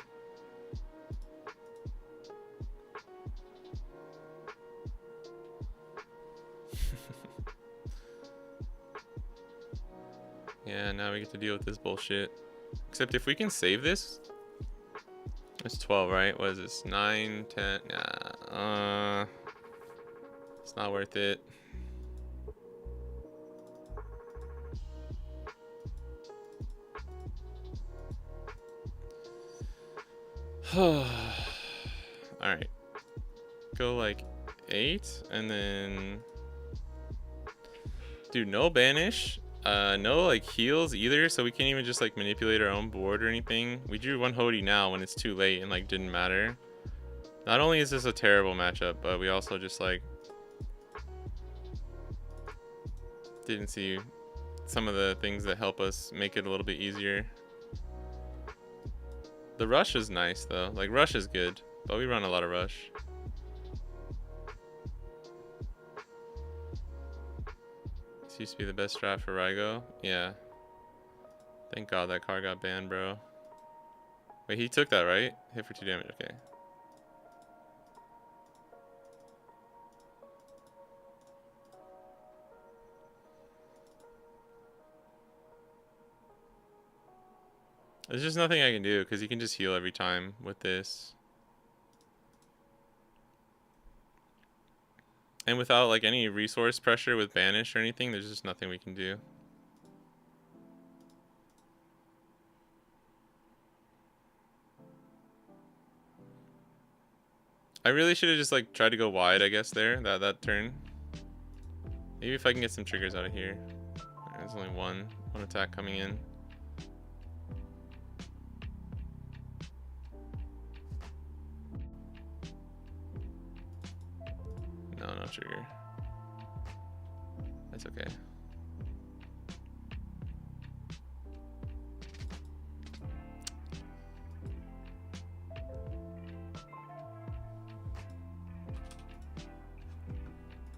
Yeah, now we get to deal with this bullshit. Except if we can save this... It's 12, right? What is this? 9, 10... Nah, it's not worth it. Alright. Go like 8, and then... Dude, no banish. No like heals either, so we can't even just like manipulate our own board or anything. We drew one Hody now when it's too late and like didn't matter. Not only is this a terrible matchup, but we also just like didn't see some of the things that help us make it a little bit easier. The rush is nice though. Like rush is good, but we run a lot of rush. This used to be the best strat for Rygo. Yeah. Thank God that card got banned, bro. Wait, he took that, right? Hit for 2 damage, okay. There's just nothing I can do because he can just heal every time with this. And without like any resource pressure with banish or anything, there's just nothing we can do. I really should have just like tried to go wide, I guess, there, that turn. Maybe if I can get some triggers out of here. There's only one attack coming in. No trigger. That's okay.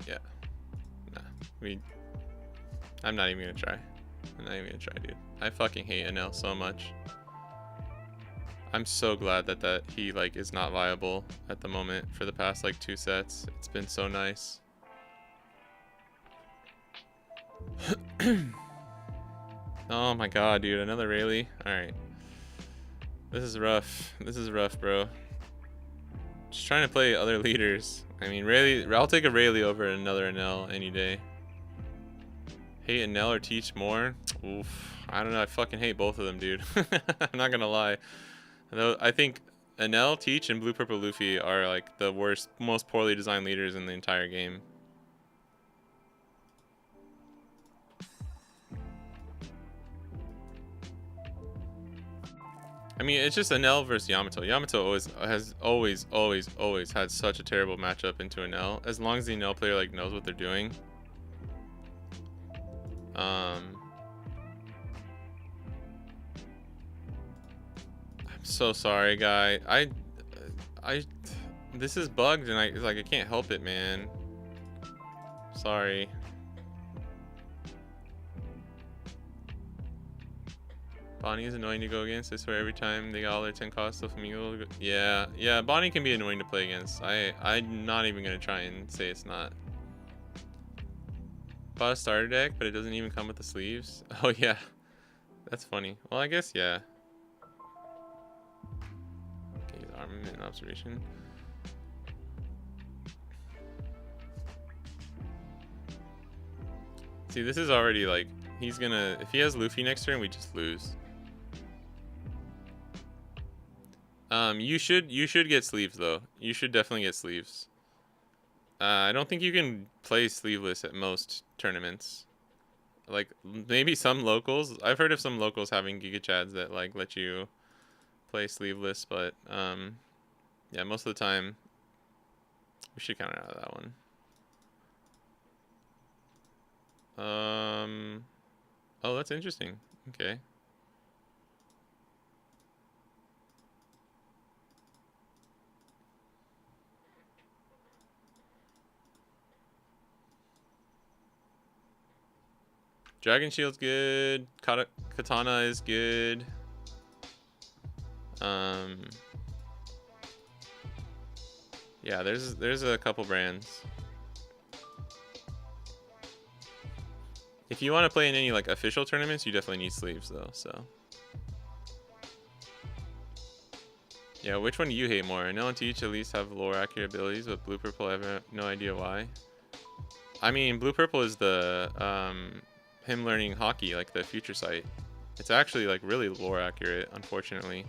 Yeah. Nah. I'm not even gonna try. I'm not even gonna try, dude. I fucking hate Enel so much. I'm so glad that he like is not viable at the moment for the past like 2 sets. It's been so nice. Oh my god, dude, another Rayleigh. Alright. This is rough. This is rough, bro. Just trying to play other leaders. I mean, Rayleigh, I'll take a Rayleigh over another Enel any day. Hate Enel or Teach more? Oof. I don't know. I fucking hate both of them, dude. I'm not gonna lie. Though I think Enel, Teach, and Blue Purple Luffy are like the worst, most poorly designed leaders in the entire game. I mean, it's just Enel versus Yamato. Yamato has always had such a terrible matchup into Enel. As long as the Enel player like knows what they're doing. I'm so sorry, guy. This is bugged, and I can't help it, man. Sorry. Bonney is annoying to go against. I swear every time they got all their 10 costs of Flamingo. Yeah, Bonney can be annoying to play against. I'm not even gonna try and say it's not. Bought a starter deck, but it doesn't even come with the sleeves. Oh yeah, that's funny. Well, I guess yeah. Okay, his armament and observation. See, this is already like he's gonna. If he has Luffy next turn, we just lose. You should get sleeves though. You should definitely get sleeves. I don't think you can play sleeveless at most tournaments. Like maybe some locals. I've heard of some locals having Giga Chads that like let you play sleeveless, but yeah, most of the time we should count out of that one. Oh, that's interesting. Okay. Dragon Shield's good. Katana is good. Yeah, there's a couple brands. If you want to play in any like official tournaments, you definitely need sleeves though. So yeah, which one do you hate more? No and Teach at least have lore accurate abilities, but Blue Purple I have no idea why. I mean, Blue Purple is the him learning hockey, like the future sight. It's actually like really lore accurate, unfortunately.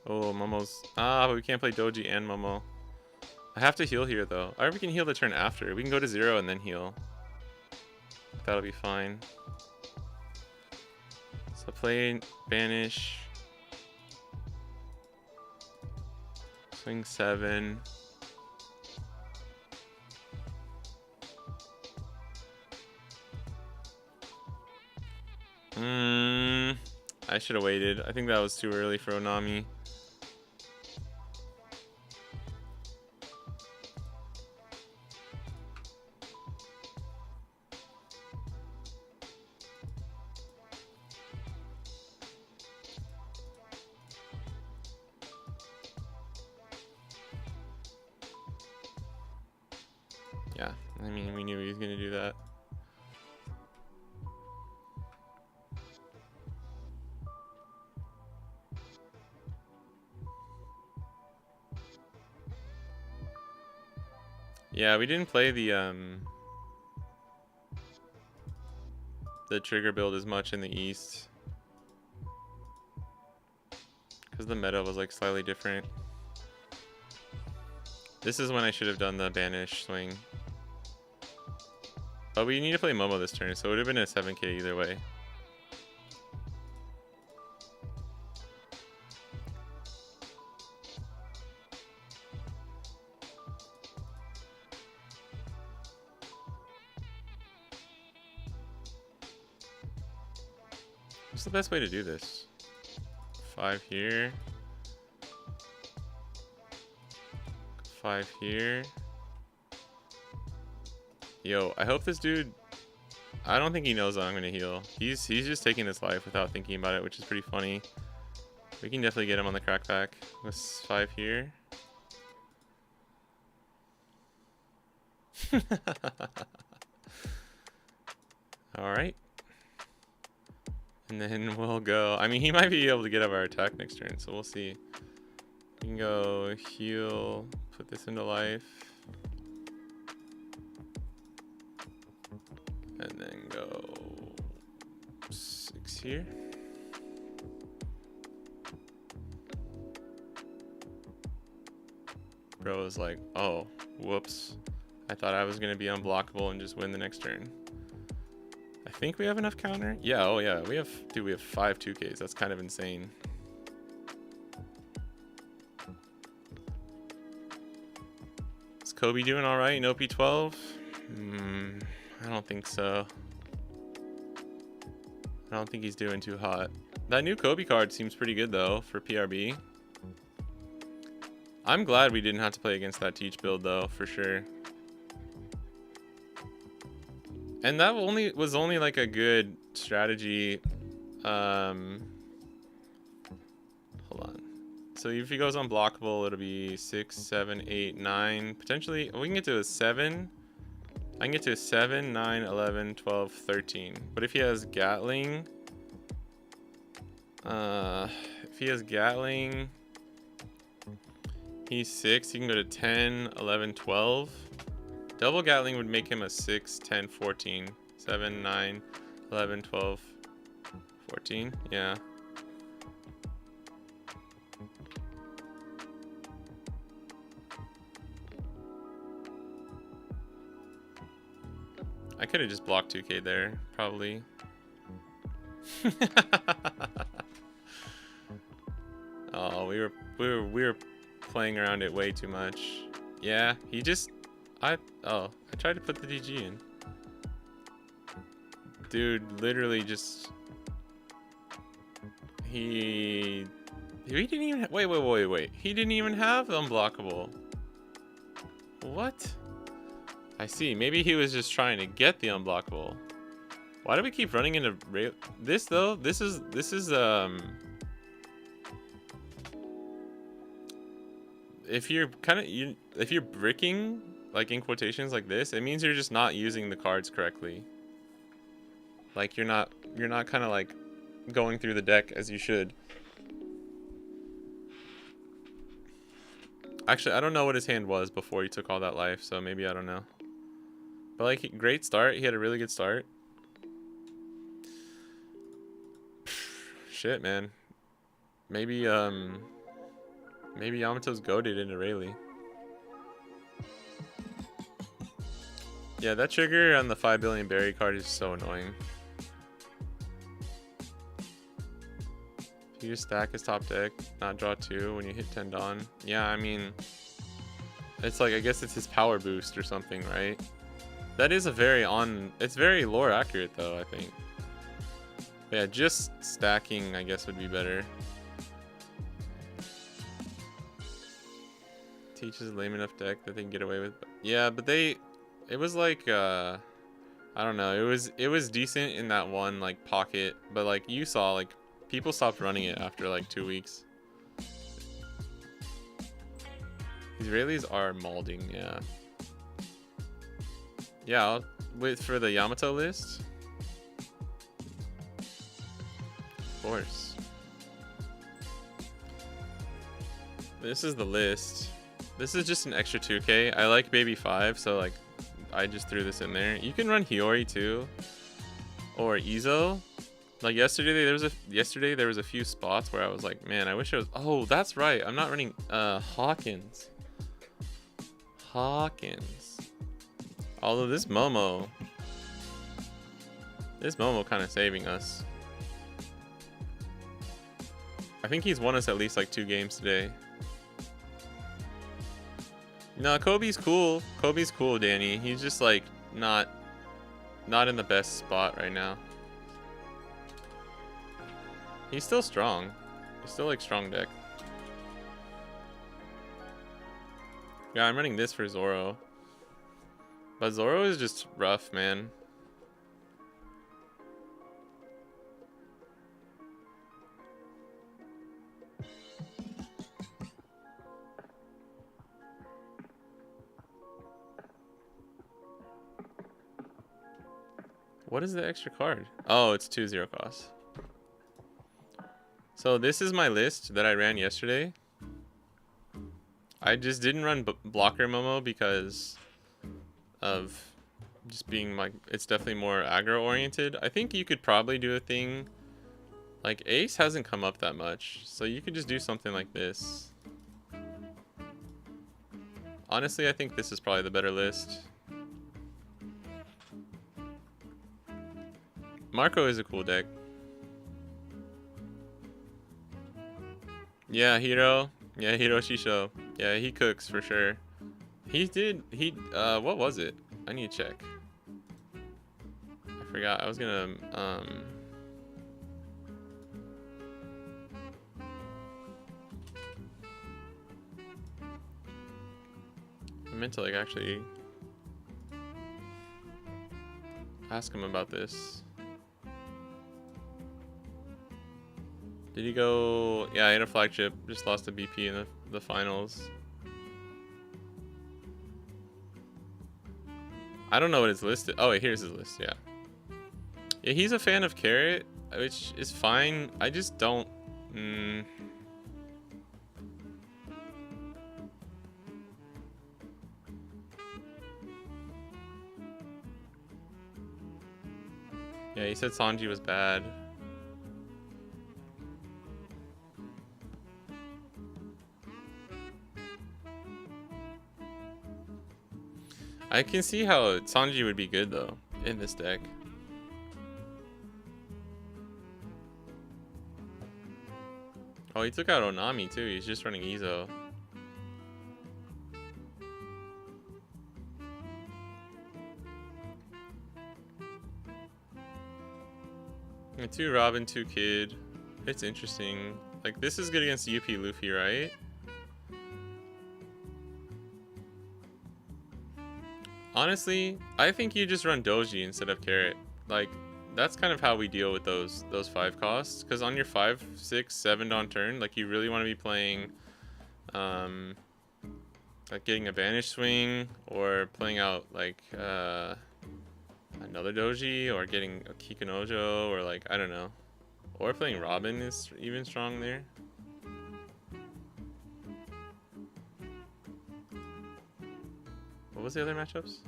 Oh, Momo's... Ah, but we can't play Doji and Momo. I have to heal here, though. Or we can heal the turn after. We can go to 0 and then heal. That'll be fine. So play, banish. Swing 7. I should have waited. I think that was too early for Onami. Yeah, I mean, we knew he was going to do that. Yeah, we didn't play the trigger build as much in the East. Because the meta was like slightly different. This is when I should have done the banish swing. But we need to play Momo this turn, so it would have been a 7k either way. What's the best way to do this? 5 here. 5 here. Yo, I hope this dude... I don't think he knows that I'm going to heal. He's just taking this life without thinking about it, which is pretty funny. We can definitely get him on the crackback. With 5 here. Alright. And then we'll go... I mean, he might be able to get up our attack next turn, so we'll see. We can go heal, put this into life. And then go 6 here. Bro was like, oh, whoops. I thought I was going to be unblockable and just win the next turn. I think we have enough counter. Yeah, oh yeah, we have 5 2Ks. That's kind of insane. Is Kobe doing all right in OP12? I don't think so. I don't think he's doing too hot. That new Kobe card seems pretty good though for PRB. I'm glad we didn't have to play against that Teach build though, for sure. And that was only like a good strategy. Hold on. So if he goes unblockable, it'll be 6, 7, 8, 9. Potentially, we can get to a 7. I can get to a 7, 9, 11, 12, 13. But if he has Gatling... if he has Gatling... He's 6. He can go to 10, 11, 12. Double Gatling would make him a 6, 10, 14. 7, 9, 11, 12, 14. Yeah. I could have just blocked 2k there, probably. Oh, we were playing around it way too much. Yeah, he just I tried to put the DG in. dude literally just he didn't even wait. He didn't even have unblockable. What? I see. Maybe he was just trying to get the unblockable. Why do we keep running into this though? This is if you're if you're bricking like in quotations like this, it means you're just not using the cards correctly. Like you're not kind of like going through the deck as you should. Actually, I don't know what his hand was before he took all that life, so maybe I don't know. But like, great start. He had a really good start. Shit, man. Maybe Yamato's goated into Rayleigh. Yeah, that trigger on the 5 billion berry card is so annoying. You just stack his top deck, not draw 2 when you hit 10 Dawn. Yeah, I mean, it's like, I guess it's his power boost or something, right? That is a it's very lore accurate though, I think. But yeah, just stacking, I guess, would be better. Teaches a lame enough deck that they can get away with. Yeah, but it was like, I don't know, it was decent in that one, like, pocket, but like, you saw, like, people stopped running it after like 2 weeks. Israelis are molding, yeah. Yeah, I'll wait for the Yamato list. Of course. This is the list. This is just an extra 2k. I like Baby 5, so like I just threw this in there. You can run Hiyori too. Or Izo. Like yesterday there was a few spots where I was like, man, I wish I was. Oh, that's right. I'm not running Hawkins. Although this Momo kind of saving us. I think he's won us at least like 2 games today. No, Kobe's cool. Kobe's cool, Danny. He's just like not in the best spot right now. He's still strong. He's still like strong deck. Yeah, I'm running this for Zoro. But Zoro is just rough, man. What is the extra card? Oh, it's 2-0 cost. So this is my list that I ran yesterday. I just didn't run blocker Momo because of just being like, it's definitely more aggro oriented. I think you could probably do a thing like Ace hasn't come up that much, so you could just do something like this. Honestly, I think this is probably the better list. Marco is a cool deck. Yeah, Hiro. Yeah, Hiro Shisho. Yeah, he cooks for sure. What was it? I need to check. I forgot. I was gonna, I meant to like actually ask him about this. Did he go? Yeah, he had a flagship. Just lost to BP in the finals. I don't know what his list is. Oh, wait, here's his list. Yeah. Yeah, he's a fan of Carrot, which is fine. I just don't. Yeah, he said Sanji was bad. I can see how Sanji would be good though in this deck. Oh, he took out Onami too. He's just running Izo. 2 Robin, 2 Kid. It's interesting. Like, this is good against UP Luffy, right? Honestly, I think you just run Doji instead of Carrot. Like, that's kind of how we deal with those 5 costs. Because on your 5, 6, 7 on turn, like, you really want to be playing, like, getting a Banish Swing, or playing out, like, another Doji, or getting a Kikanojo, or, like, I don't know. Or playing Robin is even strong there. What was the other matchups?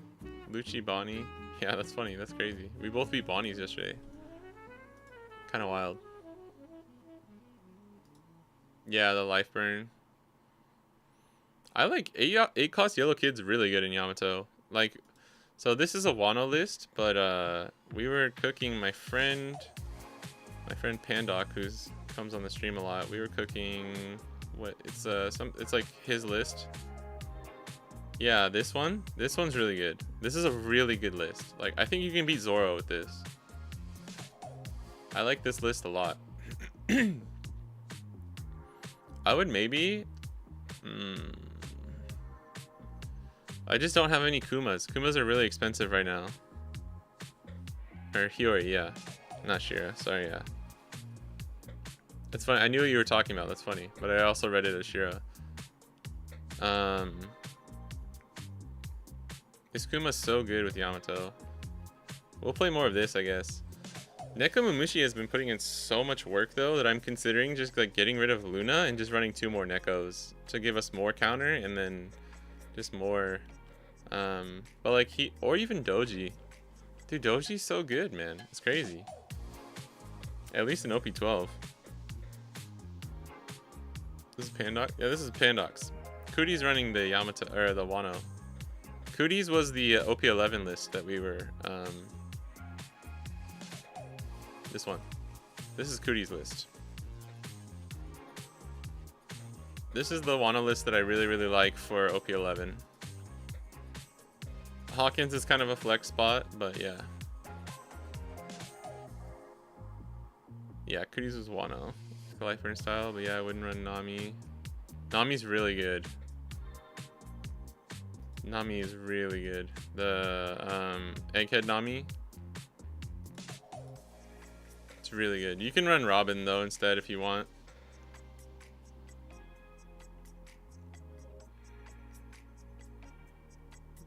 Lucci, Bonney. Yeah, that's funny. That's crazy. We both beat Bonnies yesterday. Kind of wild. Yeah, the life burn. I like 8 cost Yellow Kid's really good in Yamato. Like, so this is a Wano list, but we were cooking my friend Pandoc, who's comes on the stream a lot. We were cooking it's like his list. Yeah, this one's really good. This is a really good list. Like, I think you can beat Zoro with this. I like this list a lot. I would maybe I just don't have any Kumas. Kumas are really expensive right now. Or Hiyori, yeah. Not Shira, sorry, yeah. That's funny. I knew what you were talking about. That's funny. But I also read it as Shira. This Kuma's so good with Yamato. We'll play more of this, I guess. Neko Mamushi has been putting in so much work, though, that I'm considering just like getting rid of Luna and just running 2 more Nekos to give us more counter, and then just more. But like or even Doji. Dude, Doji's so good, man. It's crazy. At least in OP12. This is Pandoc? Yeah, this is Pandox. Cootie's running the Yamato, or the Wano. Cootie's was the OP11 list that we were, this one. This is Cootie's list. This is the Wano list that I really, really like for OP11. Hawkins is kind of a flex spot, but yeah. Yeah, Cootie's was Wano. Life burn style, but yeah, I wouldn't run Nami. Nami's really good. Nami is really good. The Egghead Nami. It's really good. You can run Robin though instead if you want.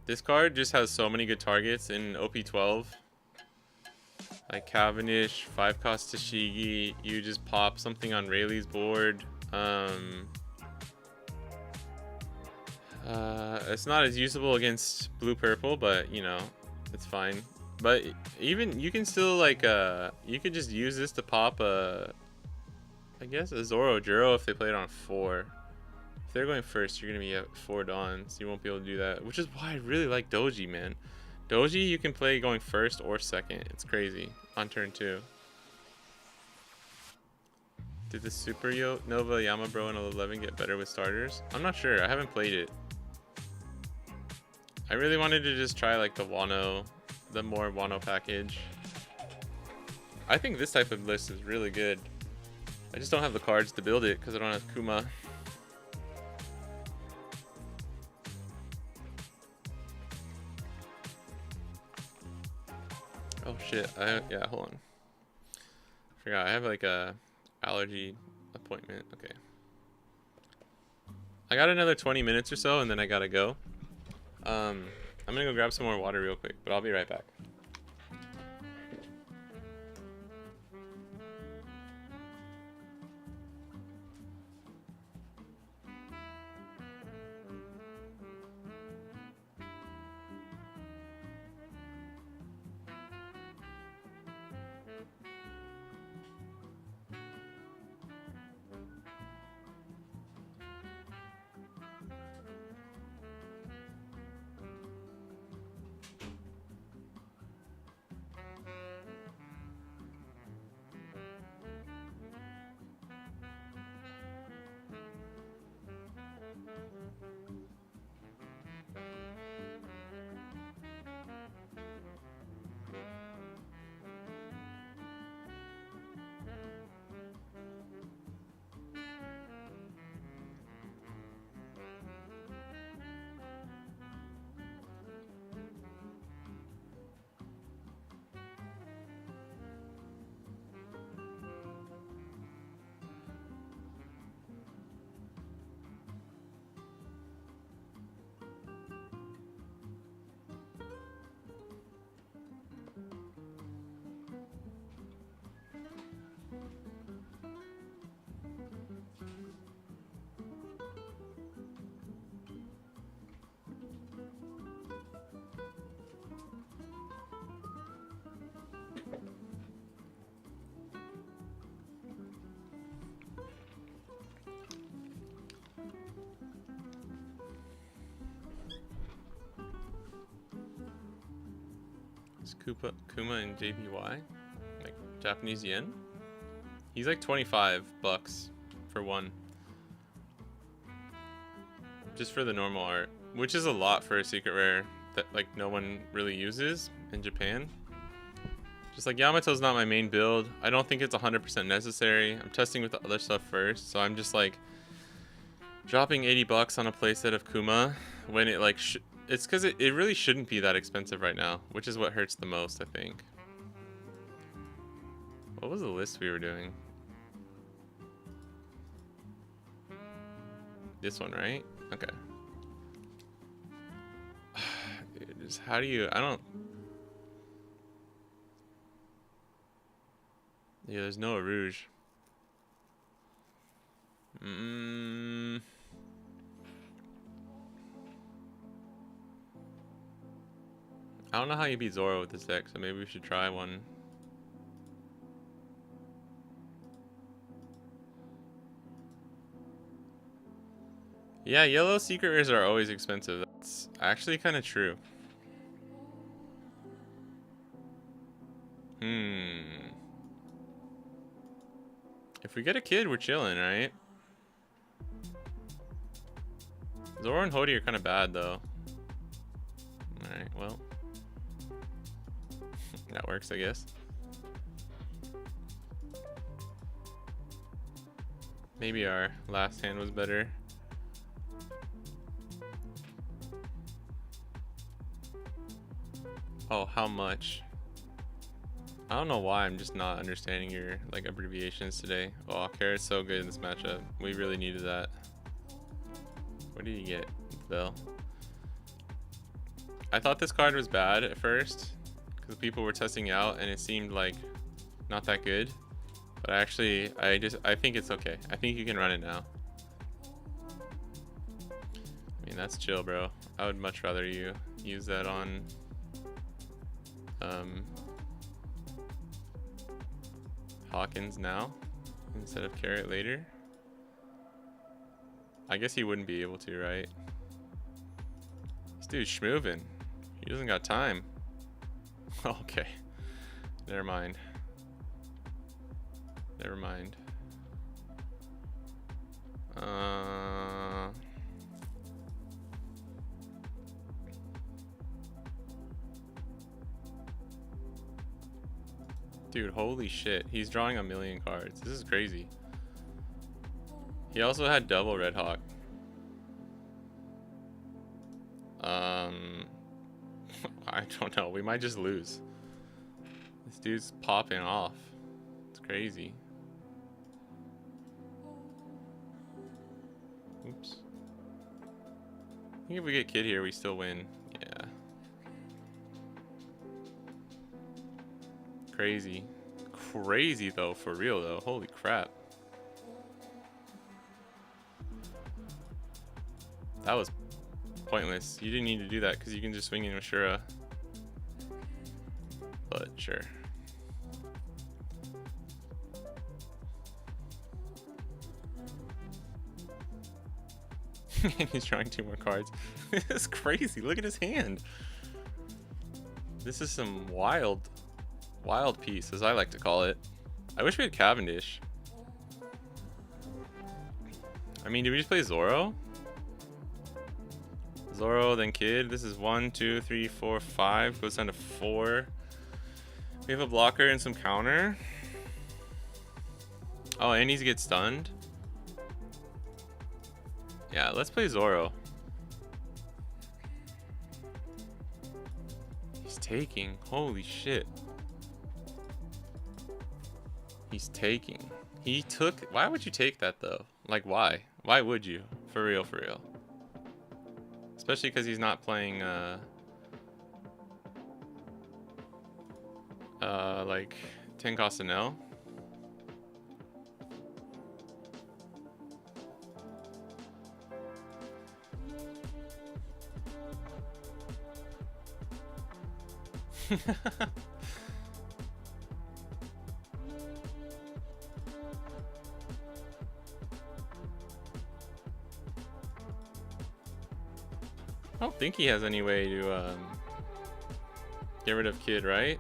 This card just has so many good targets in OP12. Like Cavendish, 5 cost Tashigi, you just pop something on Rayleigh's board. It's not as usable against blue-purple, but you know, it's fine. But even you can still like you could just use this to pop I guess a Zoro Juro if they play it on 4. If they're going first, you're gonna be at 4 Dawn, so you won't be able to do that. Which is why I really like Doji, man. Doji you can play going first or second. It's crazy on turn 2. Did the Super Nova Yamabro and 11 get better with starters? I'm not sure. I haven't played it. I really wanted to just try like the more Wano package. I think this type of list is really good. I just don't have the cards to build it because I don't have Kuma. Oh shit, yeah, hold on. I forgot, I have like a allergy appointment. Okay. I got another 20 minutes or so and then I gotta go. I'm gonna go grab some more water real quick, but I'll be right back. Kuma and JPY, like Japanese yen. He's like 25 bucks for one, just for the normal art, which is a lot for a secret rare that like no one really uses in Japan. Just like Yamato's not my main build. I don't think it's 100% necessary. I'm testing with the other stuff first, so I'm just like dropping 80 bucks on a playset of Kuma when it like it's because it really shouldn't be that expensive right now, which is what hurts the most, I think. What was the list we were doing? This one, right? Okay. Dude, just how do you... I don't... Yeah, there's no Rouge. I don't know how you beat Zoro with this deck, so maybe we should try one. Yeah, yellow secret rares are always expensive. That's actually kind of true. If we get a kid, we're chilling, right? Zoro and Hody are kind of bad, though. Alright, well. That works, I guess. Maybe our last hand was better. Oh, how much? I don't know why I'm just not understanding your like abbreviations today. Oh, Carrot's so good in this matchup. We really needed that. What did you get, Bell? I thought this card was bad at first because people were testing out and it seemed like not that good. But actually, I think it's okay. I think you can run it now. I mean, that's chill, bro. I would much rather you use that on Hawkins now instead of Carrot later. I guess he wouldn't be able to, right? This dude's schmovin'. He doesn't got time. Okay. Never mind. Never mind. Dude, holy shit. He's drawing a million cards. This is crazy. He also had double Red Hawk. I don't know. We might just lose. This dude's popping off. It's crazy. Oops. I think if we get Kid here, we still win. Yeah. Crazy. Crazy, though. For real, though. Holy crap. That was pointless. You didn't need to do that because you can just swing in with Shura. But sure. And he's drawing 2 more cards. This is crazy. Look at his hand. This is some wild piece, as I like to call it. I wish we had Cavendish. I mean, do we just play Zoro? Zoro, then Kid. This is 1, 2, 3, 4, 5. Goes down to 4. We have a blocker and some counter. Oh, and he's get stunned. Yeah, let's play Zoro. He's taking. Holy shit. He's taking. He took. Why would you take that though? Like, why? Why would you? For real, for real. Especially because he's not playing like Tenkasanel. I don't think he has any way to Get rid of Kid, right?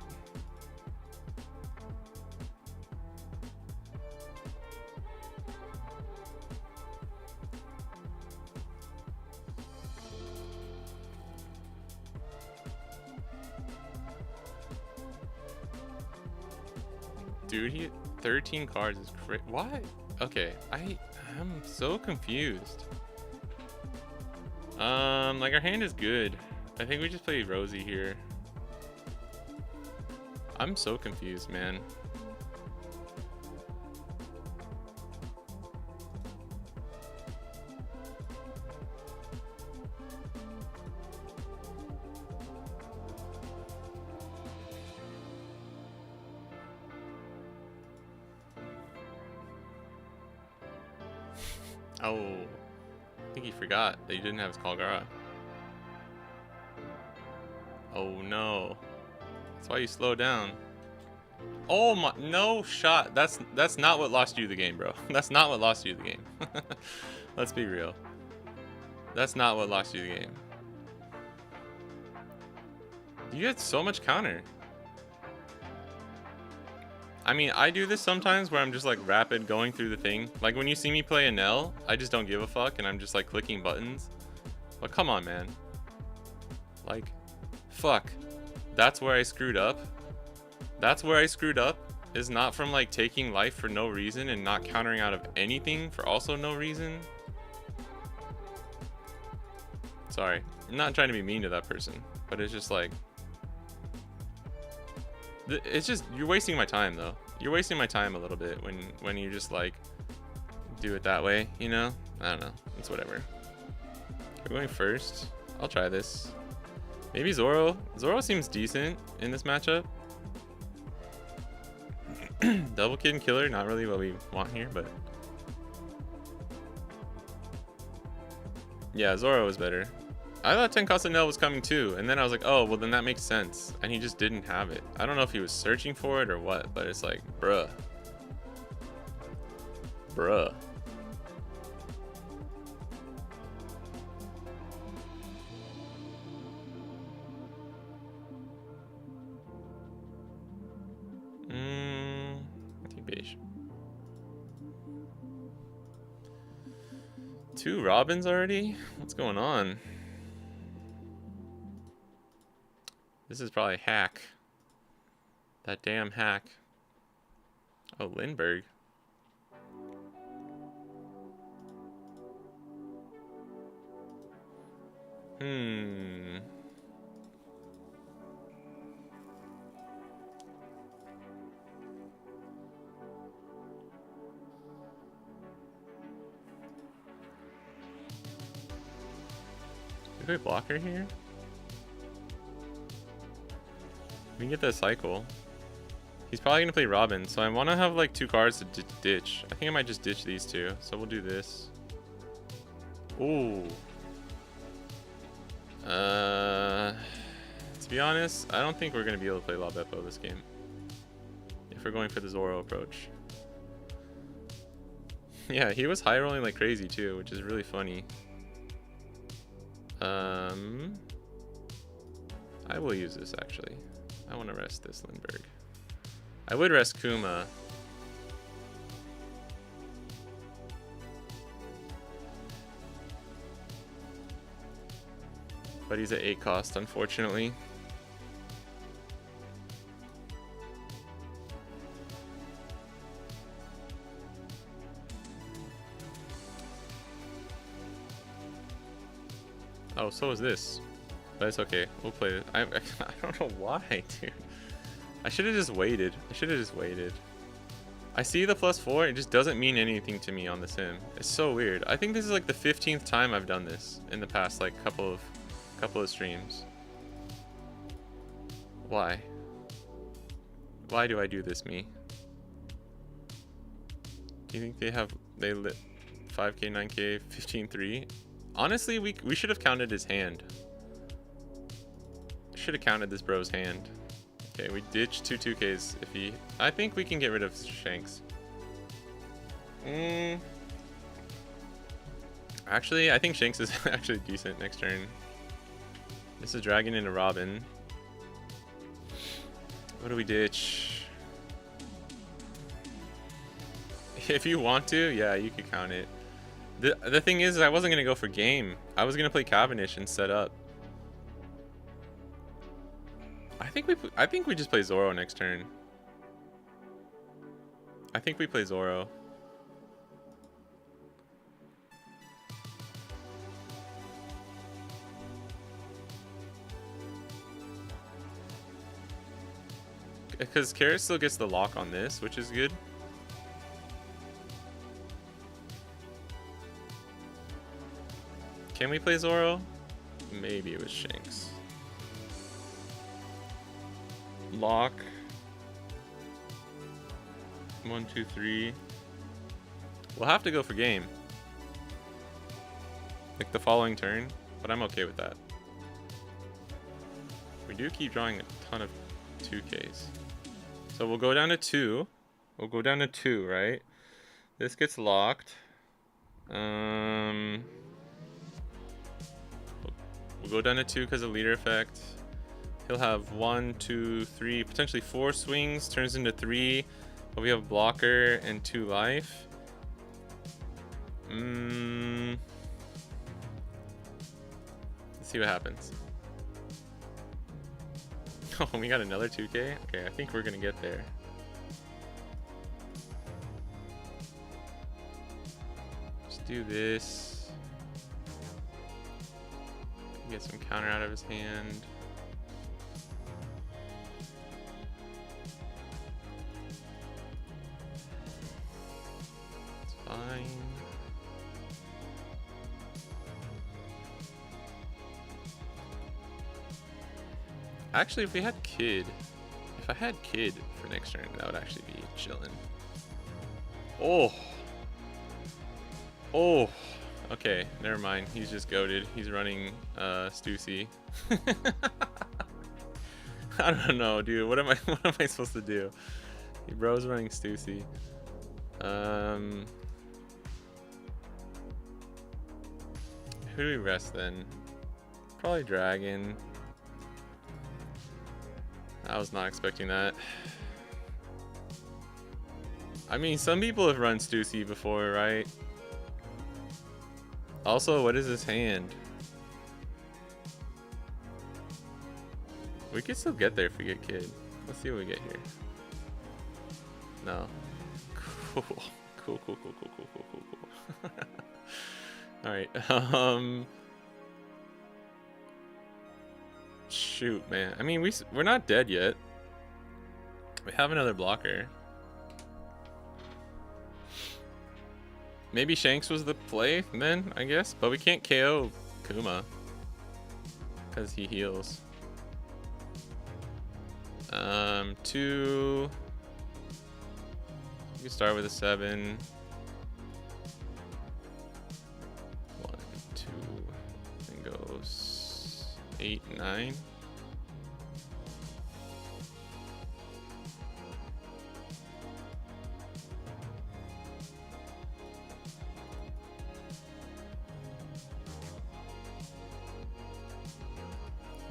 Dude, he 13 cards is crazy. What? Okay, I'm so confused. Like our hand is good. I think we just play Rosie here. I'm so confused, man. Oh, I think he forgot that he didn't have his Kalgara. Oh no. That's why you slow down. Oh my, no shot. That's not what lost you the game, bro. That's not what lost you the game. Let's be real. That's not what lost you the game. You had so much counter. I mean, I do this sometimes where I'm just like rapid going through the thing. Like when you see me play a Nell, I just don't give a fuck and I'm just like clicking buttons. But come on, man. Like, fuck. That's where I screwed up. That's where I screwed up. Is not from like taking life for no reason and not countering out of anything for also no reason. Sorry. I'm not trying to be mean to that person. But it's just like... It's just, you're wasting my time though. You're wasting my time a little bit when you just like do it that way, you know? I don't know. It's whatever. We're going first. I'll try this. Maybe Zoro. Zoro seems decent in this matchup. Double Kid and Killer, not really what we want here, but yeah, Zoro is better. I thought Tenkasa Nell was coming too, and then I was like, oh, well then that makes sense. And he just didn't have it. I don't know if he was searching for it or what, but it's like, bruh. Bruh. I think beige. 2 Robins already? What's going on? This is probably hack. That damn hack. Oh, Lindbergh. Do we block her here? We can get that cycle. He's probably gonna play Robin, so I want to have like 2 cards to ditch. I think I might just ditch these 2. So we'll do this. Ooh. To be honest, I don't think we're gonna be able to play La Beppo this game. If we're going for the Zoro approach. Yeah, he was high rolling like crazy too, which is really funny. I will use this actually. I want to rest this Lindbergh. I would rest Kuma. But he's at 8 cost, unfortunately. Oh, so is this. But it's okay. We'll play it. I don't know why, dude. I should have just waited. I see the +4. It just doesn't mean anything to me on the sim. It's so weird. I think this is like the 15th time I've done this in the past like couple of streams. Why? Why do I do this, me? Do you think they lit 5k, 9k, 15-3? Honestly, we should have counted his hand. Should have counted this bro's hand. Okay, we ditched 2 2Ks if he... I think we can get rid of Shanks. Actually, I think Shanks is actually decent next turn. This is dragging into Robin. What do we ditch? If you want to, yeah, you could count it. The thing is, I wasn't gonna go for game. I was gonna play Cavendish and set up. I think we just play Zoro next turn. I think we play Zoro. Because Kara still gets the lock on this, which is good. Can we play Zoro? Maybe it was Shanks. Lock. 1, 2, 3. We'll have to go for game. Like the following turn, but I'm okay with that. We do keep drawing a ton of 2Ks. So we'll go down to 2. We'll go down to 2, right? This gets locked. We'll go down to 2 because of leader effect. He'll have 1, 2, 3, potentially 4 swings. Turns into 3. But we have a blocker and 2 life. Let's see what happens. Oh, we got another 2K? Okay, I think we're gonna get there. Just do this. Get some counter out of his hand. It's fine. Actually, if I had Kid for next turn, that would actually be chillin'. Oh, okay, never mind. He's just goated. He's running Stussy. I don't know, dude. What am I supposed to do? Bro's running Stussy. Who do we rest then? Probably Dragon. I was not expecting that. I mean, some people have run Stussy before, right? Also, what is his hand? We could still get there if we get Kid. Let's see what we get here. No. Cool. Cool. Alright. Shoot, man. I mean, we're not dead yet. We have another blocker. Maybe Shanks was the play then, I guess. But we can't KO Kuma. Because he heals. 2. You can start with a 7. 1, 2. And goes 8, 9.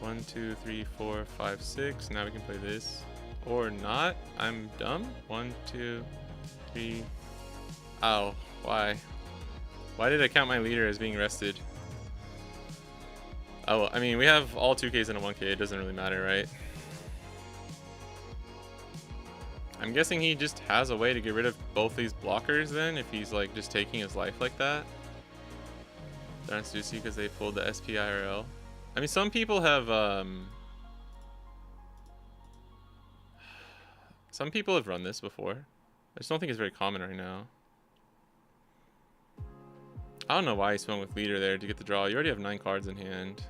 One, 2, 3, 4, 5, 6. Now we can play this. Or not. I'm dumb. 1, 2, 3. Ow. Why? Why did I count my leader as being rested? Oh, I mean, we have all 2Ks and a 1K. It doesn't really matter, right? I'm guessing he just has a way to get rid of both these blockers then, if he's like just taking his life like that. They're on Stussy because they pulled the SPIRL. I mean, some people have run this before. I just don't think it's very common right now. I don't know why he swung with leader there to get the draw. You already have 9 cards in hand.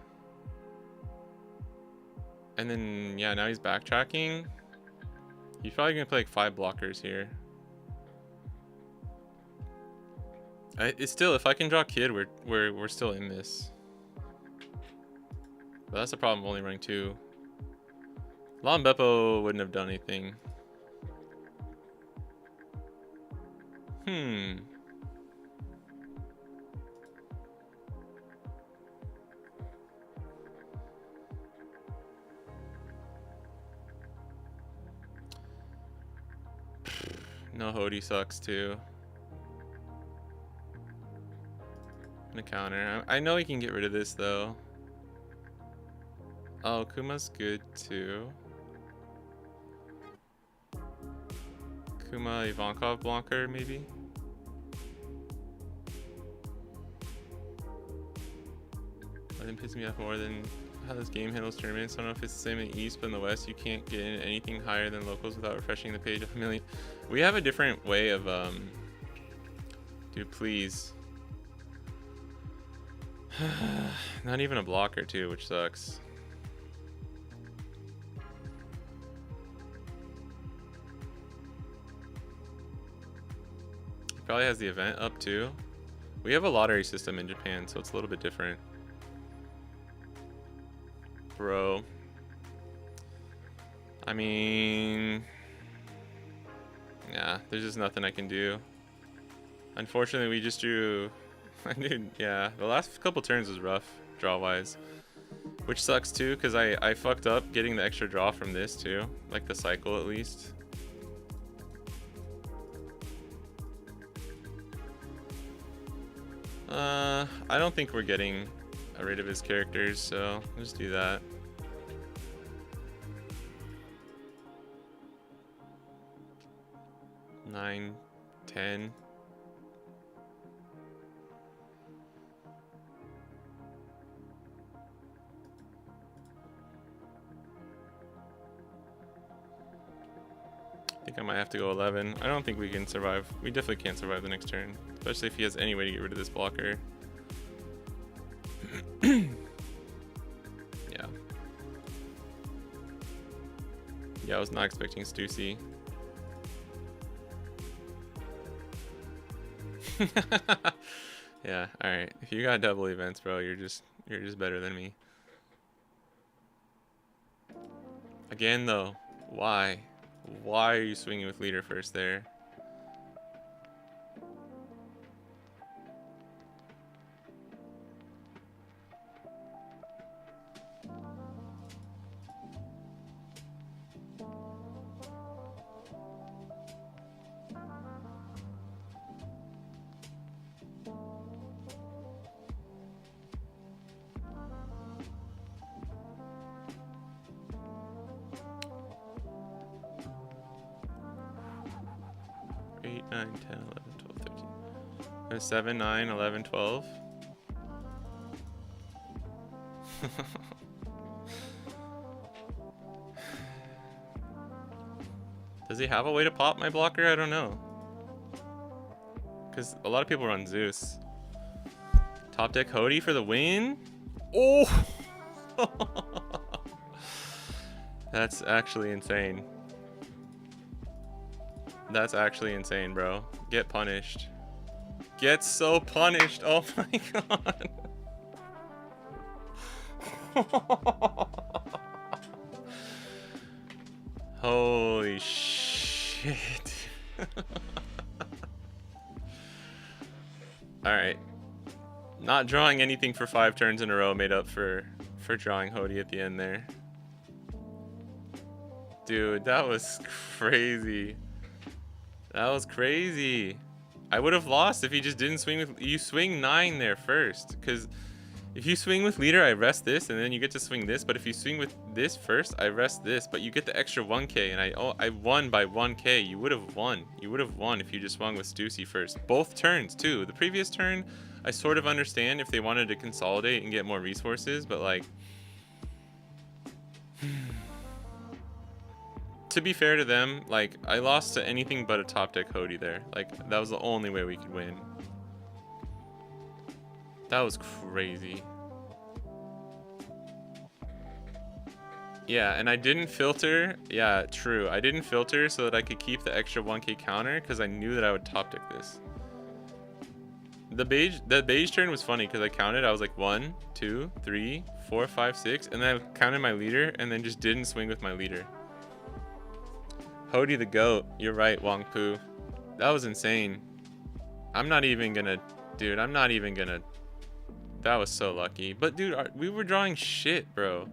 And then, yeah, now he's backtracking. He's probably gonna play like 5 blockers here. It's still, if I can draw Kid, we're still in this. But that's the problem, only running 2. Lon Beppo wouldn't have done anything. No, Hody sucks too. And a counter. I know he can get rid of this though. Oh, Kuma's good too. Kuma Ivankov blocker maybe? Nothing pisses me off more than how this game handles tournaments. I don't know if it's the same in the East, but in the West you can't get in anything higher than locals without refreshing the page a million. We have a different way of dude, please. Not even a blocker too, which sucks. He probably has the event up too. We have a lottery system in Japan, so it's a little bit different. Bro. I mean, yeah, there's just nothing I can do. Unfortunately, we just drew. Dude, yeah, the last couple turns was rough, draw-wise. Which sucks too, because I fucked up getting the extra draw from this too. Like the cycle at least. I don't think we're getting rid of his characters, so I'll just do that. Nine, 10. I think I might have to go 11. I don't think we can survive. We definitely can't survive the next turn, especially if he has any way to get rid of this blocker. Yeah. Yeah, I was not expecting Stussy. Yeah, alright. If you got double events, bro, you're just better than me. Again though, why? Why are you swinging with leader first there? Eight, 9, 10, 11, 12, 13. There's 7, 9, 11, 12. Does he have a way to pop my blocker? I don't know. Because a lot of people run Zeus. Top deck Hody for the win? Oh! That's actually insane. That's actually insane, bro. Get punished. Get so punished. Oh my god. Holy shit. Alright. Not drawing anything for 5 turns in a row made up for drawing Hody at the end there. Dude, that was crazy. That was crazy. I would have lost if he just didn't swing with... You swing 9 there first. Because if you swing with leader, I rest this, and then you get to swing this. But if you swing with this first, I rest this. But you get the extra 1k, and I won by 1k. You would have won. You would have won if you just swung with Stussy first. Both turns, too. The previous turn, I sort of understand if they wanted to consolidate and get more resources. But, like... To be fair to them, like, I lost to anything but a top deck Hody there. Like, that was the only way we could win. That was crazy. Yeah, and I didn't filter. Yeah, true. I didn't filter so that I could keep the extra 1k counter because I knew that I would top deck this. The beige turn was funny because I counted. I was like 1, 2, 3, 4, 5, 6, and then I counted my leader and then just didn't swing with my leader. Hody the GOAT. You're right, Wong Pu. That was insane. I'm not even gonna... Dude, I'm not even gonna... That was so lucky. But, dude, we were drawing shit, bro.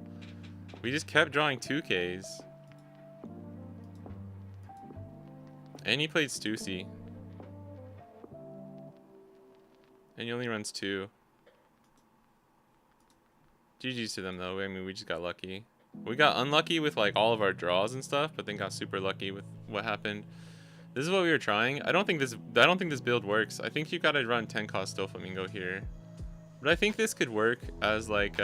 We just kept drawing 2Ks. And he played Stussy. And he only runs 2. GG's to them though. I mean, we just got lucky. We got unlucky with like all of our draws and stuff, but then got super lucky with what happened. This is what we were trying. I don't think this build works. I think you gotta run 10 cost Doflamingo here. But I think this could work as like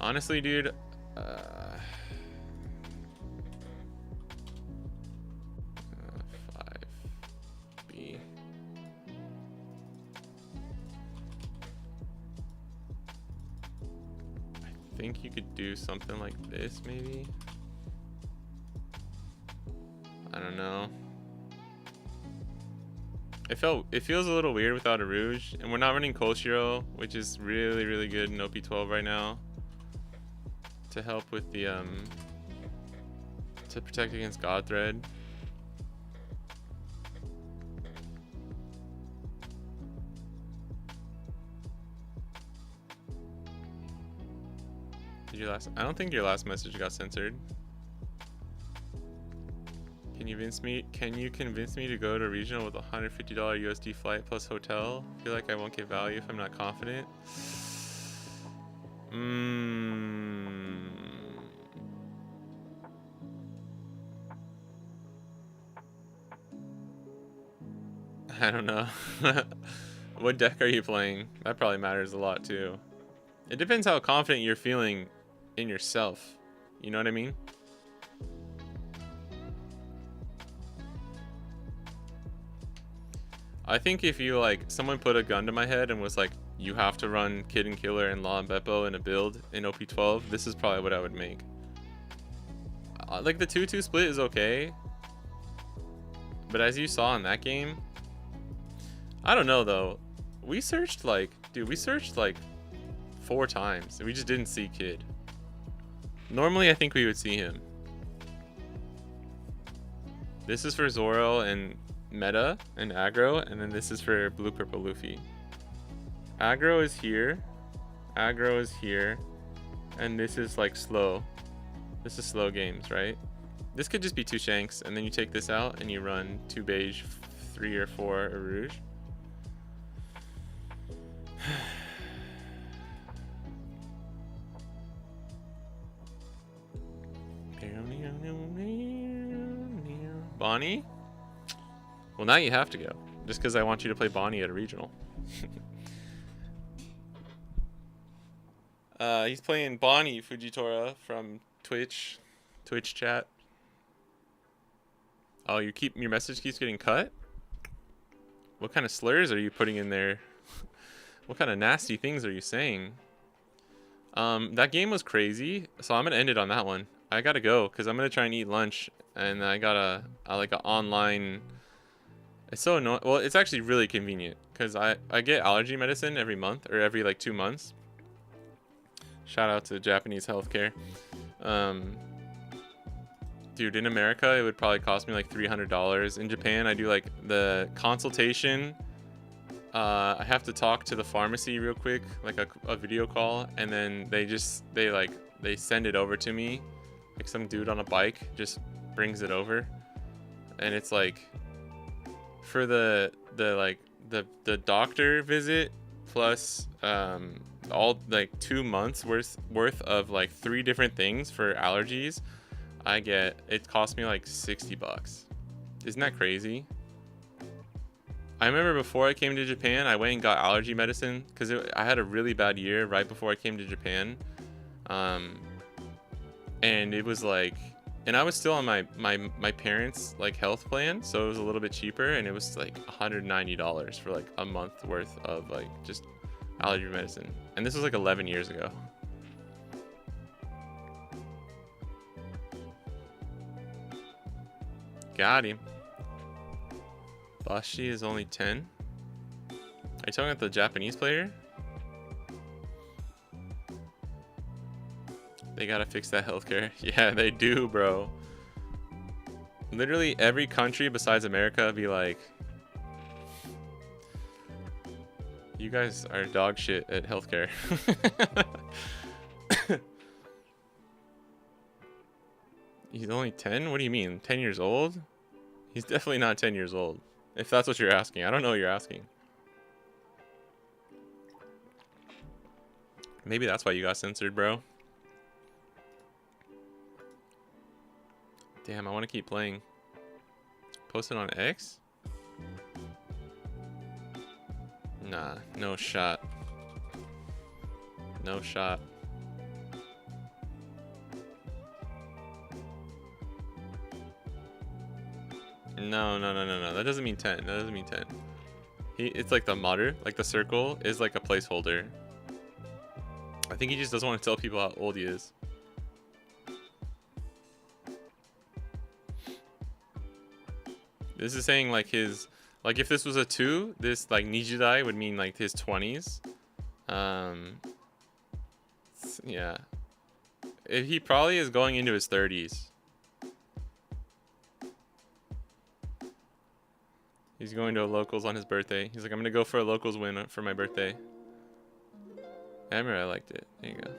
honestly, dude, 5B. I think you could do something like this maybe. I don't know. It feels a little weird without a Rouge, and we're not running Koshiro, which is really, really good in OP12 right now to help with the to protect against God Thread. Did your last? I don't think your last message got censored. Can you convince me to go to regional with a $150 USD flight plus hotel? I feel like I won't get value if I'm not confident. I don't know. What deck are you playing? That probably matters a lot too. It depends how confident you're feeling in yourself. You know what I mean? I think if you like, someone put a gun to my head and was like, you have to run Kid and Killer and Law and Beppo in a build in OP12, this is probably what I would make. Like the 2-2 split is okay. But as you saw in that game, I don't know though. We searched like 4 times and we just didn't see Kid. Normally I think we would see him. This is for Zoro and Meta and aggro, and then this is for blue purple Luffy. Aggro is here, and this is like slow. This is slow games, right? This could just be 2 Shanks, and then you take this out and you run 2 beige, 3 or 4 a rouge. Bonney? Well, now you have to go, just because I want you to play Bonney at a regional. He's playing Bonney Fujitora from Twitch chat. Oh, your message keeps getting cut? What kind of slurs are you putting in there? What kind of nasty things are you saying? That game was crazy, so I'm gonna end it on that one. I gotta go, because I'm gonna try and eat lunch, and I got like an online... It's so annoying. Well, it's actually really convenient because I get allergy medicine every month or every like 2 months. Shout out to Japanese healthcare. Dude, in America, it would probably cost me like $300. In Japan, I do like the consultation. I have to talk to the pharmacy real quick, like a video call, and then they send it over to me. Like some dude on a bike just brings it over, and it's like, for the doctor visit plus all like 2 months worth of like 3 different things for allergies, it cost me like $60. Isn't that crazy? I remember before I came to Japan, I went and got allergy medicine because I had a really bad year right before I came to Japan, and it was like, and I was still on my parents' like health plan, so it was a little bit cheaper, and it was like $190 for like a month worth of like just allergy medicine. And this was like 11 years ago. Got him. Bashi is only 10. Are you talking about the Japanese player? They gotta fix that healthcare. Yeah, they do, bro. Literally every country besides America be like, you guys are dog shit at healthcare. He's only 10? What do you mean? 10 years old? He's definitely not 10 years old. If that's what you're asking. I don't know what you're asking. Maybe that's why you got censored, bro. Damn, I want to keep playing. Post it on X? Nah, no shot. No shot. No. That doesn't mean 10. That doesn't mean 10. It's like the modder, like the circle is like a placeholder. I think he just doesn't want to tell people how old he is. This is saying like his, like if this was a 2, this like Nijidai would mean like his 20s. Yeah. He probably is going into his 30s. He's going to a locals on his birthday. He's like, I'm gonna go for a locals win for my birthday. I remember I liked it. There you go.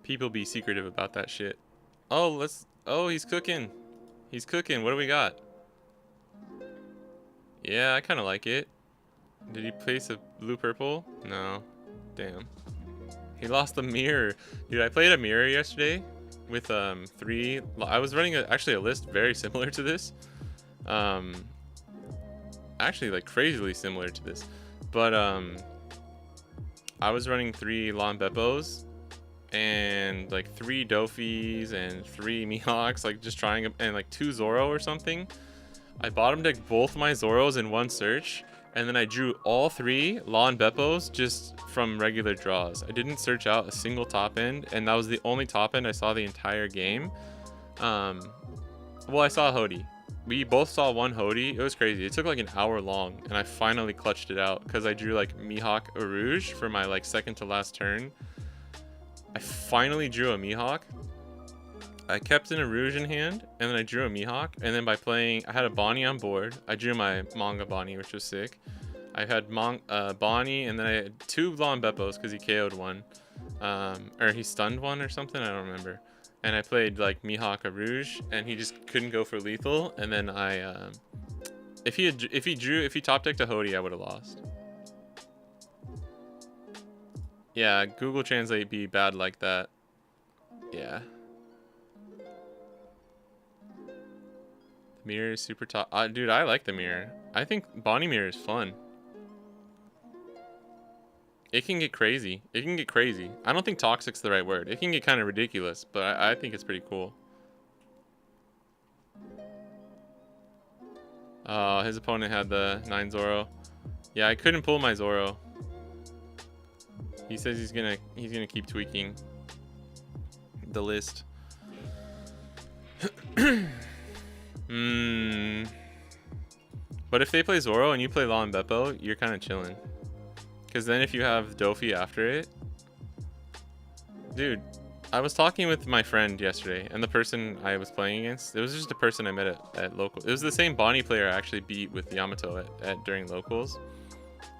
People be secretive about that shit. Oh, oh, he's cooking. He's cooking. What do we got? Yeah, I kind of like it. Did he place a blue purple? No. Damn. He lost the mirror. Dude, I played a mirror yesterday with 3. I was running actually a list very similar to this. Actually like crazily similar to this. But I was running 3 Lon Beppos and like 3 Dofis and 3 Mihawks, like just trying, and like 2 Zoro or something. I bottom decked both my Zoros in one search, and then I drew all 3 Lon Beppos just from regular draws. I didn't search out a single top end, and that was the only top end I saw the entire game. Well, I saw Hody. We both saw one Hody. It was crazy. It took like an hour long, and I finally clutched it out because I drew like Mihawk Arouge for my like second to last turn. I finally drew a Mihawk. I kept an Arouge in hand, and then I drew a Mihawk, and then by playing, I had a Bonney on board. I drew my manga Bonney, which was sick. I had Bonney, and then I had 2 Lon Beppos because he KO'd one. Or he stunned one or something, I don't remember. And I played like Mihawk Arouge, and he just couldn't go for lethal. And then I, if he top decked a Hody, I would have lost. Yeah, Google Translate be bad like that. Yeah. The mirror is super top. Dude, I like the mirror. I think Bonney mirror is fun. It can get crazy. It can get crazy. I don't think toxic's the right word. It can get kind of ridiculous, but I think it's pretty cool. His opponent had the 9 Zoro. Yeah, I couldn't pull my Zoro. He says he's gonna keep tweaking the list. But if they play Zoro and you play Lon Beppo, you're kind of chilling. Because then if you have Dofi after it... Dude, I was talking with my friend yesterday, and the person I was playing against, it was just a person I met at local. It was the same Bonney player I actually beat with Yamato during locals.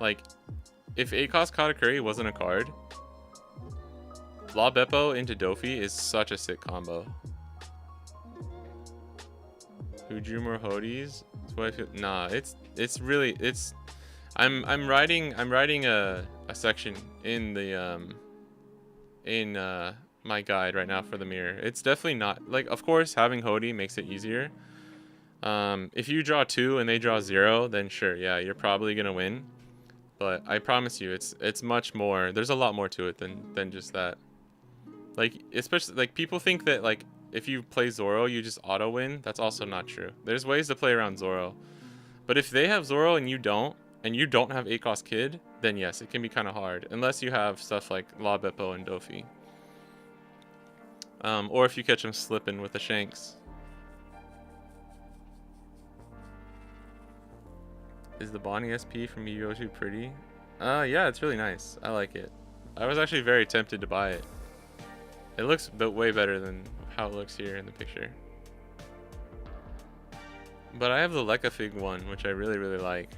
Like, if ACOS Katakuri wasn't a card, La Beppo into Dofi is such a sick combo. Who drew more Hodis? That's what I feel. Nah, it's really I'm writing a section in the my guide right now for the mirror. It's definitely not, like, of course having Hody makes it easier. If you draw 2 and they draw 0, then sure, yeah, you're probably gonna win. But I promise you, it's much more. There's a lot more to it than just that. Like, especially like people think that like if you play Zoro, you just auto win. That's also not true. There's ways to play around Zoro. But if they have Zoro and you don't have ACOS Kid, then yes, it can be kind of hard. Unless you have stuff like La Beppo and Dofi. Or if you catch them slipping with the Shanks. Is the Bonney SP from Yu-Gi-Oh! Pretty? Yeah, it's really nice. I like it. I was actually very tempted to buy it. It looks way better than how it looks here in the picture. But I have the Lekafig one, which I really, really like.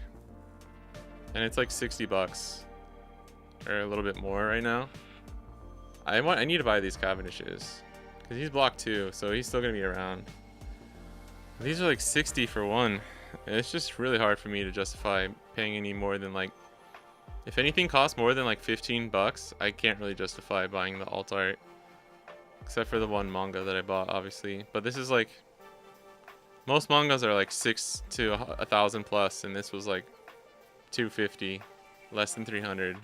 And it's like $60. Or a little bit more right now. I need to buy these Cavendishes. Because he's block 2, so he's still going to be around. These are like 60 for one. And it's just really hard for me to justify paying any more than like... If anything costs more than like 15 bucks, I can't really justify buying the alt art. Except for the one manga that I bought, obviously. But this is like... Most mangas are like 6 to 1,000 plus, and this was like 250. Less than 300.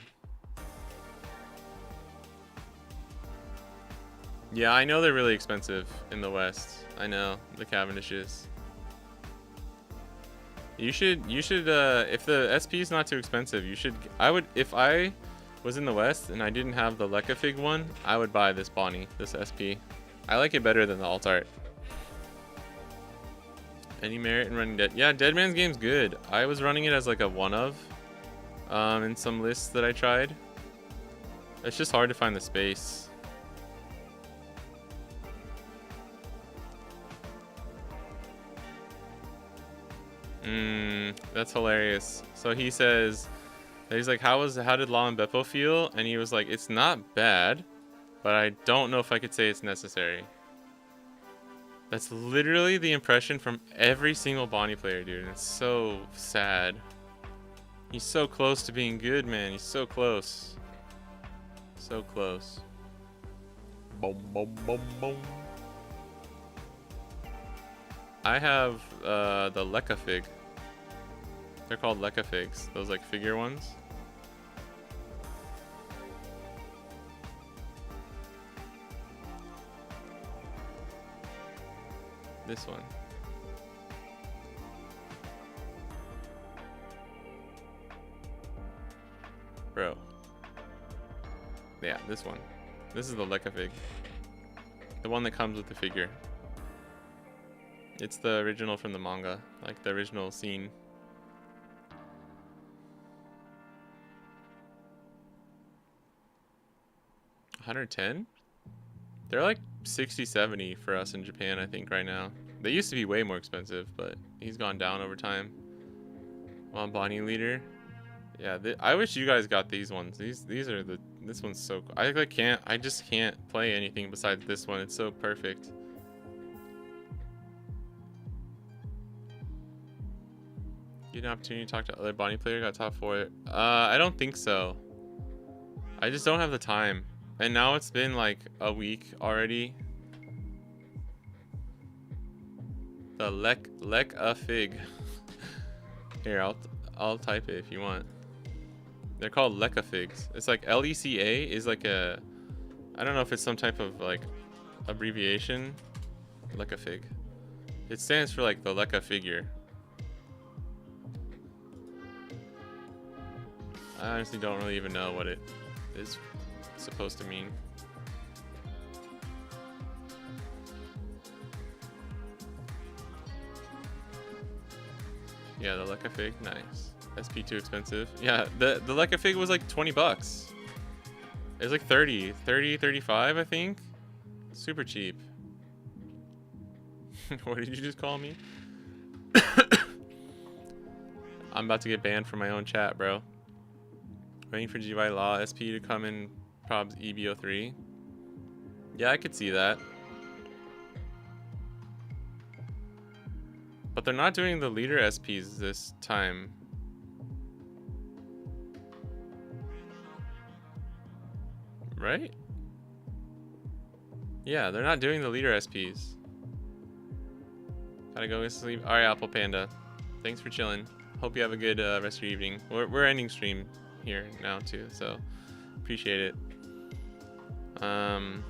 Yeah, I know they're really expensive in the West. I know, the Cavendishes. You should, if the SP is not too expensive, you should, if I was in the West and I didn't have the Lekka Fig one, I would buy this Bonney, this SP. I like it better than the alt art. Any merit in running Dead? Yeah, Dead Man's game's good. I was running it as like a one of, in some lists that I tried. It's just hard to find the space. That's hilarious. So he says, he's like, how did Law and Beppo feel? And he was like, it's not bad, but I don't know if I could say it's necessary. That's literally the impression from every single Bonney player, dude. And it's so sad. He's so close to being good, man. He's so close. So close. Boom, boom, boom, boom. I have the Lekka Fig. They're called Lekka Figs. Those like figure ones. This one. Bro. Yeah, this one. This is the Lekka Fig. The one that comes with the figure. It's the original from the manga, like the original scene. $110? They're like 60, 70 for us in Japan, I think, right now. They used to be way more expensive, but he's gone down over time. Well, Bonney leader. Yeah, I wish you guys got these ones. These are this one's so cool. I just can't play anything besides this one. It's so perfect. You had an opportunity to talk to other Bonney player, got top 4. I don't think so. I just don't have the time. And now it's been like a week already. The Lekka Fig. Here, I'll type it if you want. They're called Lekka Figs. It's like LECA is like a, I don't know if it's some type of like abbreviation. Lekka Fig. It stands for like the Lekka figure. I honestly don't really even know what it is supposed to mean. Yeah, the Lekka Fig, nice. SP too expensive. Yeah, the Lekka Fig was like 20 bucks. It was like 30, 35, I think. Super cheap. What did you just call me? I'm about to get banned from my own chat, bro. Waiting for GY Law SP to come in probs EBO3. Yeah, I could see that. But they're not doing the leader SPs this time. Right? Yeah, they're not doing the leader SPs. Gotta go to sleep. Alright, Apple Panda. Thanks for chilling. Hope you have a good rest of your evening. We're ending stream here now too, so appreciate it. I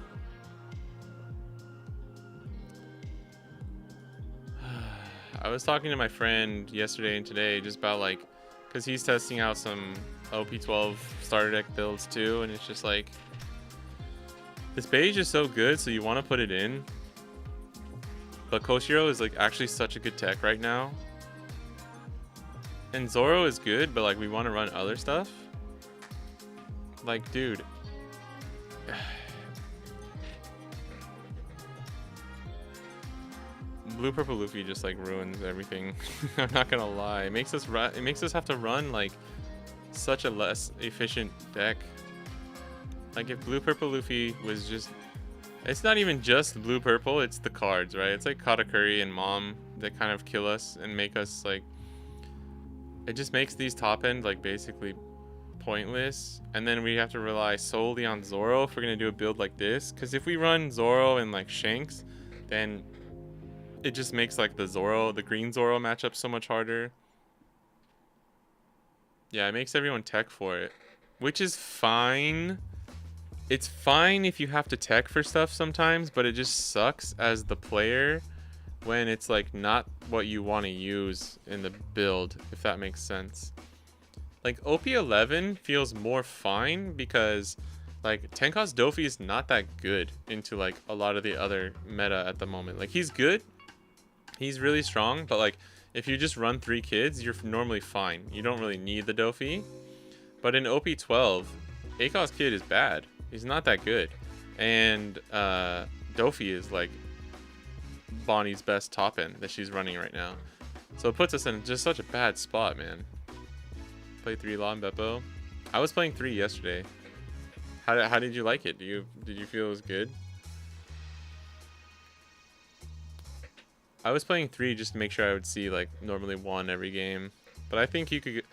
was talking to my friend yesterday and today just about like, because he's testing out some OP12 starter deck builds too, and it's just like, this beige is so good, so you want to put it in, but Koshiro is like actually such a good tech right now, and Zoro is good, but like we want to run other stuff. Like, dude, Blue Purple Luffy just like ruins everything. I'm not gonna lie. It makes us have to run like such a less efficient deck. Like if blue purple Luffy was just, it's not even just blue purple, it's the cards, right? It's like Katakuri and Mom that kind of kill us and make us like, it just makes these top end like basically pointless, and then we have to rely solely on Zoro if we're gonna do a build like this. Because if we run Zoro and like Shanks, then it just makes like the green Zoro matchup so much harder. Yeah, it makes everyone tech for it, which is fine. It's fine if you have to tech for stuff sometimes, but it just sucks as the player when it's like not what you want to use in the build, if that makes sense. Like OP11 feels more fine because like Tenka's Dofi is not that good into like a lot of the other meta at the moment. Like he's good, he's really strong, but like if you just run 3 kids, you're normally fine. You don't really need the Dofi. But in OP12, Akos kid is bad. He's not that good. And Dofi is like Bonnie's best top end that she's running right now. So it puts us in just such a bad spot, man. Play 3 Law and Beppo. I was playing 3 yesterday. How did you like it? Did you feel it was good? I was playing 3 just to make sure I would see like normally 1 every game. But I think you could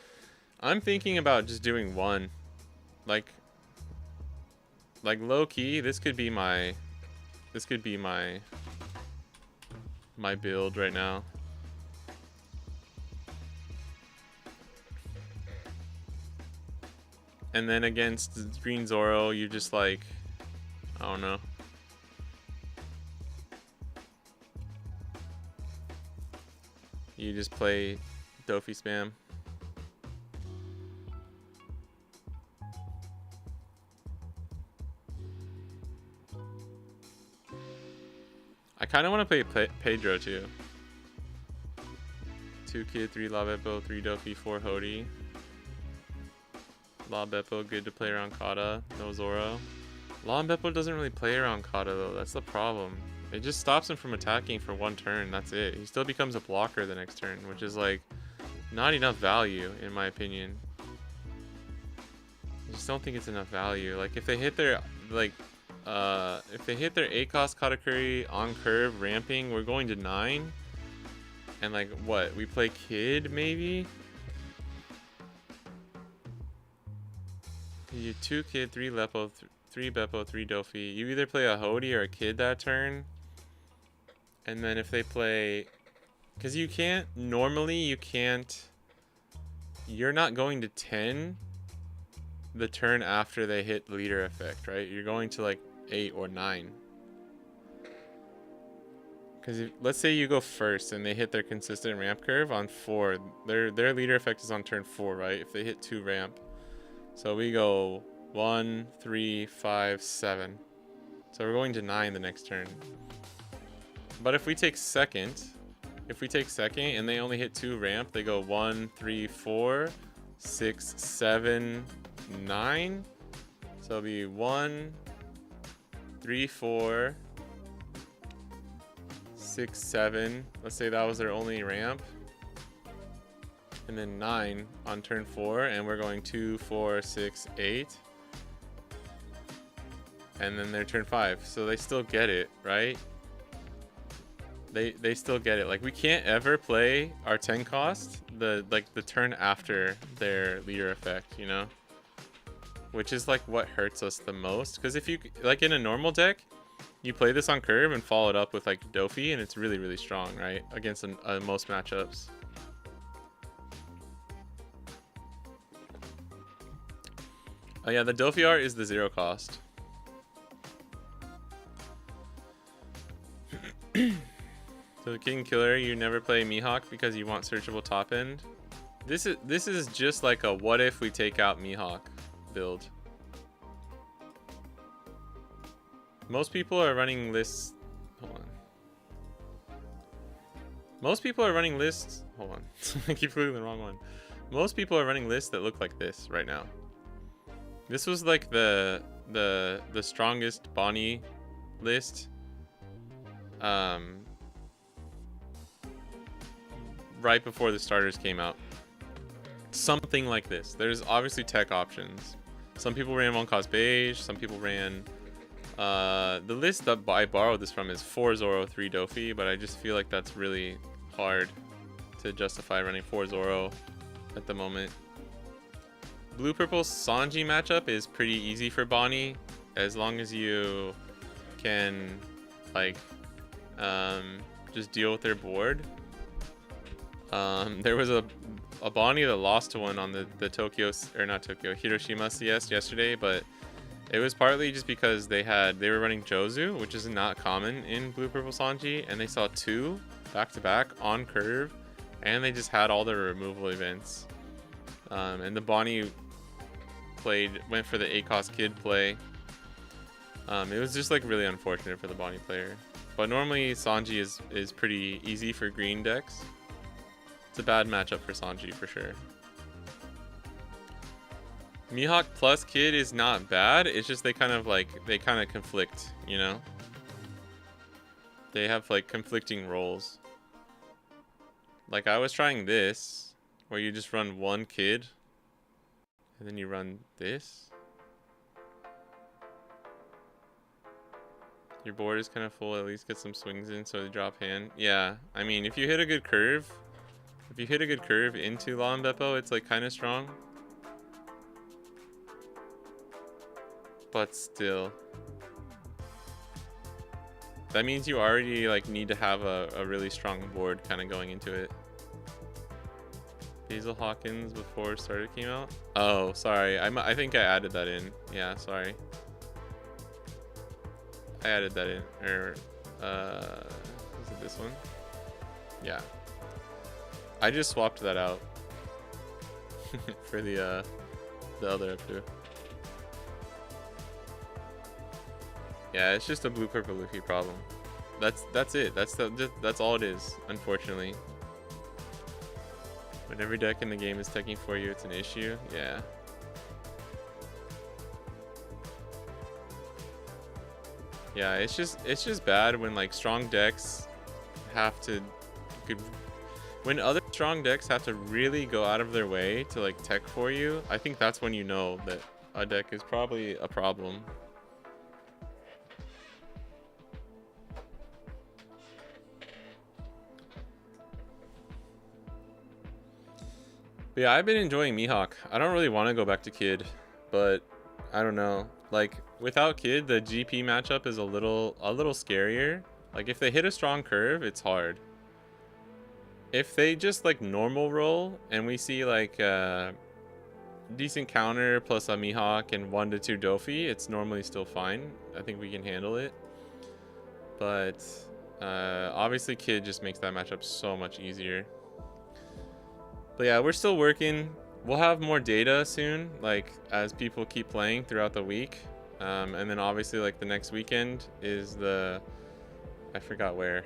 I'm thinking about just doing 1. Like low key, this could be my build right now. And then against Green Zoro, you just like, I don't know. You just play Dofi spam. I kind of want to play Pedro too. 2 Kid, 3 La Beppo, 3 Dofi, 4 Hody. La Beppo, good to play around Kata. No Zoro. La Beppo doesn't really play around Kata though. That's the problem. It just stops him from attacking for 1 turn. That's it. He still becomes a blocker the next turn, which is like not enough value in my opinion. I just don't think it's enough value. Like if they hit their if they hit their ACOS Katakuri on curve ramping, we're going to 9. And like what? We play Kid maybe? You 2 Kid, 3 Lepo, 3 Beppo, 3 Dofi. You either play a Hody or a Kid that turn. And then if they play, because you can't, normally you can't, you're not going to 10 the turn after they hit leader effect, right? You're going to like 8 or 9. Because let's say you go first and they hit their consistent ramp curve on 4, their leader effect is on turn 4, right? If they hit 2 ramp. So we go 1, 3, 5, 7. So we're going to 9 the next turn. But if we take second and they only hit 2 ramp, they go 1, 3, 4, 6, 7, 9. So it'll be 1, 3, 4, 6, 7. Let's say that was their only ramp. And then 9 on turn 4, and we're going 2, 4, 6, 8. And then their turn 5. So they still get it, right? They still get it. Like we can't ever play our 10 cost the turn after their leader effect, you know? Which is like what hurts us the most. Because if you like in a normal deck, you play this on curve and follow it up with like Dofi, and it's really, really strong, right? Against most matchups. Oh yeah, the Dofi art is the 0 cost. So King Killer, you never play Mihawk because you want searchable top end. This is just like a what if we take out Mihawk build. Most people are running lists. Hold on. Most people are running lists. Hold on. I keep clicking the wrong one. Most people are running lists that look like this right now. This was like the strongest Bonney list. Right before the starters came out. Something like this. There's obviously tech options. Some people ran one cost beige. Some people ran. The list that I borrowed this from is 4 Zoro, 3 Dofi, but I just feel like that's really hard to justify running 4 Zoro at the moment. Blue purple Sanji matchup is pretty easy for Bonney as long as you can like just deal with their board. There was a Bonney that lost to one on the Tokyo, or not Tokyo, Hiroshima CS yesterday, but it was partly just because they were running Jozu, which is not common in blue purple Sanji, and they saw 2 back to back on curve, and they just had all their removal events. And the Bonney went for the ACOS kid play. It was just like really unfortunate for the Bonney player. But normally Sanji is pretty easy for green decks. It's a bad matchup for Sanji for sure. Mihawk plus kid is not bad. It's just they kind of conflict, you know? They have like conflicting roles. Like I was trying this, where you just run one kid, and then you run this. Your board is kind of full, at least get some swings in so they drop hand. Yeah, I mean, if you hit a good curve, into Law and Beppo, it's like kind of strong. But still. That means you already like need to have a really strong board kind of going into it. Hazel Hawkins before Starter came out? Oh, sorry. I think I added that in. Yeah, sorry. I added that in. Or, was it this one? Yeah. I just swapped that out for the other F2. Yeah, it's just a blue purple Luffy problem. That's it. That's all it is, unfortunately. When every deck in the game is teching for you, it's an issue. Yeah. Yeah, it's just bad when like strong decks have to when other strong decks have to really go out of their way to like tech for you. I think that's when you know that a deck is probably a problem. But yeah, I've been enjoying Mihawk. I don't really want to go back to Kid, but I don't know. Like without Kid, the GP matchup is a little scarier. Like if they hit a strong curve, it's hard. If they just like normal roll and we see like decent counter plus a Mihawk and 1 to 2 Dofi, it's normally still fine. I think we can handle it. But obviously Kid just makes that matchup so much easier. But yeah, we're still working. We'll have more data soon, like as people keep playing throughout the week. And then obviously like the next weekend is I forgot where.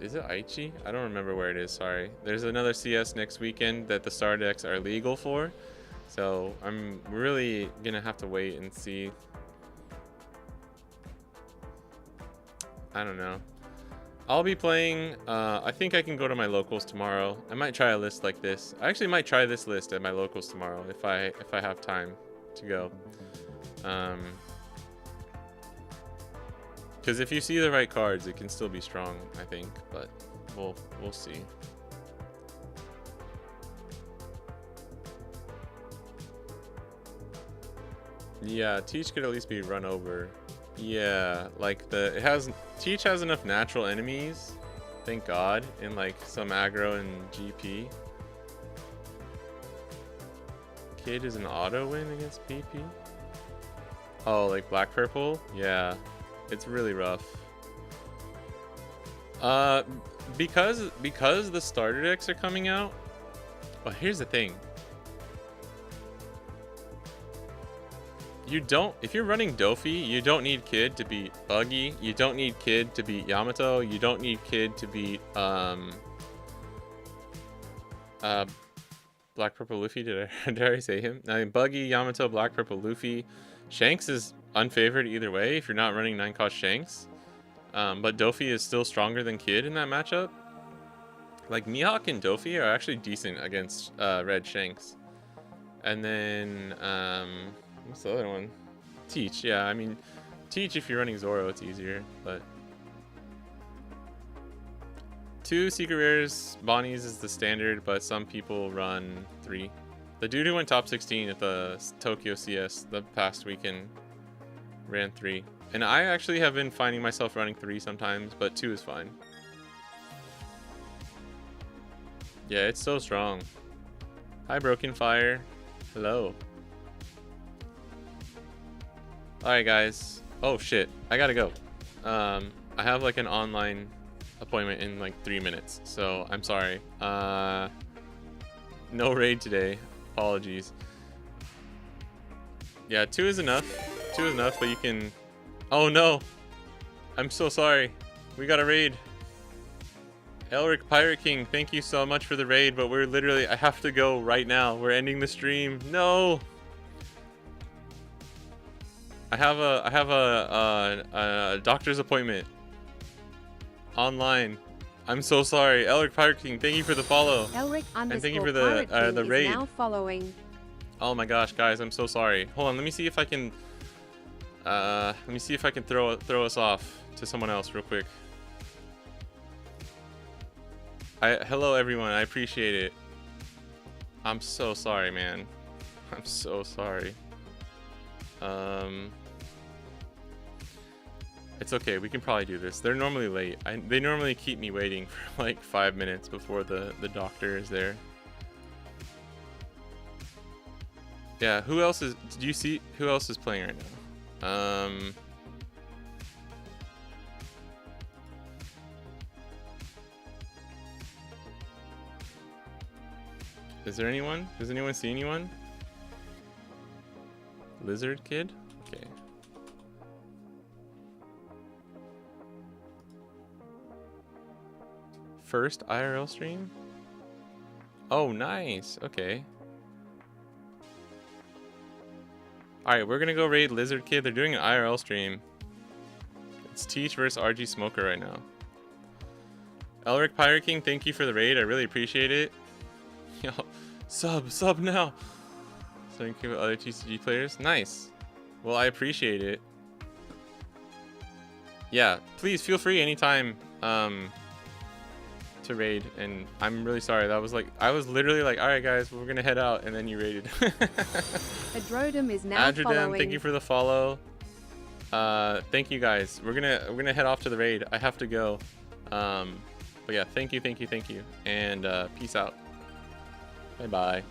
Is it Aichi? I don't remember where it is, sorry. There's another CS next weekend that the star decks are legal for. So I'm really gonna have to wait and see. I don't know. I'll be playing, I think I can go to my locals tomorrow. I might try a list like this. I actually might try this list at my locals tomorrow if I have time to go. Because if you see the right cards, it can still be strong, I think, but we'll see. Yeah, Teach could at least be run over. Yeah, like Teach has enough natural enemies, thank God, in like some aggro and GP. Kid is an auto win against PP. Oh, like black purple? Yeah, it's really rough. Because the starter decks are coming out. Well, here's the thing. If you're running Dofi, you don't need Kid to beat Buggy. You don't need Kid to beat Yamato. You don't need Kid to beat Black Purple Luffy. Did I say him? I mean, Buggy, Yamato, Black Purple Luffy. Shanks is unfavored either way if you're not running 9-cost Shanks. But Dofi is still stronger than Kid in that matchup. Like Mihawk and Dofi are actually decent against Red Shanks. And then What's the other one? Teach, yeah, I mean, teach if you're running Zoro, it's easier, but 2 secret rares, Bonnie's is the standard, but some people run 3. The dude who went top 16 at the Tokyo CS the past weekend ran 3. And I actually have been finding myself running 3 sometimes, but 2 is fine. Yeah, it's so strong. Hi, Broken Fire. Hello. Alright, guys. Oh, shit. I gotta go. I have, like, an online appointment in, like, 3 minutes. So, I'm sorry. No raid today. Apologies. Yeah, 2 is enough. 2 is enough, but you can... Oh, no. I'm so sorry. We got a raid. Elric Pirate King, thank you so much for the raid, but we're literally... I have to go right now. We're ending the stream. No! I have a doctor's appointment online. I'm so sorry. Elric Pirate King, thank you for the follow. Elric and thank you underscore for Pirate King the is raid. now following. Oh my gosh, guys, I'm so sorry. Hold on, let me see if I can throw us off to someone else real quick. Hello everyone, I appreciate it. I'm so sorry, man. I'm so sorry. It's okay, we can probably do this. They're normally late. They normally keep me waiting for like 5 minutes before the doctor is there. Yeah, who else is... Did you see who else is playing right now? Is there anyone? Does anyone see anyone? Lizard Kid? Okay. First IRL stream? Oh, nice. Okay. Alright, we're gonna go raid Lizard Kid. They're doing an IRL stream. It's Teach versus RG Smoker right now. Elric Pirate King, thank you for the raid. I really appreciate it. Yo, sub now. Thank you, other TCG players. Nice. Well, I appreciate it. Yeah, please feel free anytime to raid. And I'm really sorry. That was like, I was literally like, all right, guys, we're gonna head out, and then you raided. Adrodum is now following. Thank you for the follow. Thank you guys. We're gonna head off to the raid. I have to go. But yeah, thank you, and peace out. Bye bye.